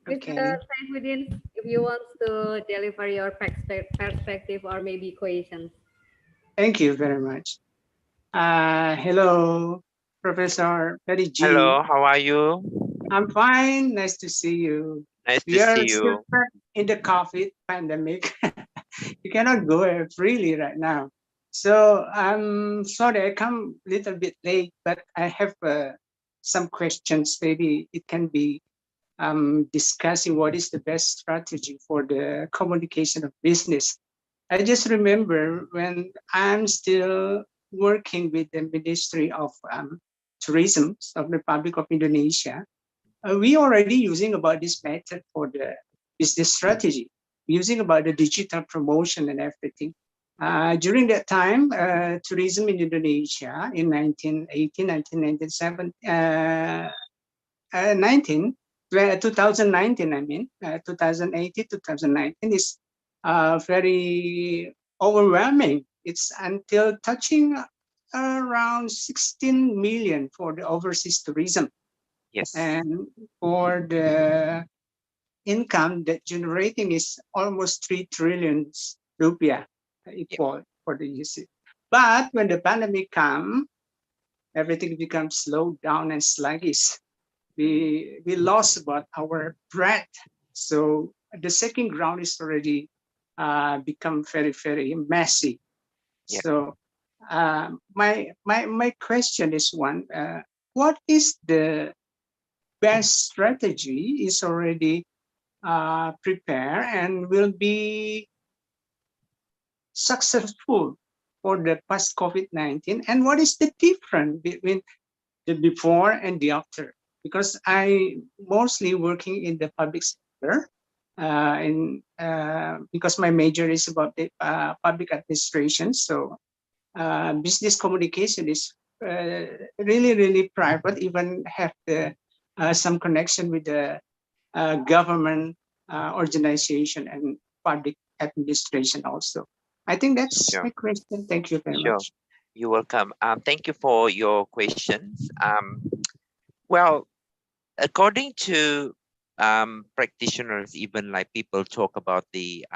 Okay. Mr. Saifuddin, if you want to deliver your perspective or maybe questions. Thank you very much. Hello, Professor Ferry G. Hello, how are you? I'm fine. Nice to see you. Nice We to are see still you. in the COVID pandemic. You cannot go freely right now. So I'm sorry I come a little bit late, but I have some questions. Maybe it can be discussing what is the best strategy for the communication of business. I just remember when I'm still working with the Ministry of Tourism of the Republic of Indonesia, we already using about this method for the business strategy, using about the digital promotion and everything. During that time, tourism in Indonesia in 1997, 2019, I mean, 2018, 2019 is very overwhelming. It's until touching around 16 million for the overseas tourism. Yes. And for the income that generating is almost 3 trillion rupiah equal for the usage. But when the pandemic come, everything becomes slowed down and sluggish. We lost about our breath. So the second ground is already become very, very messy. Yeah. So my question is one, what is the best strategy is already prepared and will be successful for the past COVID-19? And what is the difference between the before and the after? Because I mostly working in the public sector, because my major is about the public administration. So business communication is really, really private, even have the some connection with the government organization and public administration also. I think that's Sure. my question. Thank you very Sure. much. You're welcome. Thank you for your questions. Well, according to practitioners, even like people talk about the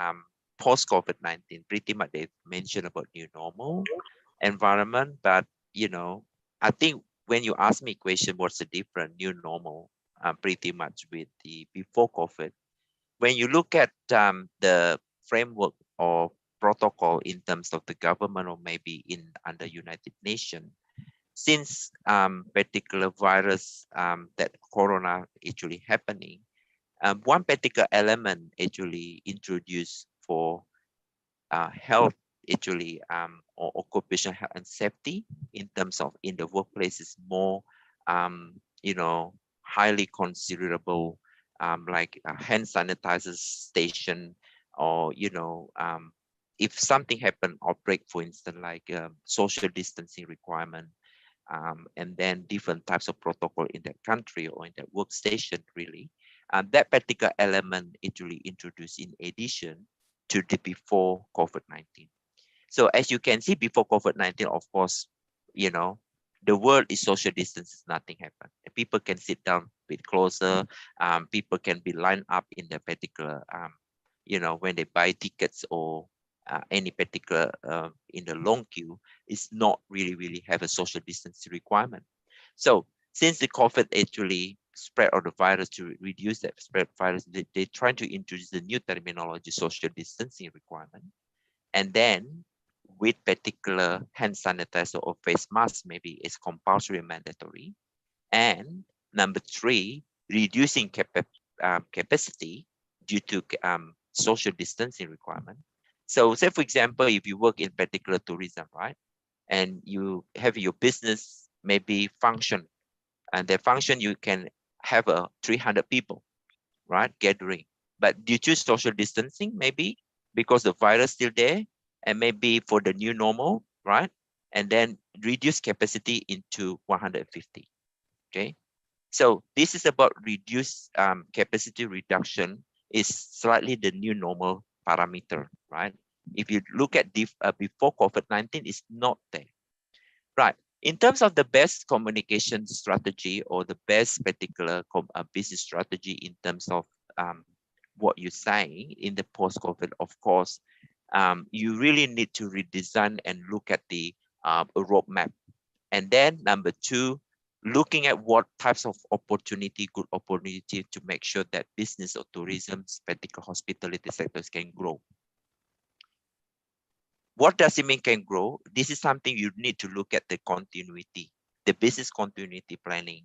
post-COVID-19, pretty much they mention about new normal environment. But, you know, I think when you ask me question, what's the difference, new normal, pretty much with the before COVID, when you look at the framework of protocol in terms of the government or maybe in under United Nations, since particular virus that corona actually happening, one particular element actually introduced for health actually or occupational health and safety in terms of in the workplace is more you know, highly considerable, like a hand sanitizer station, or you know, if something happen, outbreak, for instance, like social distancing requirement, and then different types of protocol in that country or in that workstation, really, that particular element actually introduced in addition to the before COVID-19. So as you can see, before COVID-19, of course, you know, the world is social distance, nothing happened. People can sit down a bit closer. People can be lined up in the particular, you know, when they buy tickets or any particular in the long queue, it's not really have a social distancing requirement. So since the COVID actually spread of the virus, to reduce that spread of virus, they trying to introduce the new terminology, social distancing requirement. And then with particular hand sanitizer or face mask, maybe it's compulsory and mandatory. And number three, reducing capacity due to social distancing requirement. So say, for example, if you work in particular tourism, right? And you have your business maybe function, and the function you can have 300 people, right, gathering. But due to social distancing, maybe because the virus still there, and maybe for the new normal, right? And then reduce capacity into 150, okay? So this is about reduce capacity reduction is slightly the new normal parameter, right? If you look at before COVID-19, it's not there, right? In terms of the best communication strategy or the best particular business strategy in terms of what you're saying in the post-COVID, of course, you really need to redesign and look at the roadmap. And then number two, looking at what types of good opportunity to make sure that business or tourism, particular hospitality sectors can grow. What does it mean can grow? This is something you need to look at the continuity, the business continuity planning,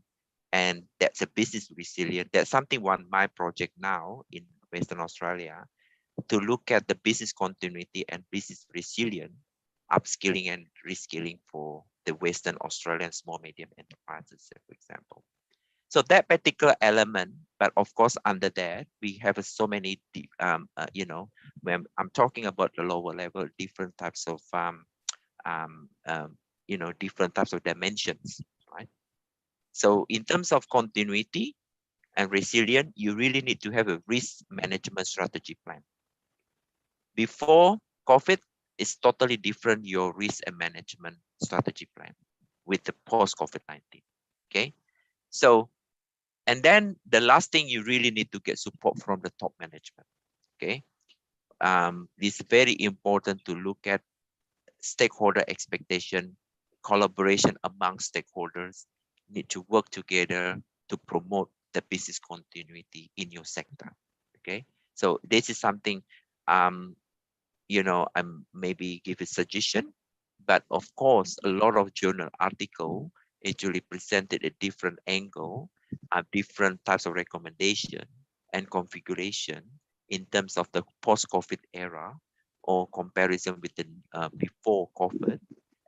and that's a business resilience. That's something my project now in Western Australia, to look at the business continuity and business resilience, upskilling and reskilling for the Western Australian small medium enterprises, for example. So that particular element, but of course under that we have so many, you know, when I'm talking about the lower level, different types of, you know, different types of dimensions, right? So in terms of continuity and resilience, you really need to have a risk management strategy plan. Before COVID, it's totally different, your risk and management strategy plan with the post-COVID-19, okay? So, and then the last thing, you really need to get support from the top management, okay? It's very important to look at stakeholder expectation, collaboration among stakeholders, need to work together to promote the business continuity in your sector, okay? So this is something, you know, I'm maybe give a suggestion, but of course, a lot of journal article actually presented a different angle, different types of recommendation and configuration in terms of the post-COVID era or comparison with the before COVID.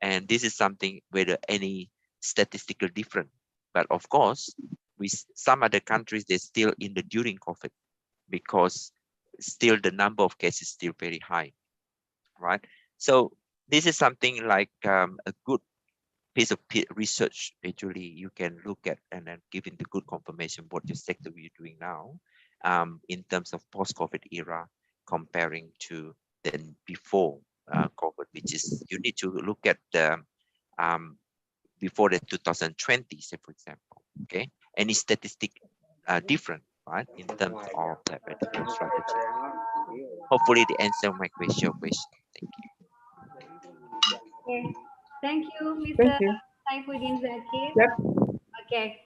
And this is something whether any statistical different, but of course, with some other countries, they're still in the during COVID because still the number of cases is still very high, right? So this is something like a good piece of research actually you can look at, and then giving the good confirmation what your sector you're doing now in terms of post-COVID era comparing to then before COVID, which is you need to look at the before the 2020, say for example, okay? Any statistic different, right, in terms of that particular strategy. Hopefully the answer my question. Thank you. Okay. Thank you, Mr. Thank you. Saifuddin Zakir. Yep. Okay.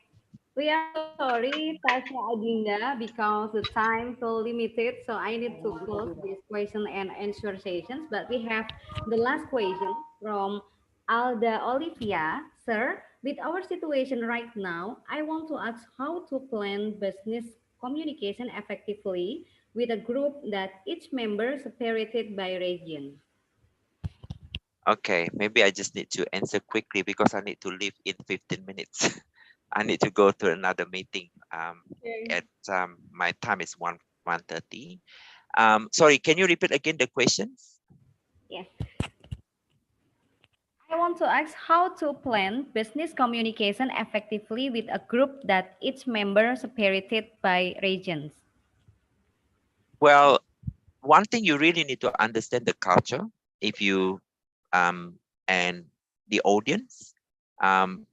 We are sorry, Tasha Adinda, because the time so limited, so I need to close this question and answer sessions. But we have the last question from Alda Olivia. Sir, with our situation right now, I want to ask how to plan business communication effectively with a group that each member separated by region. Okay, maybe I just need to answer quickly because I need to leave in 15 minutes. I need to go to another meeting. At my time is 1:30. Sorry, can you repeat again the questions? Yes. I want to ask how to plan business communication effectively with a group that each member separated by regions. Well, one thing you really need to understand the culture. If you and the audience,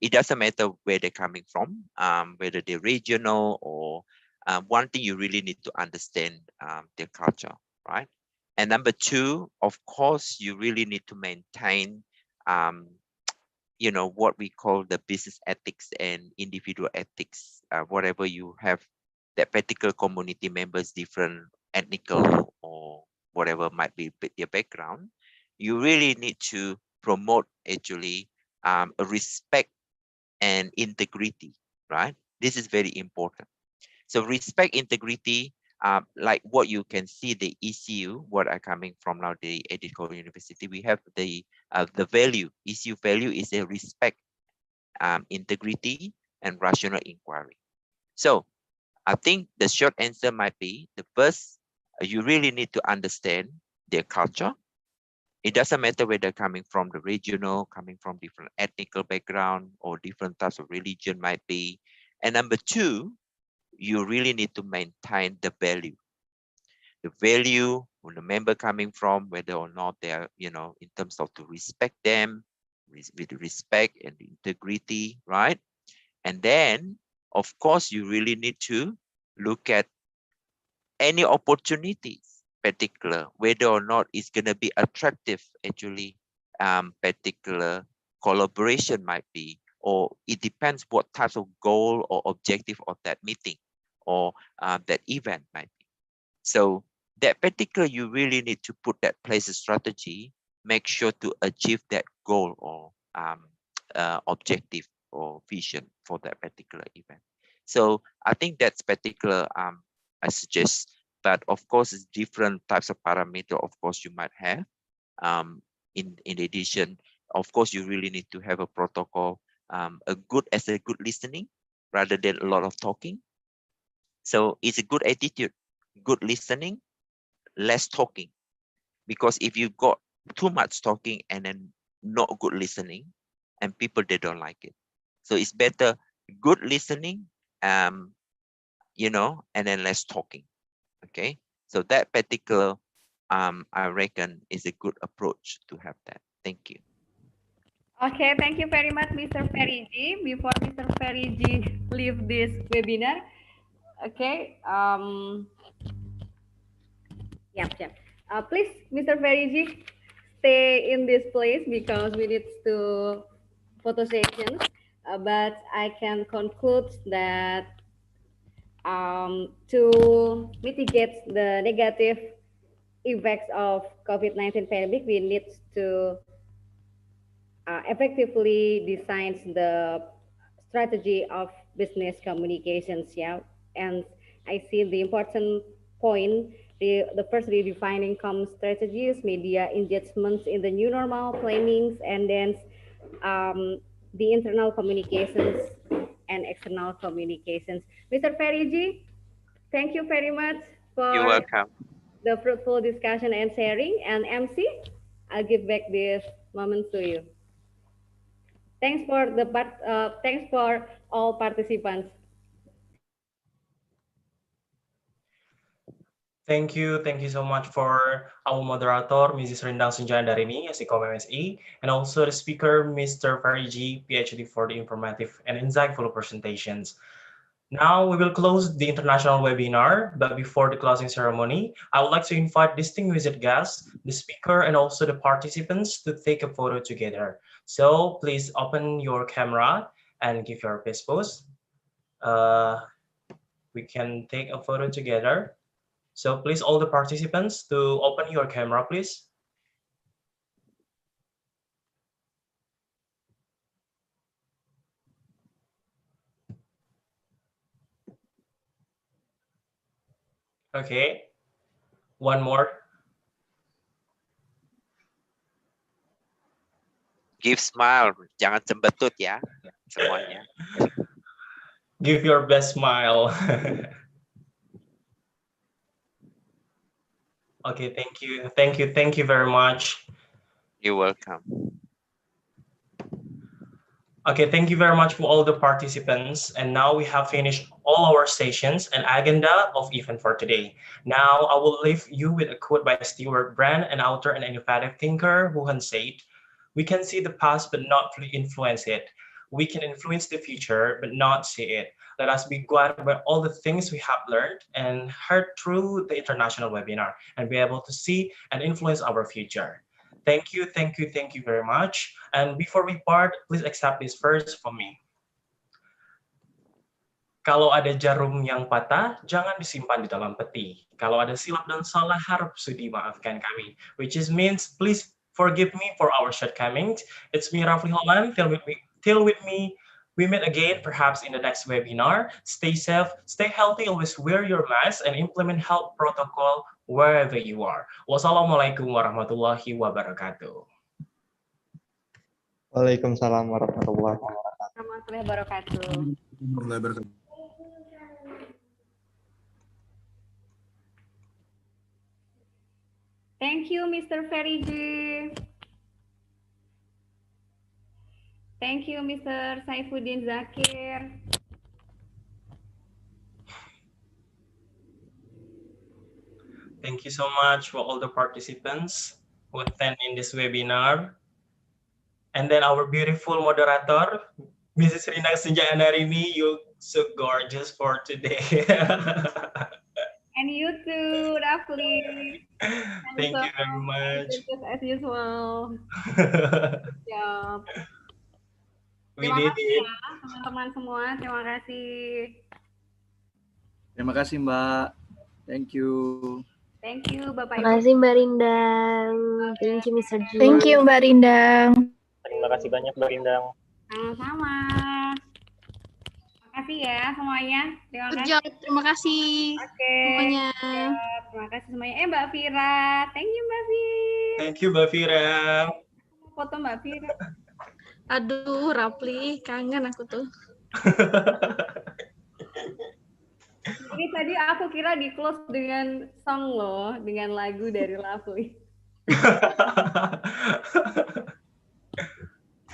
it doesn't matter where they're coming from, whether they're regional or one thing you really need to understand their culture, right? And number two, of course, you really need to maintain you know, what we call the business ethics and individual ethics. Whatever you have, that particular community members, different ethnical or whatever might be their background, you really need to promote actually a respect and integrity, right? This is very important. So respect, integrity, like what you can see the ECU, what are coming from now, the Edith Cowan University, we have the value. ECU value is a respect, integrity, and rational inquiry. So I think the short answer might be the first, you really need to understand their culture. It doesn't matter whether they're coming from the regional, coming from different ethnical background or different types of religion might be. And number two, you really need to maintain the value. The value when the member coming from, whether or not they are, you know, in terms of to respect them, with respect and integrity, right? And then, of course, you really need to look at any opportunities, particular, whether or not it's going to be attractive, actually, particular collaboration might be, or it depends what types of goal or objective of that meeting or that event might be. So that particular, you really need to put that place a strategy, make sure to achieve that goal or objective or vision for that particular event. So I think that's particular I suggest, but of course it's different types of parameter of course you might have. In addition, of course you really need to have a protocol, a good listening rather than a lot of talking. So it's a good attitude, good listening, less talking. Because if you got too much talking and then not good listening, and people, they don't like it. So it's better good listening, you know, and then less talking. Okay, so that particular I reckon is a good approach to have that. Thank you. Okay, thank you very much, Mr. Ferry-G. Before Mr. Ferry-G leave this webinar, okay, please, Mr. Ferry-G, stay in this place because we need to photo sessions. But I can conclude that to mitigate the negative effects of COVID-19 pandemic, we need to effectively design the strategy of business communications. Yeah, and I see the important point. The first, redefining common strategies, media engagements in the new normal plannings, and then the internal communications and external communications. Mr. Ferry-G, thank you very much You're for welcome. the fruitful discussion and sharing. And MC, I'll give back this moment to you. Thanks for thanks for all participants. Thank you so much for our moderator, Mrs. Rendang Sunjandarini, SICOM MSE, and also the speaker, Mr. Ferry-G, PhD, for the informative and insightful presentations. Now we will close the international webinar, but before the closing ceremony, I would like to invite distinguished guests, the speaker, and also the participants to take a photo together. So please open your camera and give your best pose. We can take a photo together. So please, all the participants, to open your camera, please. Okay, one more. Give smile, jangan cembetut ya semuanya. Give your best smile. Okay, thank you very much. You're welcome. Okay, thank you very much for all the participants. And now we have finished all our sessions and agenda of event for today. Now I will leave you with a quote by Stewart Brand, an author and innovative thinker, who once said, "We can see the past but not fully influence it. We can influence the future but not see it. Let us be guided by all the things we have learned and heard through the international webinar and be able to see and influence our future." Thank you very much. And before we part, please accept this first from me. Kalau ada jarum yang patah, jangan disimpan di dalam peti. Kalau ada silap dan salah, harap sudi maafkan kami. Which means, please forgive me for our shortcomings. It's me, Rafli Holland. Till with me, we meet again, perhaps in the next webinar. Stay safe, stay healthy, always wear your mask, and implement health protocol wherever you are. Wassalamualaikum warahmatullahi wabarakatuh. Waalaikumsalam warahmatullahi wabarakatuh. Warahmatullahi wabarakatuh. Thank you, Mr. Feriji. Thank you, Mr. Saifuddin Zakir. Thank you so much for all the participants who attend in this webinar. And then our beautiful moderator, Mrs. Rina Senjanarini, you're so gorgeous for today. And you too, Rafli. Thank you very much. As usual. Job. We Terima did kasih it. ya, teman-teman semua. Terima kasih. Terima kasih Mbak. Thank you. Thank you, Bapak Ibu. Terima kasih Mbak Rindang. Thank you, Mr. Ji. Thank you, Mbak Rindang. Terima kasih banyak, Mbak Rindang. Sama-sama. Terima kasih ya semuanya. Terima Good kasih. job. Terima kasih Oke. semuanya. Terima kasih semuanya. Mbak Vira. Thank you, Mbak Vira. Thank you, Mbak Vira. Foto Mbak Vira. Aduh, Rapli, kangen aku tuh. Ini tadi aku kira di close dengan song loh, dengan lagu dari Rafli.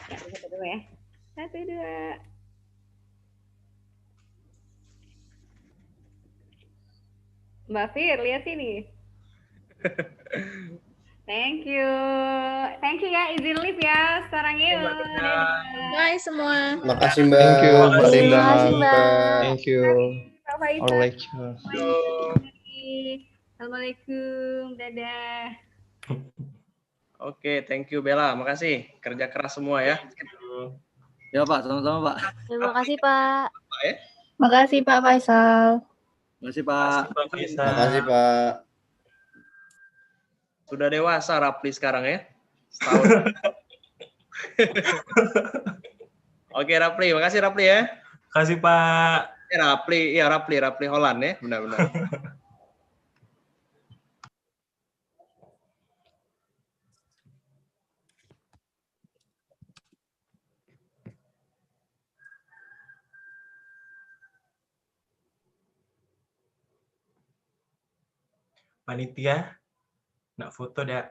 Ya, satu dulu ya. 1, 2. Mbak Fir, lihat sini. Thank you. Thank you ya, izin live ya. Sekarang yuk. Bye semua. Makasih Mbak. Thank you, Mbak Rindang. Makasih, Mbak. Thank you. Pak Faisal. Our lecture. Assalamualaikum. Dadah. Oke, thank you Bella. Makasih. Kerja keras semua ya. Ya Pak, sama-sama Pak. Terima kasih, Pak. Pak ya. Makasih Pak Faisal. Terima kasih Pak. Makasih Pak. Sudah dewasa Rapli sekarang ya. Setahun. Oke Rapli, makasih Rapli ya. Makasih Pak. Rapli Holland ya, benar-benar. Panitia, nak foto dah.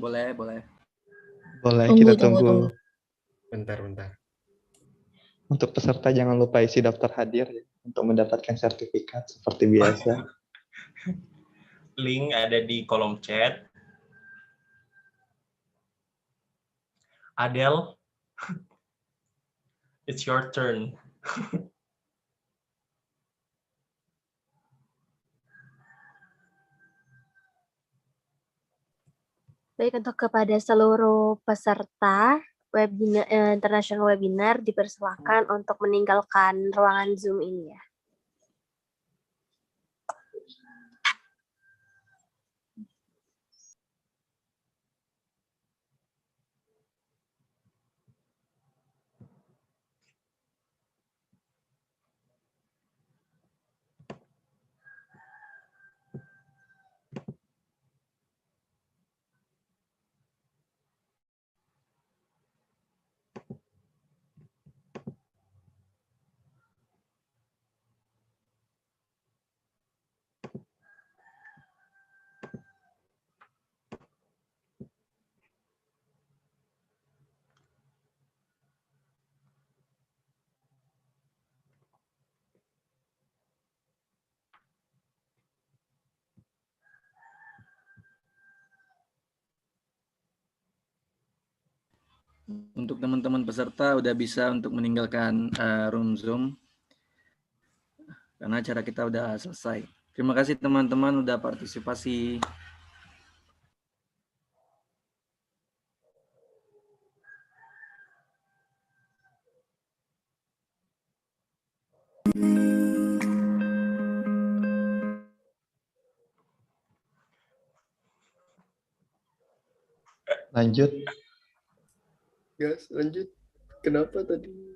Boleh. Boleh, Tunggu, kita tunggu, tunggu. tunggu. Bentar. Untuk peserta jangan lupa isi daftar hadir ya, untuk mendapatkan sertifikat seperti biasa. Link ada di kolom chat. Adele, it's your turn. Baik, untuk kepada seluruh peserta webinar, international webinar, dipersilakan untuk meninggalkan ruangan Zoom ini ya. Untuk teman-teman peserta udah bisa untuk meninggalkan room Zoom karena acara kita udah selesai. Terima kasih teman-teman udah partisipasi. Lanjut. Gas, lanjut. Kenapa tadi?